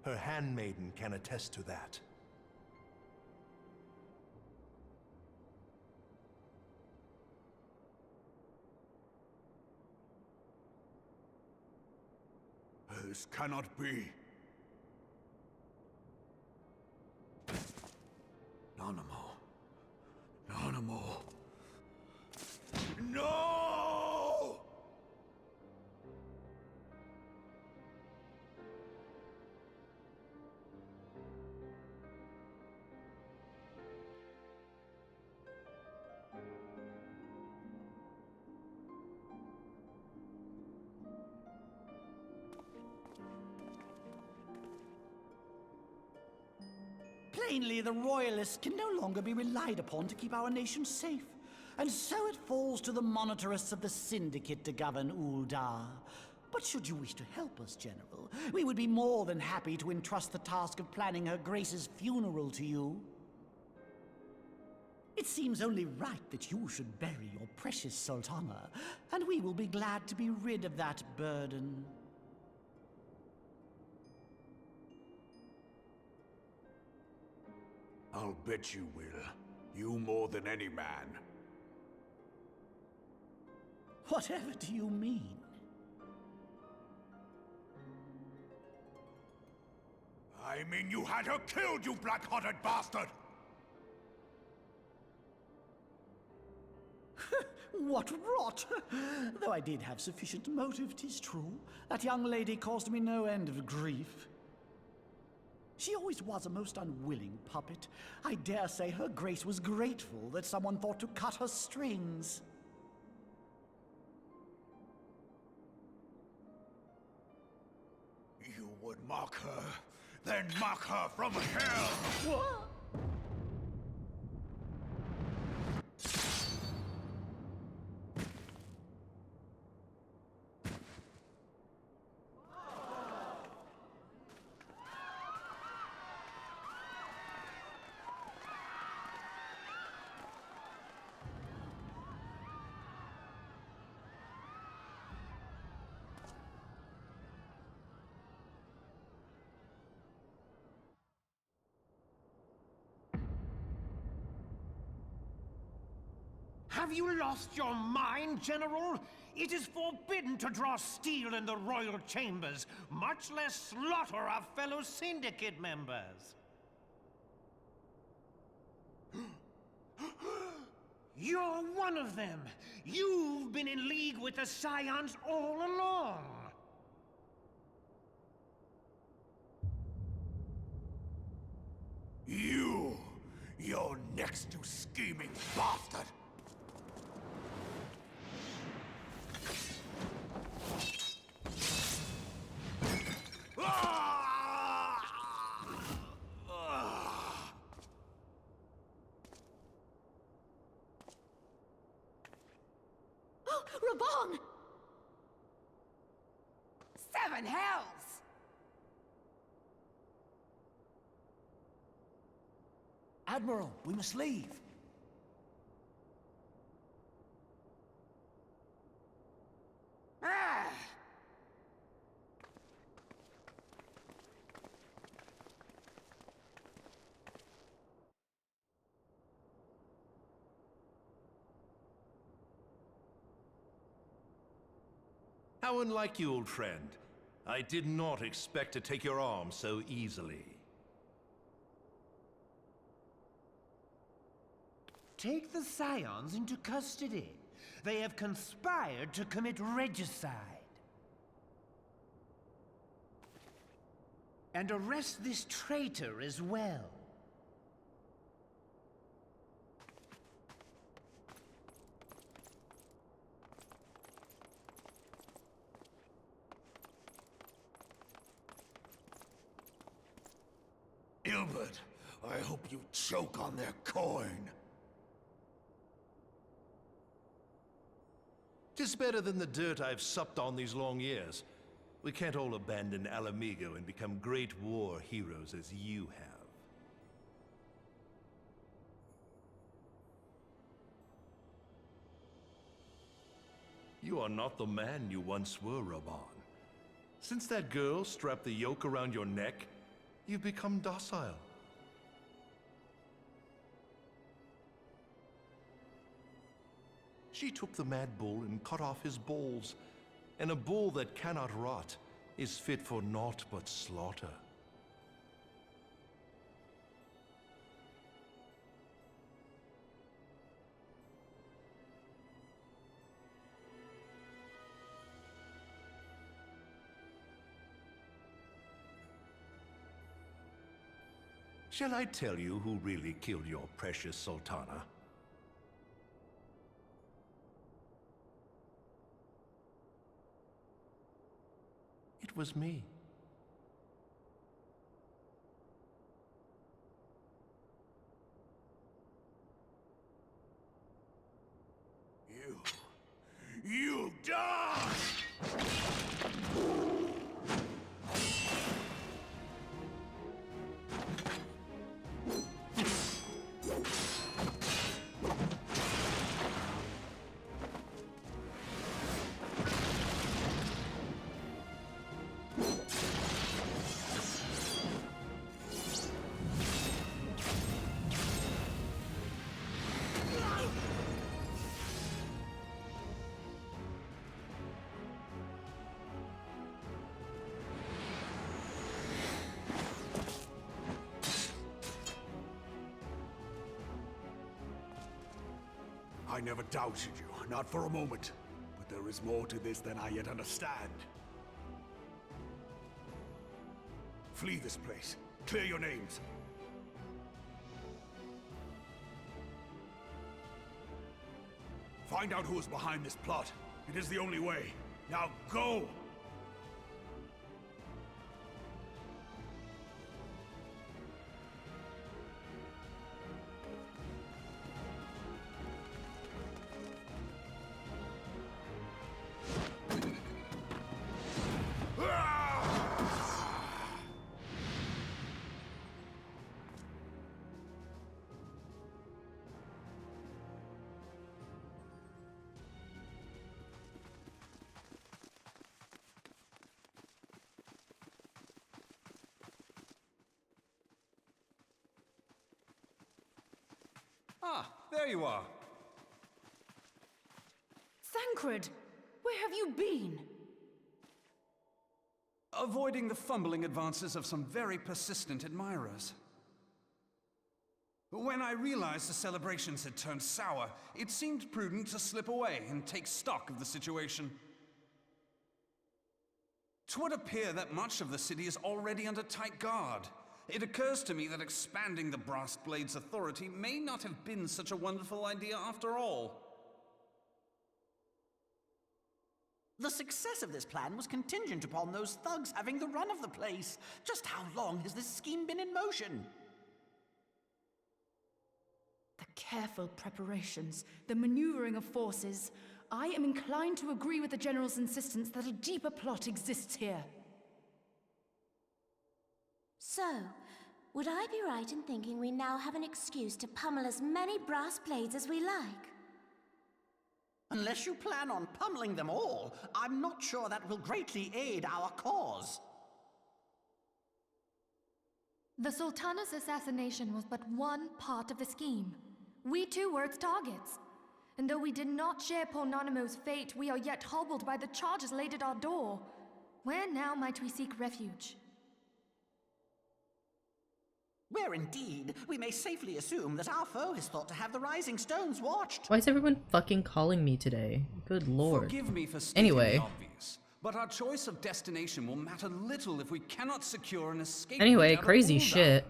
Speaker 16: Her handmaiden can attest to that.
Speaker 10: This cannot be. Nanamo. Nanamo. No!
Speaker 15: Plainly, the Royalists can no longer be relied upon to keep our nation safe. And so it falls to the monitorists of the Syndicate to govern Uldar. But should you wish to help us, General, we would be more than happy to entrust the task of planning Her Grace's funeral to you. It seems only right that you should bury your precious Sultana, and we will be glad to be rid of that burden.
Speaker 10: I'll bet you will. You more than any man.
Speaker 15: Whatever do you mean?
Speaker 10: I mean you had her killed, you black-hearted bastard!
Speaker 15: What rot! Though I did have sufficient motive, 'tis true. That young lady caused me no end of grief. She always was a most unwilling puppet. I dare say Her Grace was grateful that someone thought to cut her strings.
Speaker 10: You would mock her, then mock her from hell!
Speaker 15: What?
Speaker 5: Have you lost your mind, General? It is forbidden to draw steel in the royal chambers, much less slaughter our fellow Syndicate members. You're one of them. You've been in league with the Scions all along.
Speaker 10: You're next, you scheming bastard!
Speaker 9: Admiral, we must leave.
Speaker 13: Ah!
Speaker 16: How unlike you, old friend. I did not expect to take your arm so easily.
Speaker 5: Take the Scions into custody. They have conspired to commit regicide. And arrest this traitor as well.
Speaker 19: Gilbert, I hope you choke on their coin.
Speaker 16: 'Tis better than the dirt I've supped on these long years. We can't all abandon Alamigo and become great war heroes as you have. You are not the man you once were, Raban. Since that girl strapped the yoke around your neck, you've become docile. She took the mad bull and cut off his balls, and a bull that cannot rot is fit for naught but slaughter. Shall I tell you who really killed your precious Sultana? It was me.
Speaker 19: You die! I never doubted you, not for a moment. But there is more to this than I yet understand. Flee this place. Clear your names. Find out who is behind this plot. It is the only way. Now go!
Speaker 8: Ah, there you are.
Speaker 6: Thancred! Where have you been?
Speaker 8: Avoiding the fumbling advances of some very persistent admirers. When I realized the celebrations had turned sour, it seemed prudent to slip away and take stock of the situation. 'Twould appear that much of the city is already under tight guard. It occurs to me that expanding the Brass Blade's authority may not have been such a wonderful idea after all.
Speaker 7: The success of this plan was contingent upon those thugs having the run of the place. Just how long has this scheme been in motion?
Speaker 6: The careful preparations, the maneuvering of forces. I am inclined to agree with the General's insistence that a deeper plot exists here.
Speaker 11: So, Would I be right in thinking we now have an excuse to pummel as many brass blades as we like?
Speaker 7: Unless you plan on pummeling them all, I'm not sure that will greatly aid our cause.
Speaker 4: The Sultana's assassination was but one part of the scheme. We too were its targets. And though we did not share Pornonimo's fate, we are yet hobbled by the charges laid at our door. Where now might we seek refuge?
Speaker 7: Where indeed, we may safely assume that our foe is thought to have the Rising Stones watched.
Speaker 1: Why is everyone fucking calling me today? Good lord.
Speaker 8: Forgive me for stating
Speaker 1: Anyway.
Speaker 8: the obvious, but our choice of destination will matter little if we cannot secure an escape.
Speaker 1: Anyway,
Speaker 8: route out of
Speaker 1: crazy
Speaker 8: Ul'dah.
Speaker 1: shit.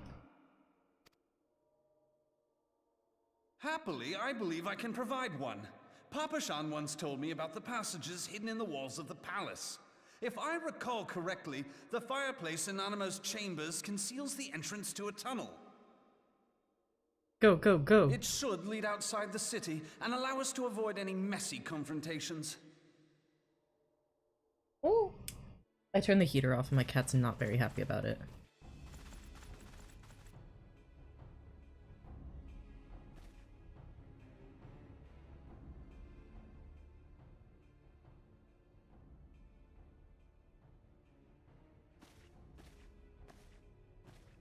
Speaker 8: Happily, I believe I can provide one. Papa Shan once told me about the passages hidden in the walls of the palace. If I recall correctly, the fireplace in Animo's chambers conceals the entrance to a tunnel.
Speaker 1: Go, go, go.
Speaker 8: It should lead outside the city and allow us to avoid any messy confrontations.
Speaker 1: Oh. I turned the heater off and my cat's not very happy about it.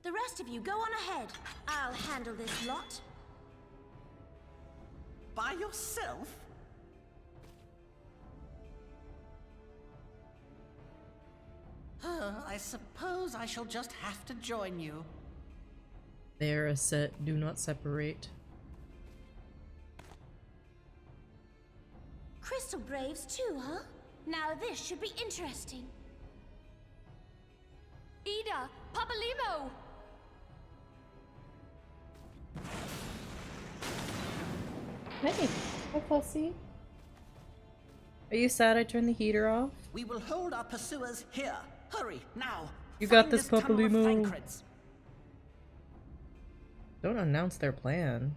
Speaker 11: The rest of you go on ahead. I'll handle this lot.
Speaker 7: By yourself? I suppose I shall just have to join you.
Speaker 1: They're a set, do not separate.
Speaker 11: Crystal Braves too, huh? Now this should be interesting.
Speaker 4: Ida! Papa Limo!
Speaker 1: Hey, hi Fussy. Are you sad I turned the heater off?
Speaker 7: We will hold our pursuers here. Hurry, now.
Speaker 1: You got
Speaker 7: Find
Speaker 1: this, Papa
Speaker 7: tunnel of
Speaker 1: Limo.
Speaker 7: Thancrids.
Speaker 1: Don't announce their plan.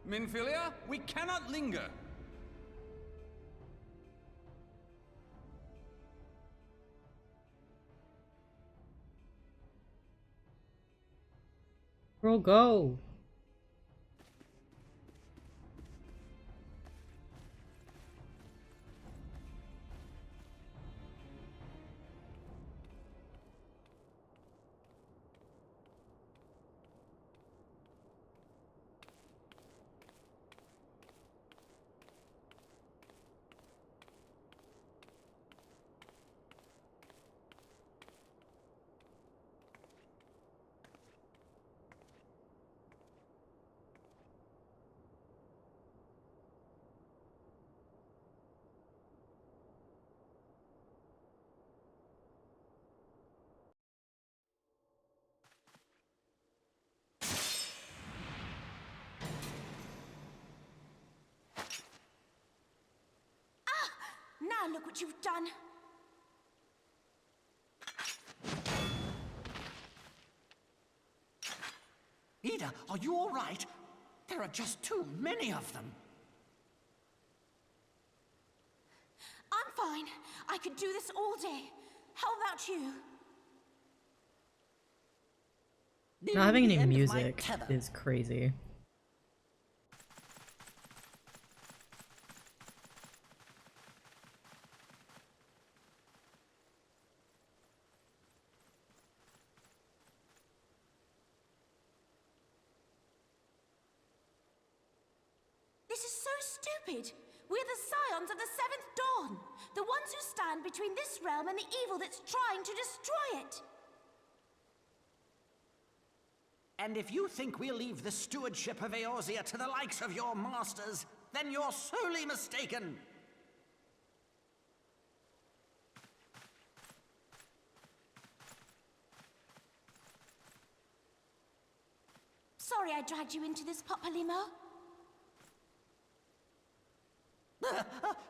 Speaker 8: Minfilia, we cannot linger.
Speaker 1: Girl, go.
Speaker 11: Now look what you've done.
Speaker 7: Ida, are you all right? There are just too many of them.
Speaker 11: I'm fine. I could do this all day. How about you?
Speaker 1: Not having any music is crazy.
Speaker 11: This is so stupid. We're the scions of the Seventh Dawn. The ones who stand between this realm and the evil that's trying to destroy it.
Speaker 7: And if you think we'll leave the stewardship of Eorzea to the likes of your masters, then you're sorely mistaken.
Speaker 11: Sorry I dragged you into this, Papa Limo.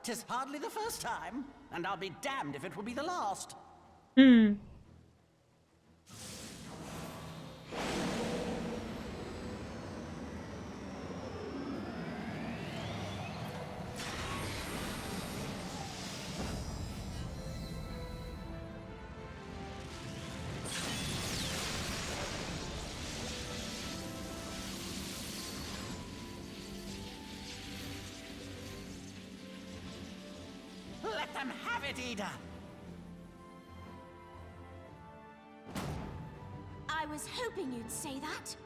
Speaker 7: 'Tis hardly the first time, and I'll be damned if it will be the last.
Speaker 1: Hmm.
Speaker 7: them have it, Ida!
Speaker 11: I was hoping you'd say that.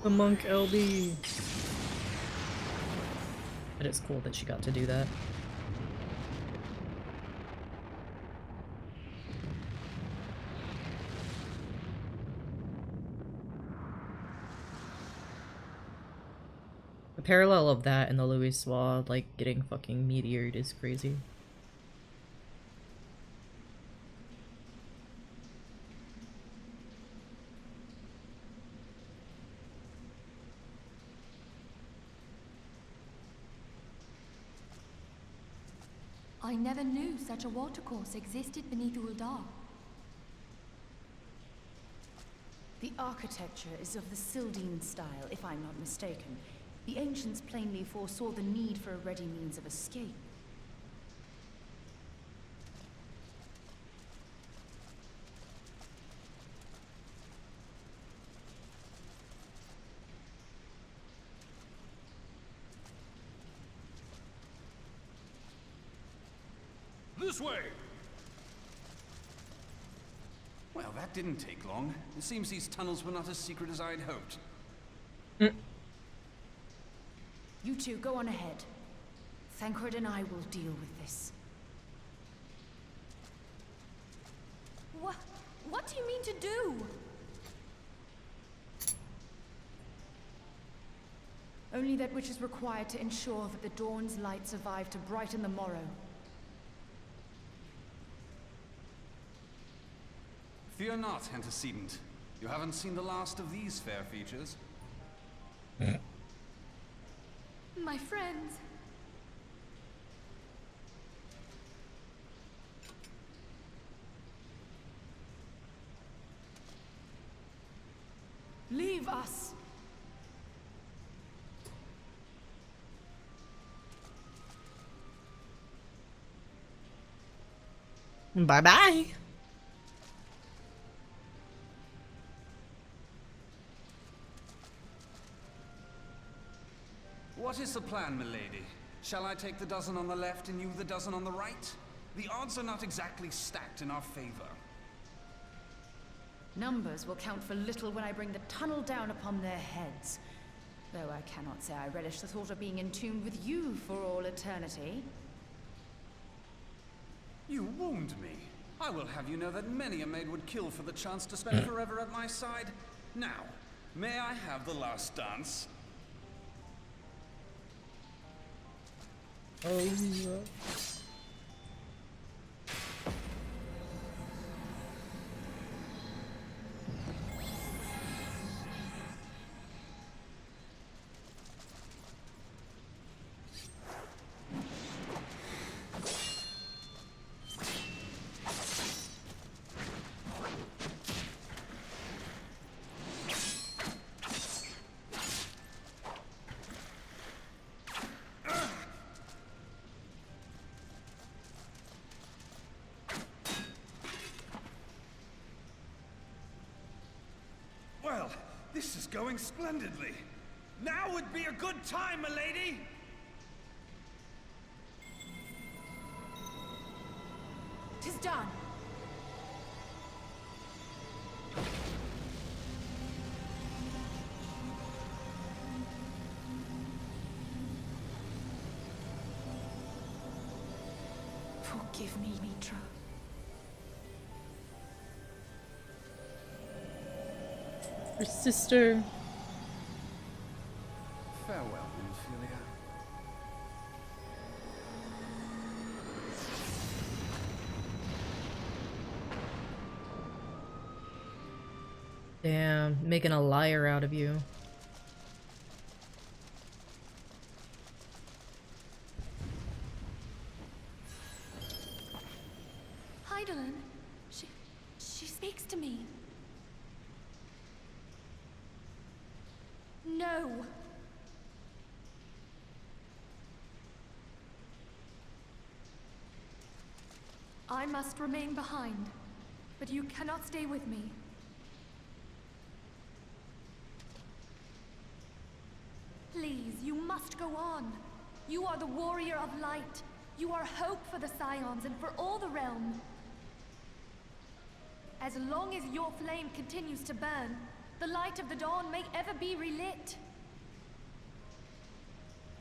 Speaker 1: The monk LB. But it's cool that she got to do that. The parallel of that and the Louis Suave, like, getting fucking meteored is crazy.
Speaker 4: I never knew such a watercourse existed beneath Uldar.
Speaker 6: The architecture is of the Sildine style, if I'm not mistaken. The ancients plainly foresaw the need for a ready means of escape.
Speaker 8: This way! Well, that didn't take long. It seems these tunnels were not as secret as I'd hoped.
Speaker 6: You two, go on ahead. Thancred and I will deal with this.
Speaker 4: What do you mean to do?
Speaker 6: Only that which is required to ensure that the dawn's light survive to brighten the morrow.
Speaker 8: Fear not, antecedent. You haven't seen the last of these fair features.
Speaker 4: My friends.
Speaker 6: Leave us!
Speaker 1: Bye-bye!
Speaker 8: What is the plan, milady? Shall I take the dozen on the left and you the dozen on the right? The odds are not exactly stacked in our favor.
Speaker 6: Numbers will count for little when I bring the tunnel down upon their heads. Though I cannot say I relish the thought of being entombed with you for all eternity.
Speaker 8: You wound me. I will have you know that many a maid would kill for the chance to spend forever at my side. Now, may I have the last dance?
Speaker 1: Oh, yeah.
Speaker 8: Well, this is going splendidly. Now would be a good time, milady!
Speaker 6: "'Tis done. Forgive me, Mitra.
Speaker 1: Her sister.
Speaker 8: Farewell, Ophelia.
Speaker 1: Damn, making a liar out of you.
Speaker 4: Heidelin, she speaks to me. No. I must remain behind, but you cannot stay with me. Please, you must go on. You are the warrior of light. You are hope for the Scions and for all the realm. As long as your flame continues to burn, the light of the dawn may ever be relit.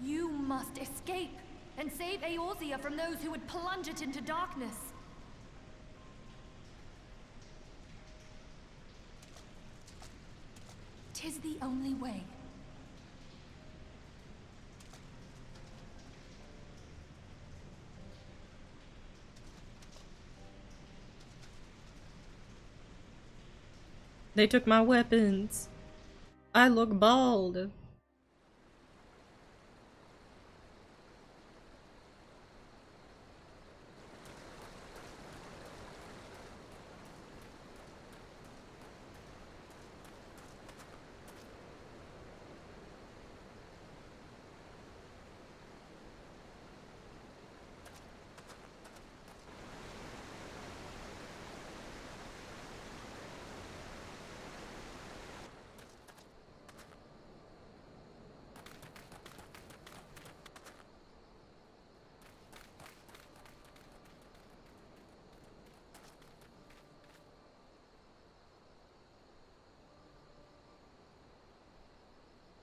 Speaker 4: You must escape and save Eorzea from those who would plunge it into darkness. Tis the only way.
Speaker 1: They took my weapons. I look bald.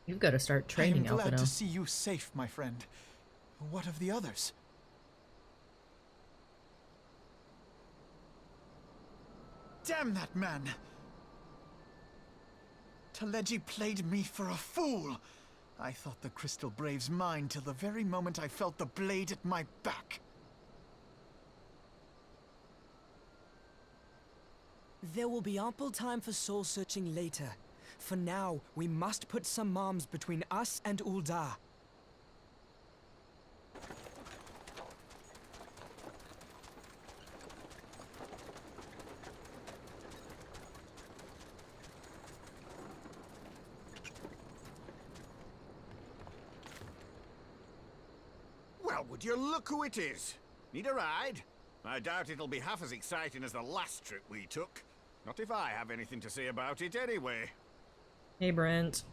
Speaker 1: You've got to start training
Speaker 12: I am glad
Speaker 1: Alphino.
Speaker 12: to see you safe, my friend. What of the others? Damn that man! Teleji played me for a fool! I thought the Crystal Brave's mine till the very moment I felt the blade at my back.
Speaker 20: There will be ample time for soul-searching later. For now, we must put some arms between us and Ul'dah.
Speaker 21: Well, would you look who it is? Need a ride? I doubt it'll be half as exciting as the last trip we took. Not if I have anything to say about it anyway.
Speaker 1: Hey, Brent.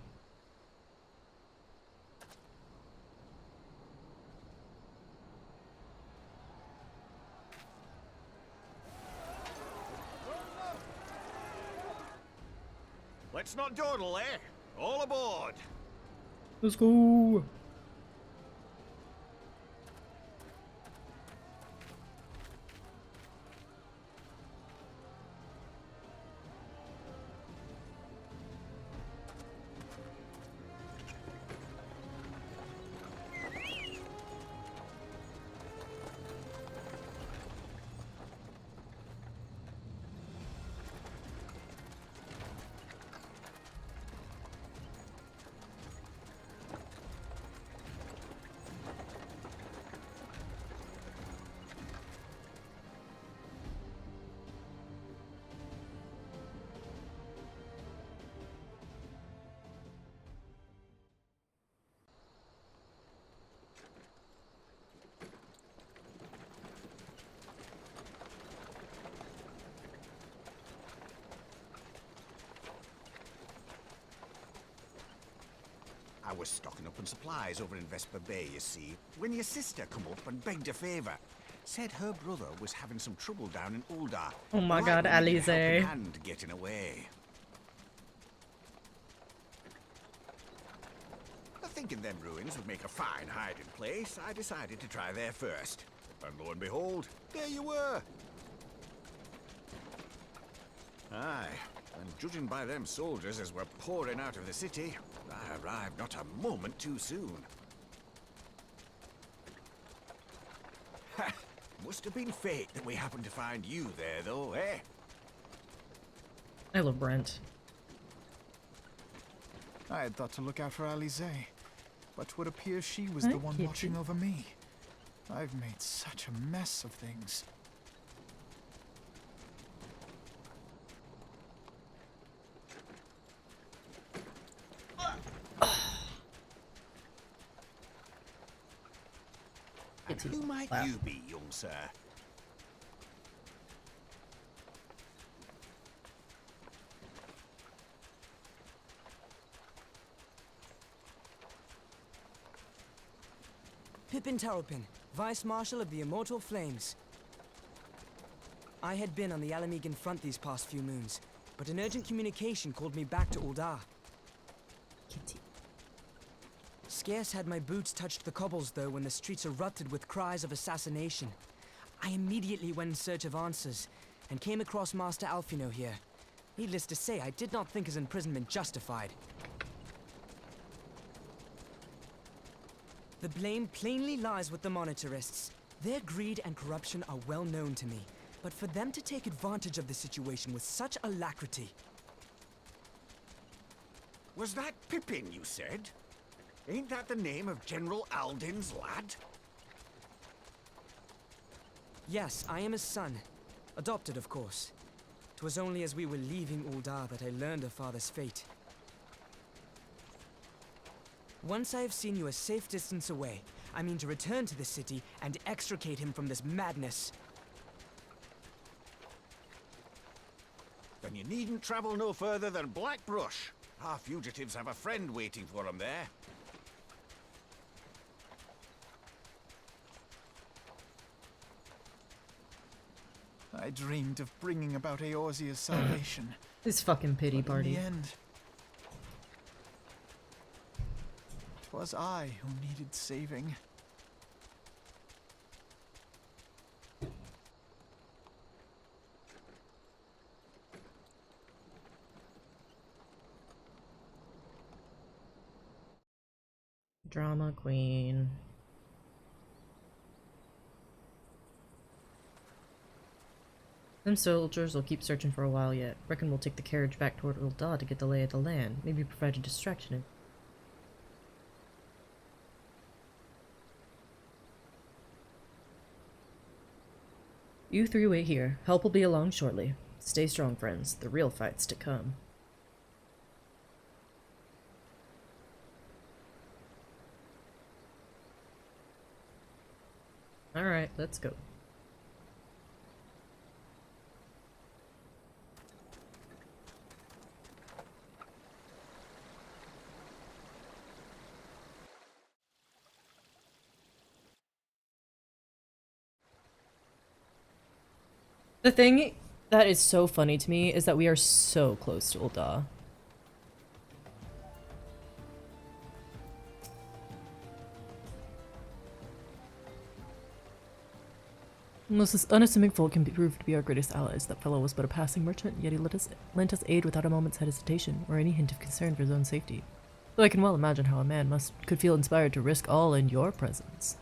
Speaker 21: Let's not dawdle, eh? All aboard!
Speaker 1: Let's go!
Speaker 21: I was stocking up on supplies over in Vesper Bay, you see, when your sister come up and begged a favour. Said her brother was having some trouble down in Ul'dah.
Speaker 1: Oh my god, Alize.
Speaker 21: And getting away. Thinking them ruins would make a fine hiding place, I decided to try there first. And lo and behold, there you were. Aye, and judging by them soldiers as were pouring out of the city, I arrived not a moment too soon. Ha! Must have been fate that we happened to find you there, though, eh?
Speaker 1: I love Brent.
Speaker 12: I had thought to look out for Alize, but would appear she was
Speaker 1: Hi,
Speaker 12: the one
Speaker 1: Kitty.
Speaker 12: watching over me. I've made such a mess of things.
Speaker 21: And who might you be, young sir?
Speaker 20: Pippin Taropin, Vice Marshal of the Immortal Flames. I had been on the Alamegan front these past few moons, but an urgent communication called me back to Ul'dah. Scarce had my boots touched the cobbles, though, when the streets erupted with cries of assassination. I immediately went in search of answers, and came across Master Alphino here. Needless to say, I did not think his imprisonment justified. The blame plainly lies with the Monitarists. Their greed and corruption are well known to me, but for them to take advantage of the situation with such alacrity...
Speaker 21: Was that Pippin, you said? Ain't that the name of General Aldin's lad?
Speaker 20: Yes, I am his son. Adopted, of course. 'Twas only as we were leaving Ul'dah that I learned of father's fate. Once I have seen you a safe distance away, I mean to return to the city and extricate him from this madness.
Speaker 21: Then you needn't travel no further than Blackbrush. Our fugitives have a friend waiting for them there.
Speaker 12: I dreamed of bringing about Eorzea's salvation.
Speaker 1: This fucking pity
Speaker 12: but
Speaker 1: party.
Speaker 12: in the end, 'twas I who needed saving.
Speaker 1: Drama queen. Them soldiers will keep searching for a while yet. Reckon we'll take the carriage back toward Ul'dah to get the lay of the land. Maybe provide a distraction. You three wait here. Help will be along shortly. Stay strong, friends. The real fight's to come. Alright, let's go. The thing that is so funny to me is that we are so close to Ul'dah. This unassuming folk can prove to be our greatest allies. That fellow was but a passing merchant, yet he lent us aid without a moment's hesitation, or any hint of concern for his own safety. Though I can well imagine how a man could feel inspired to risk all in your presence.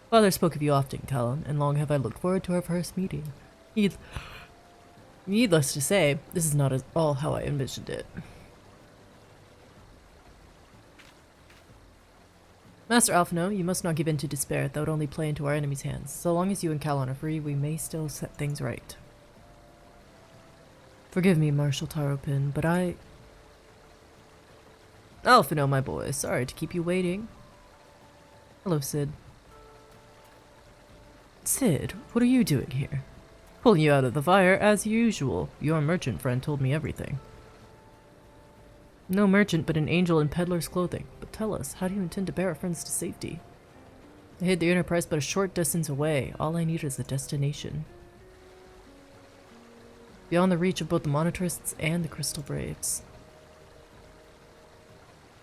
Speaker 1: Father spoke of you often, Callum, and long have I looked forward to our first meeting. Needless to say, this is not at all how I envisioned it. Master Alphino, you must not give in to despair. That would only play into our enemy's hands. So long as you and Callum are free, we may still set things right. Forgive me, Marshal Taropin, but Alphino, my boy, sorry to keep you waiting. Hello, Sid. Sid, what are you doing here? Pulling you out of the fire, as usual. Your merchant friend told me everything. No merchant, but an angel in peddler's clothing. But tell us, how do you intend to bear our friends to safety? I hid the Enterprise but a short distance away. All I need is a destination. Beyond the reach of both the Monitarists and the Crystal Braves.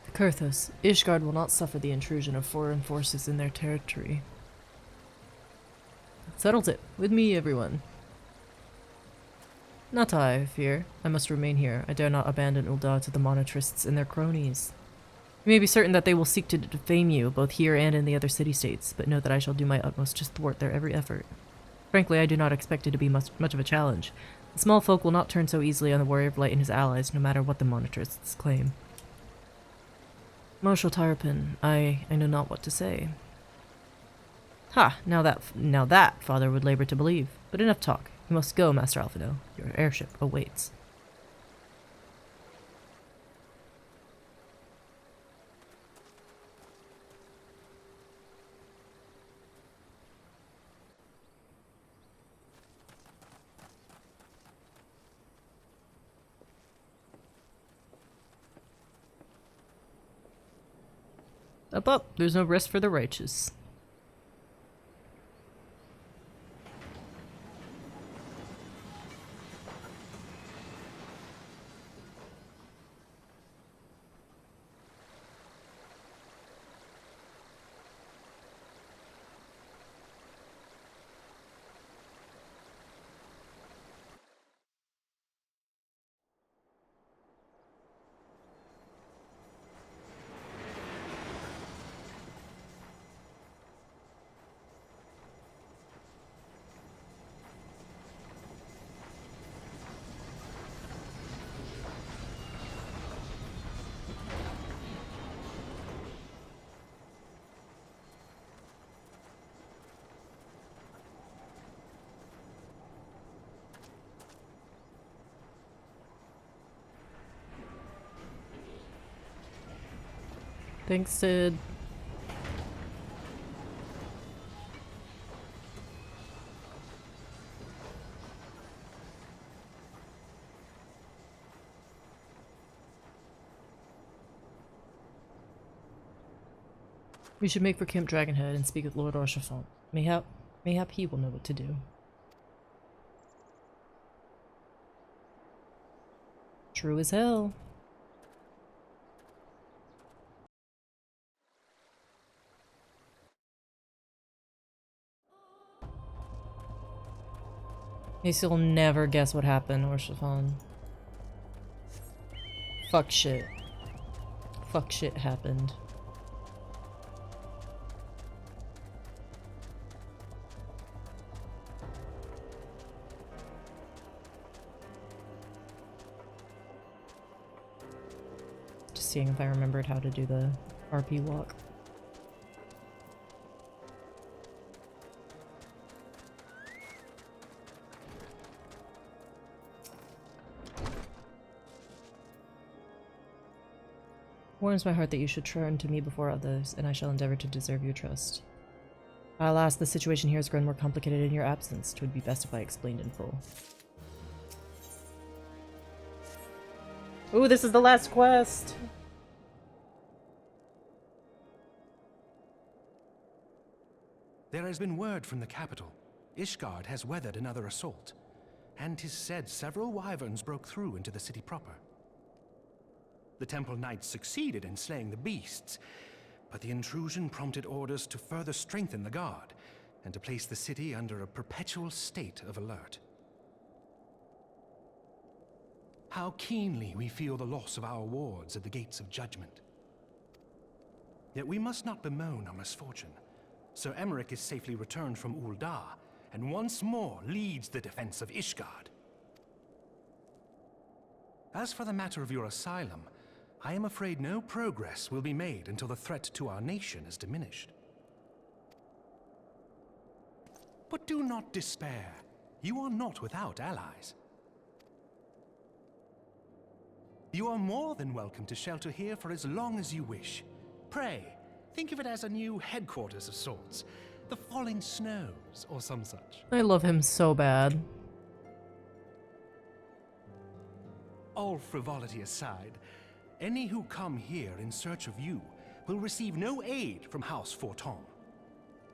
Speaker 1: The Kurthos, Ishgard will not suffer the intrusion of foreign forces in their territory. Settles it. With me, everyone. Not I fear. I must remain here. I dare not abandon Ul'dah to the Monitarists and their cronies. You may be certain that they will seek to defame you, both here and in the other city-states, but know that I shall do my utmost to thwart their every effort. Frankly, I do not expect it to be much of a challenge. The small folk will not turn so easily on the Warrior of Light and his allies, no matter what the Monitarists claim. Marshal Taropin, I know not what to say. Ha! Now that father would labor to believe. But enough talk. You must go, Master Alphino. Your airship awaits. Up, up. There's no rest for the righteous. Thanks, Sid. We should make for Camp Dragonhead and speak with Lord Orchefort. Mayhap he will know what to do. True as hell. Mace will never guess what happened, Orchefort. Fuck shit. Fuck shit happened. Just seeing if I remembered how to do the RP walk. Warms my heart that you should turn to me before others, and I shall endeavor to deserve your trust. Alas, the situation here has grown more complicated in your absence. 'Twould be best if I explained in full. Ooh, this is the last quest!
Speaker 2: There has been word from the capital. Ishgard has weathered another assault, and 'tis said several wyverns broke through into the city proper. The Temple Knights succeeded in slaying the beasts, but the intrusion prompted orders to further strengthen the guard and to place the city under a perpetual state of alert. How keenly we feel the loss of our wards at the gates of judgment. Yet we must not bemoan our misfortune. Sir Emmerich is safely returned from Ul'dah, and once more leads the defense of Ishgard. As for the matter of your asylum, I am afraid no progress will be made until the threat to our nation is diminished. But do not despair. You are not without allies. You are more than welcome to shelter here for as long as you wish. Pray, think of it as a new headquarters of sorts. The Falling Snows, or some such.
Speaker 1: I love him so bad.
Speaker 2: All frivolity aside, any who come here in search of you will receive no aid from House Forton.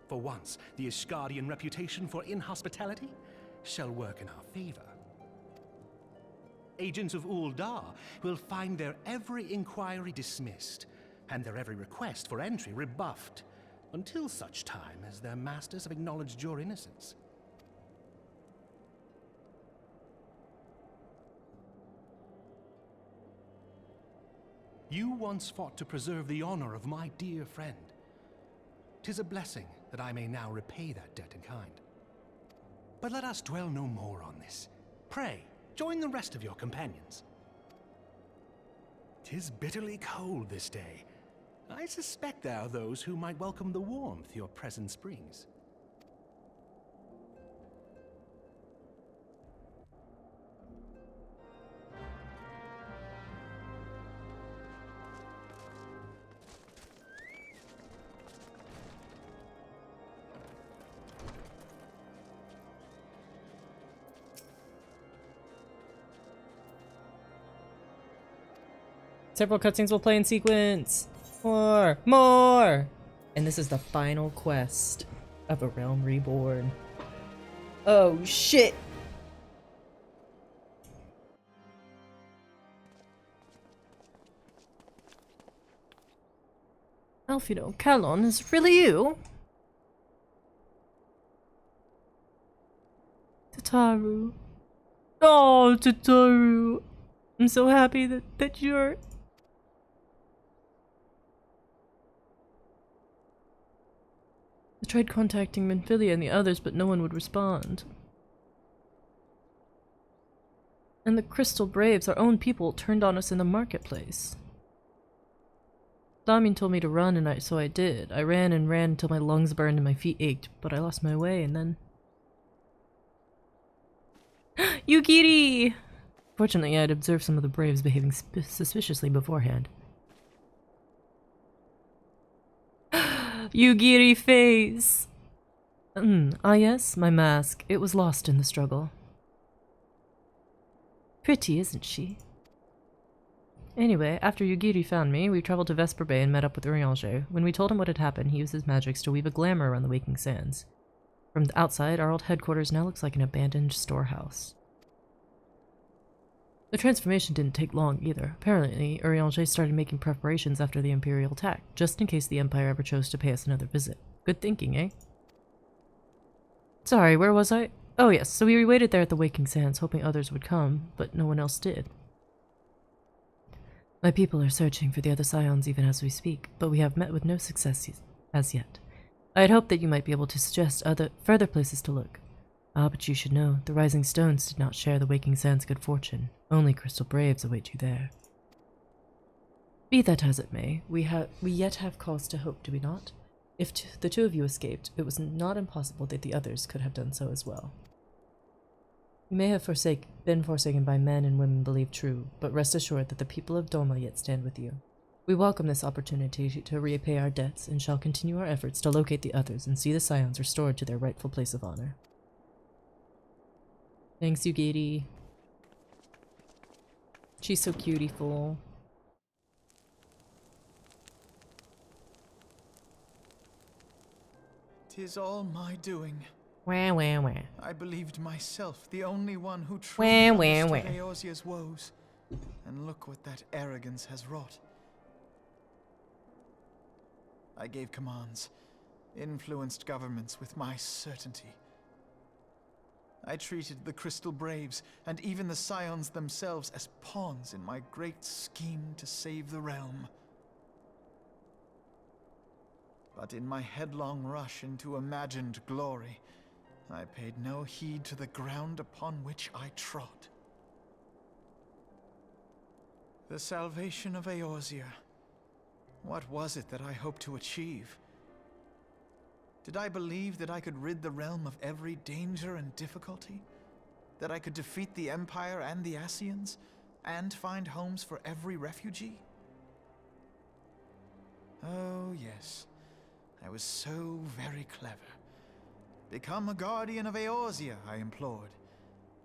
Speaker 2: For once, the Ishgardian reputation for inhospitality shall work in our favor. Agents of Ul'dah will find their every inquiry dismissed, and their every request for entry rebuffed, until such time as their masters have acknowledged your innocence. You once fought to preserve the honor of my dear friend. 'Tis a blessing that I may now repay that debt in kind. But let us dwell no more on this. Pray, join the rest of your companions. 'Tis bitterly cold this day. I suspect there are those who might welcome the warmth your presence brings.
Speaker 1: Several cutscenes will play in sequence. More! More! And this is the final quest of A Realm Reborn. Oh shit! Alfino, Kalon, is it really you? Tataru. Oh, Tataru. I'm so happy that you're... I tried contacting Menphilia and the others, but no one would respond. And the Crystal Braves, our own people, turned on us in the marketplace. Damin told me to run, and so I did. I ran and ran until my lungs burned and my feet ached, but I lost my way, and then... Yugiri! Fortunately, I had observed some of the Braves behaving suspiciously beforehand. Yugiri face! Ah yes, my mask. It was lost in the struggle. Pretty, isn't she? Anyway, after Yugiri found me, we traveled to Vesper Bay and met up with Urianger. When we told him what had happened, he used his magics to weave a glamour around the Waking Sands. From the outside, our old headquarters now looks like an abandoned storehouse. The transformation didn't take long either. Apparently, Urianger started making preparations after the Imperial attack, just in case the Empire ever chose to pay us another visit. Good thinking, eh? Sorry, where was I? Oh yes, so we waited there at the Waking Sands, hoping others would come, but no one else did. My people are searching for the other Scions even as we speak, but we have met with no success as yet. I had hoped that you might be able to suggest further places to look. Ah, but you should know, the Rising Stones did not share the Waking Sands' good fortune. Only Crystal Braves await you there. Be that as it may, we yet have cause to hope, do we not? If the two of you escaped, it was not impossible that the others could have done so as well. You may have been forsaken by men and women believed true, but rest assured that the people of Doma yet stand with you. We welcome this opportunity to repay our debts and shall continue our efforts to locate the others and see the Scions restored to their rightful place of honor. Thanks, Yugiri. She's so cutie-ful.
Speaker 12: 'Tis all my doing.
Speaker 1: Wah, wah, wah.
Speaker 12: I believed myself the only one who truly understood Eosia's woes. And look what that arrogance has wrought. I gave commands, influenced governments with my certainty. I treated the Crystal Braves and even the Scions themselves as pawns in my great scheme to save the realm. But in my headlong rush into imagined glory, I paid no heed to the ground upon which I trod. The salvation of Eorzea. What was it that I hoped to achieve? Did I believe that I could rid the realm of every danger and difficulty? That I could defeat the Empire and the Ascians, and find homes for every refugee? Oh, yes. I was so very clever. Become a guardian of Eorzea, I implored,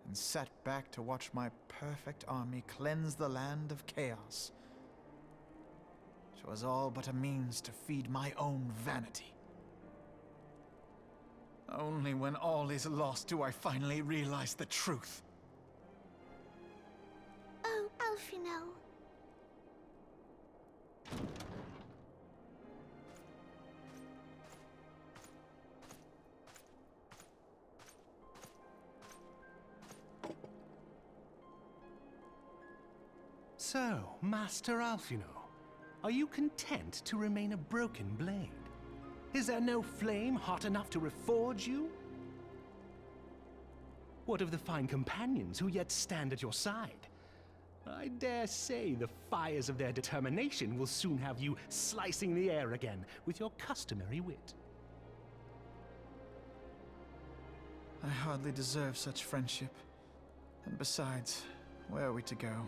Speaker 12: and sat back to watch my perfect army cleanse the land of chaos. 'Twas all but a means to feed my own vanity. Only when all is lost do I finally realize the truth.
Speaker 11: Oh, Alfino.
Speaker 2: So, Master Alfino, are you content to remain a broken blade? Is there no flame hot enough to reforge you? What of the fine companions who yet stand at your side? I dare say the fires of their determination will soon have you slicing the air again with your customary wit.
Speaker 12: I hardly deserve such friendship. And besides, where are we to go?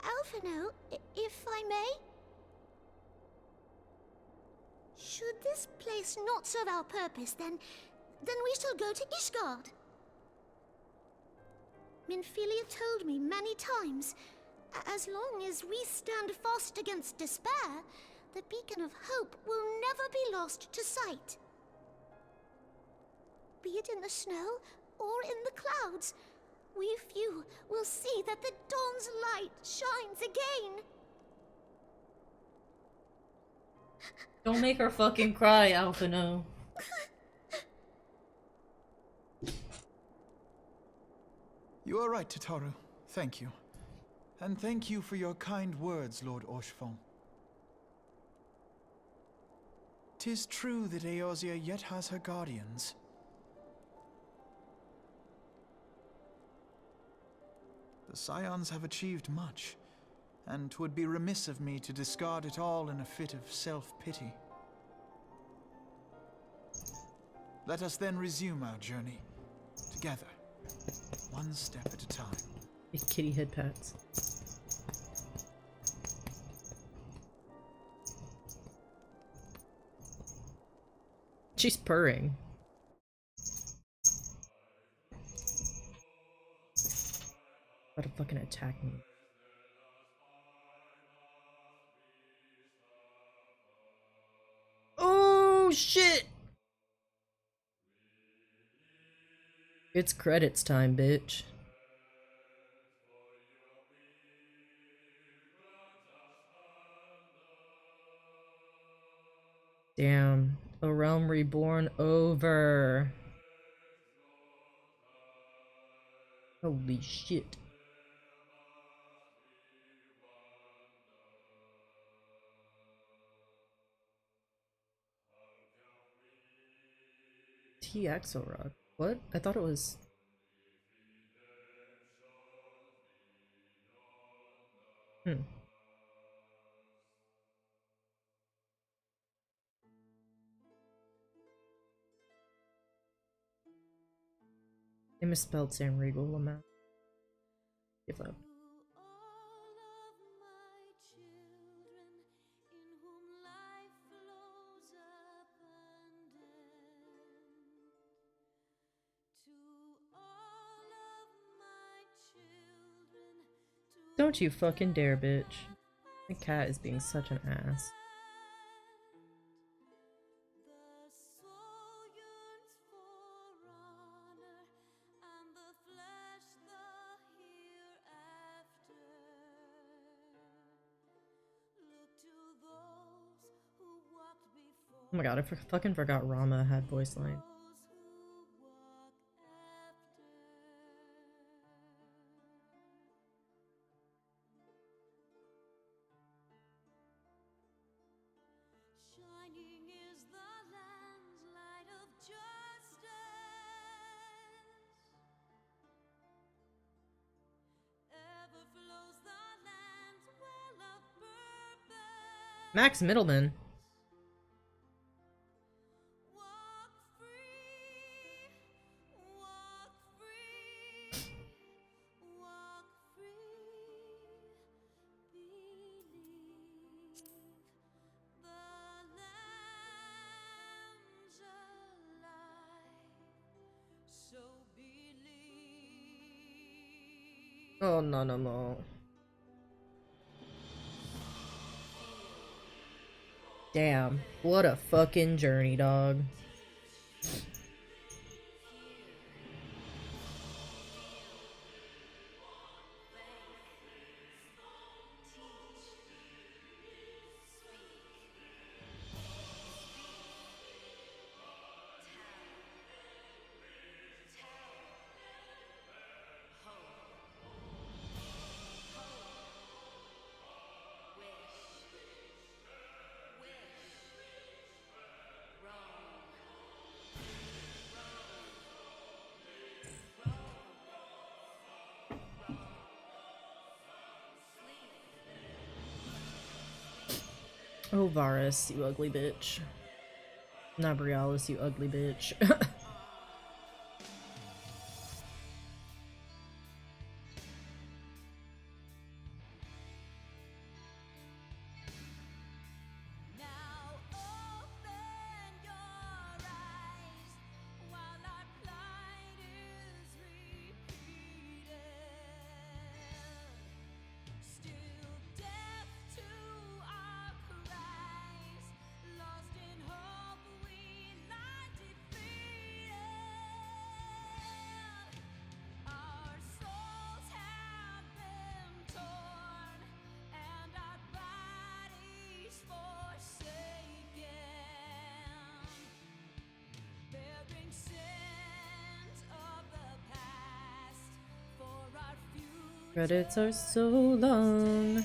Speaker 11: Alfino, if I may? Should this place not serve our purpose, then
Speaker 3: Then we shall go to Ishgard. Minfilia told me many times, as long as we stand fast against despair, the beacon of hope will never be lost to sight. Be it in the snow or in the clouds, we few will see that the dawn's light shines again.
Speaker 1: Don't make her fucking cry, Alphino.
Speaker 12: You are right, Tataru. Thank you. And thank you for your kind words, Lord Orchefon. 'Tis true that Eorzea yet has her guardians. The Scions have achieved much, and 'twould be remiss of me to discard it all in a fit of self-pity. Let us then resume our journey, together, one step at a time.
Speaker 1: Big kitty head pats. She's purring. About to fucking attack me. Oh shit! It's credits time, bitch. Damn. A Realm Reborn over. Holy shit. TXO What? I thought it was... I misspelled Sam Regal, Lamau. Give up. Don't you fucking dare, bitch. The cat is being such an ass. Oh my god, I fucking forgot Rama had voice line. Max Middleman. Oh, no more. Damn, what a fucking journey, dog. Oh, Varus, you ugly bitch. Not Brialis, you ugly bitch. Credits are so long.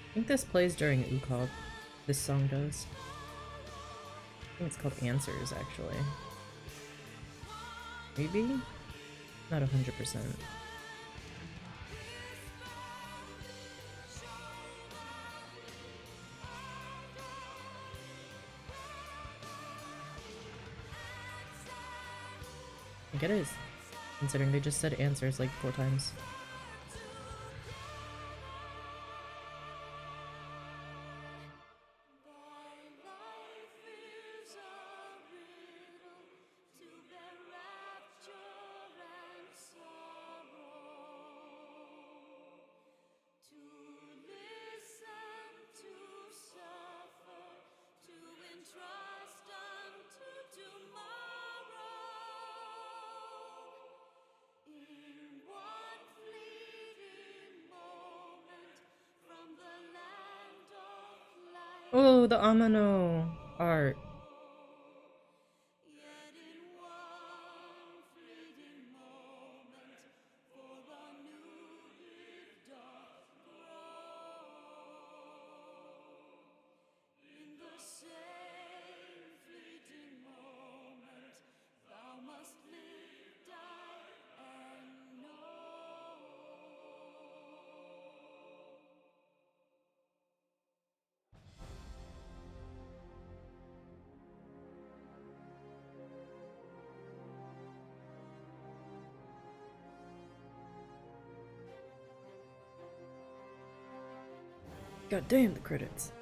Speaker 1: I think this plays during UCOB. This song does. I think it's called Answers, actually. Maybe? Not 100%. I think it is, considering they just said Answers like 4 times. Oh, the Amano art. God damn the credits.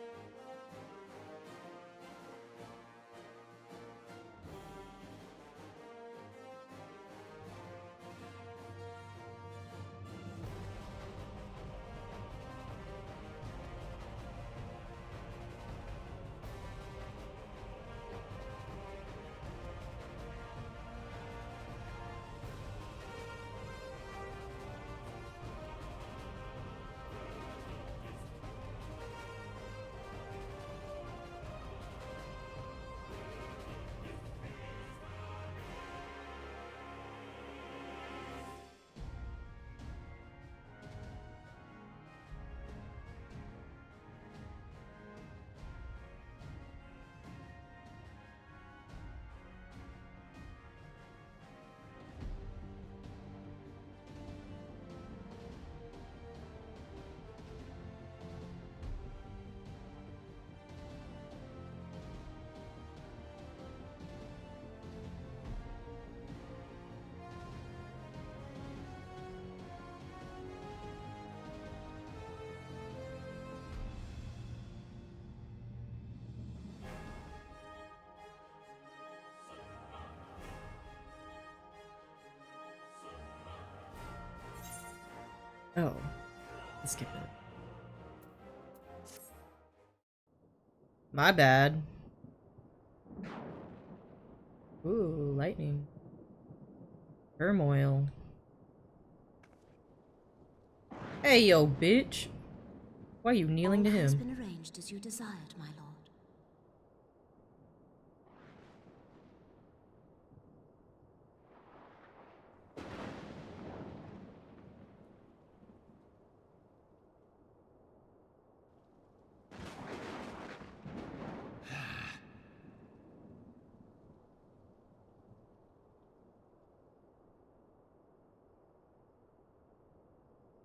Speaker 1: Oh, let's skip it. My bad. Ooh, lightning. Turmoil. Hey, yo, bitch. Why are you kneeling to
Speaker 11: All has
Speaker 1: him?
Speaker 11: been arranged as you desired, my lord.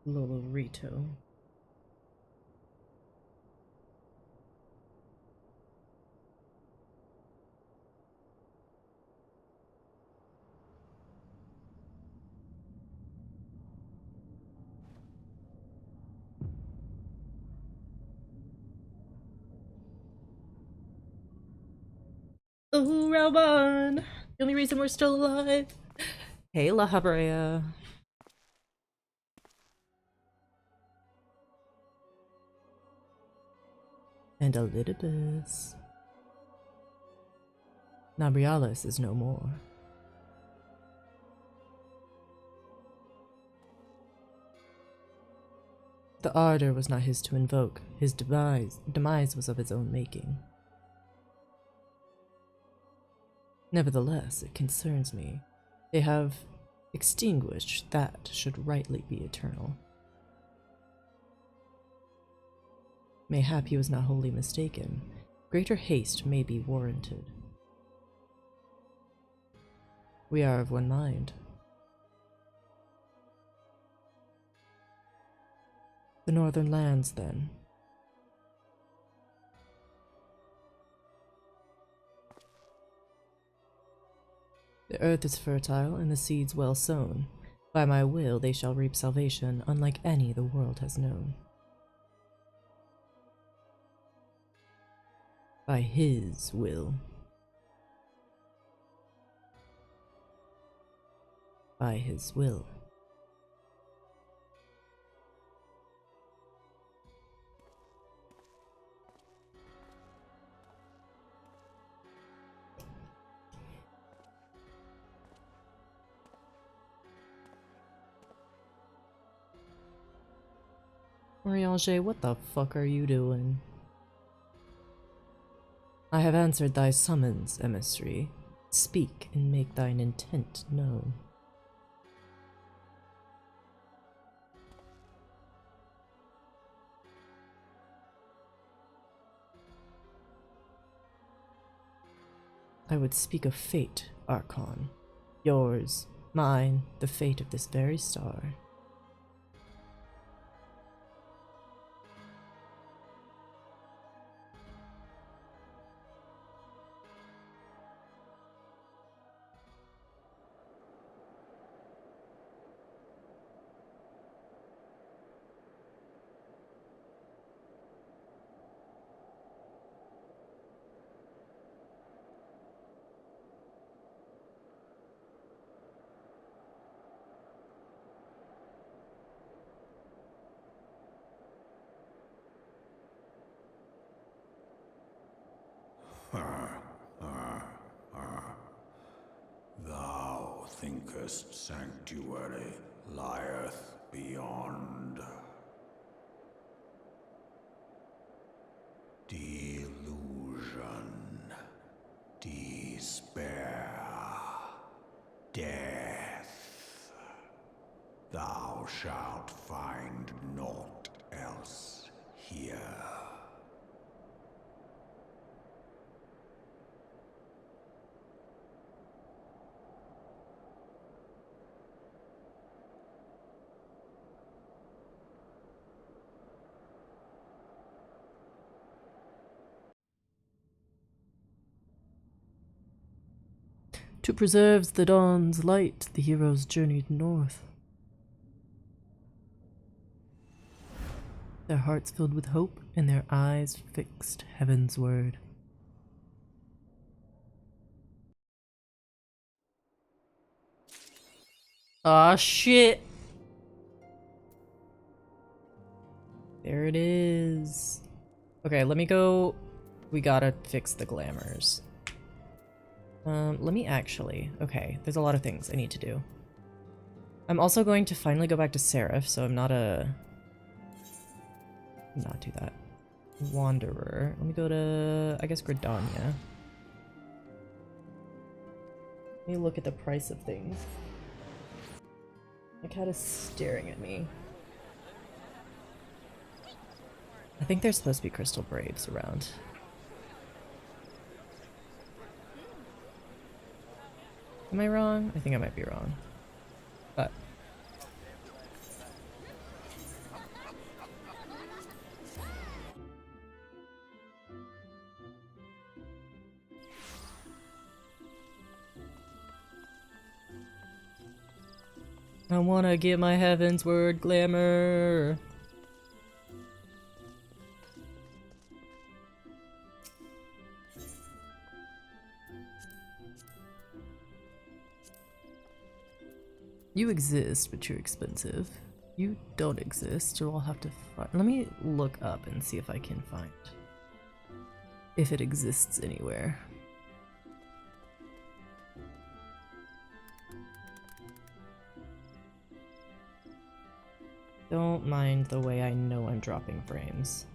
Speaker 1: Lolorito. Oh, Realm! The only reason we're still alive. Hey, La Habrea. And Elidibus. Nabrialis is no more. The ardor was not his to invoke. His demise was of his own making. Nevertheless, it concerns me. They have extinguished that should rightly be eternal. Mayhap he was not wholly mistaken. Greater haste may be warranted. We are of one mind. The northern lands, then. The earth is fertile and the seeds well sown. By my will they shall reap salvation unlike any the world has known. By his will. By his will. Mariange, what the fuck are you doing? I have answered thy summons, emissary. Speak and make thine intent known. I would speak of fate, Archon. Yours, mine, the fate of this very star.
Speaker 19: Thou thinkest sanctuary lieth beyond. Delusion, despair, death. Thou shalt find naught else here.
Speaker 1: To preserve the dawn's light, the heroes journeyed north. Their hearts filled with hope and their eyes fixed heaven's word. Aw, shit! There it is. Okay, let me go. We gotta fix the glamours. Let me actually. Okay, there's a lot of things I need to do. I'm also going to finally go back to Seraph, so I'm not not do that. Wanderer. Let me go to, I guess, Gridania. Let me look at the price of things. My cat is staring at me. I think there's supposed to be crystal braves around. Am I wrong? I think I might be wrong. But I wanna get my heaven's word glamour. You exist, but you're expensive. You don't exist, so I'll have to find. Let me look up and see if I can find if it exists anywhere. Don't mind the way I know I'm dropping frames.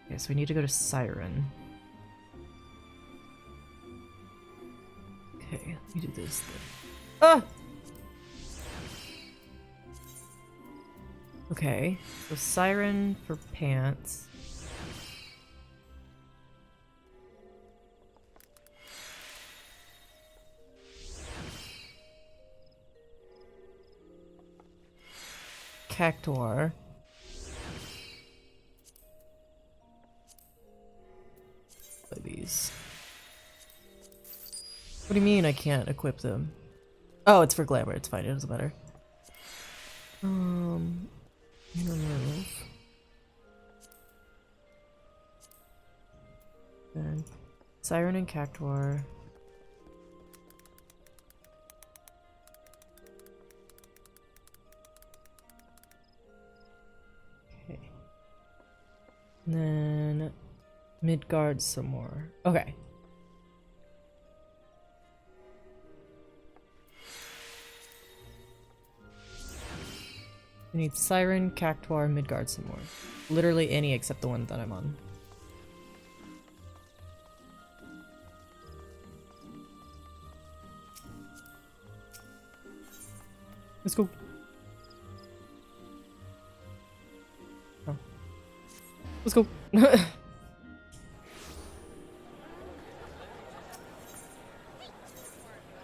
Speaker 1: Okay, so we need to go to Siren. Okay, let me do this then. Ah! Okay, so Siren for pants. Cactuar. These. What do you mean I can't equip them? Oh, it's for glamour. It's fine. It doesn't matter. Remove. Then Siren and Cactuar. Okay. And then Midgard some more. Okay. We need Siren, Cactuar, Midgard some more. Literally any except the one that I'm on. Let's go. Oh. Let's go.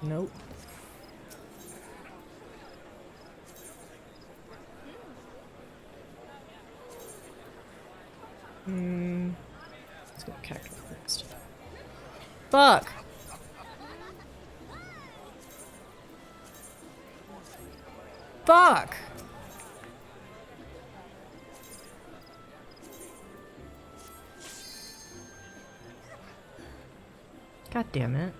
Speaker 1: Nope. Let's go Cactus first. Fuck! Fuck! God damn it.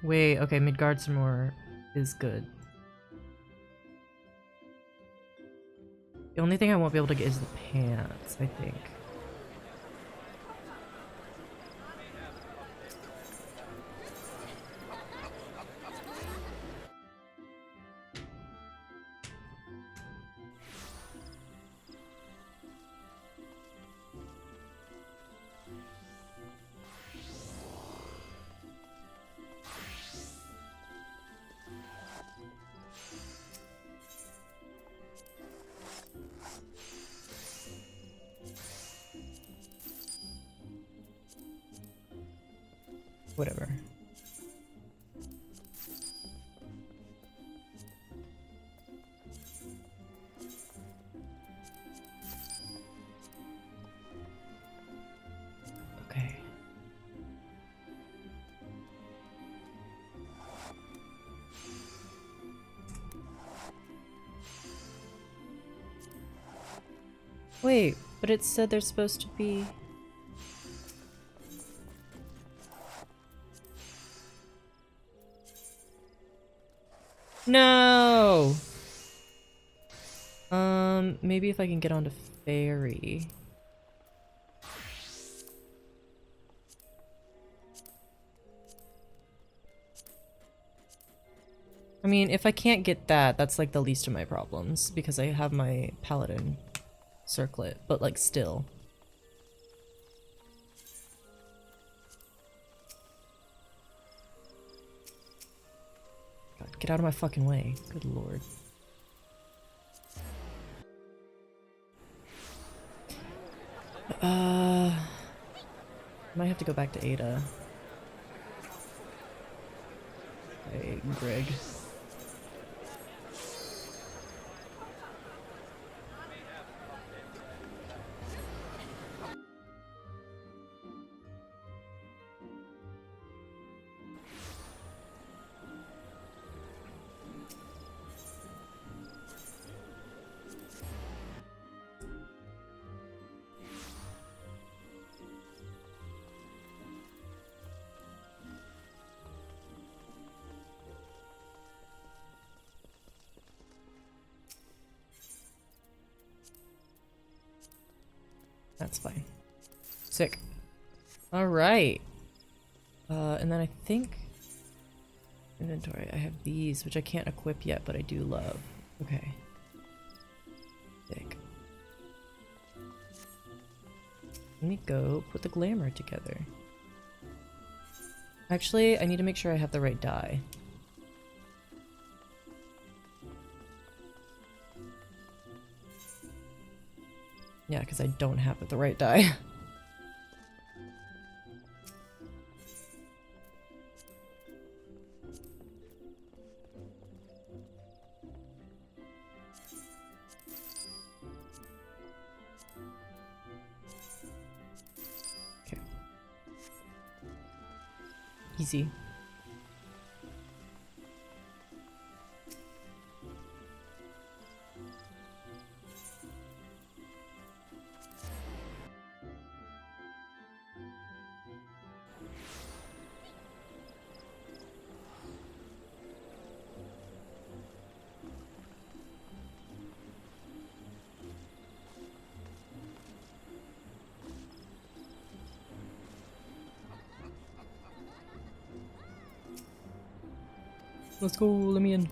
Speaker 1: Wait, okay, Midgard some more is good. The only thing I won't be able to get is the pants, I think. Whatever. Okay. Wait, but it said there's supposed to be... No! Maybe if I can get onto Fairy. I mean, if I can't get that, that's like the least of my problems, because I have my Paladin circlet, but like still. Get out of my fucking way. Good lord. Might have to go back to Ada. Hey, Greg. That's fine. Sick. Alright. And then I think... Inventory. I have these, which I can't equip yet, but I do love. Okay. Sick. Let me go put the glamour together. Actually, I need to make sure I have the right dye. Yeah, because I don't have the right dye. Okay. Easy. Let's go, let me in.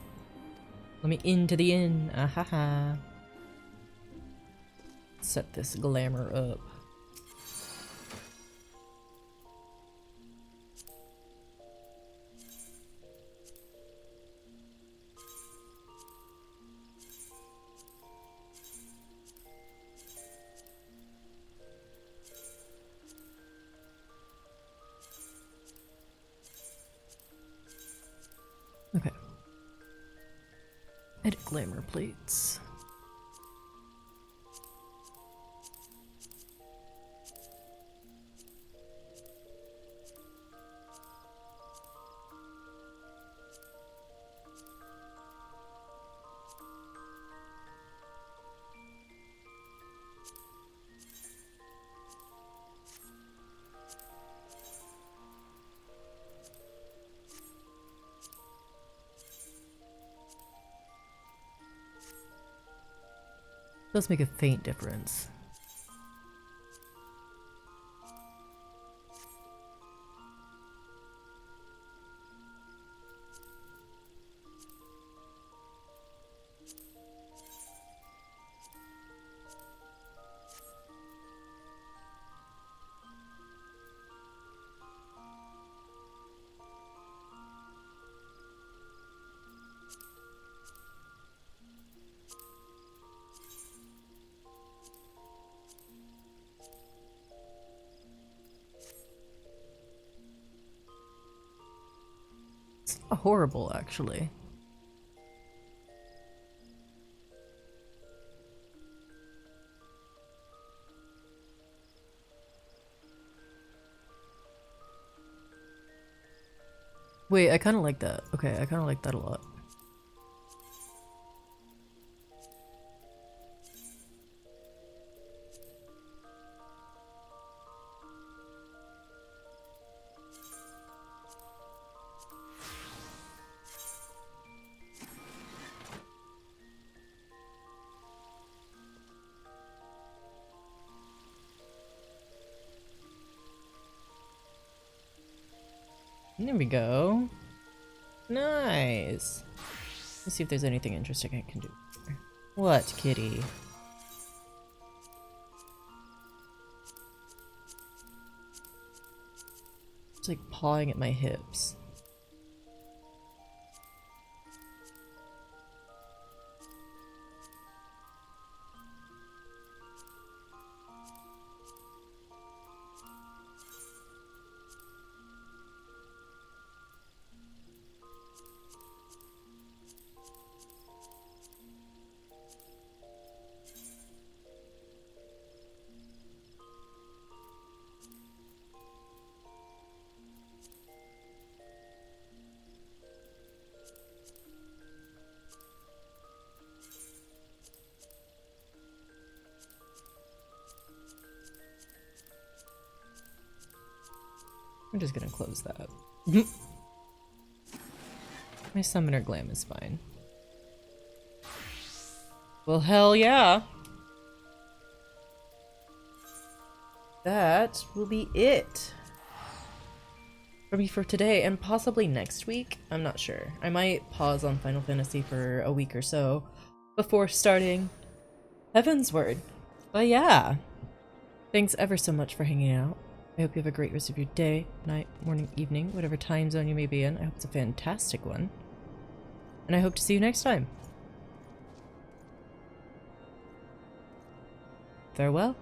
Speaker 1: Let me into the inn. Ahaha. Set this glamour up. Okay. Edit glamour plates. Does make a faint difference. It's not horrible, actually. Wait, I kind of like that. Okay, I kind of like that a lot. There we go. Nice. Let's see if there's anything interesting I can do. What, kitty? It's like pawing at my hips. I'm just gonna close that. My summoner glam is fine. Well, hell yeah. That will be it for me for today, and possibly next week. I'm not sure. I might pause on Final Fantasy for a week or so before starting Heaven's Word. But yeah, thanks ever so much for hanging out. I hope you have a great rest of your day, night, morning, evening, whatever time zone you may be in. I hope it's a fantastic one. And I hope to see you next time. Farewell.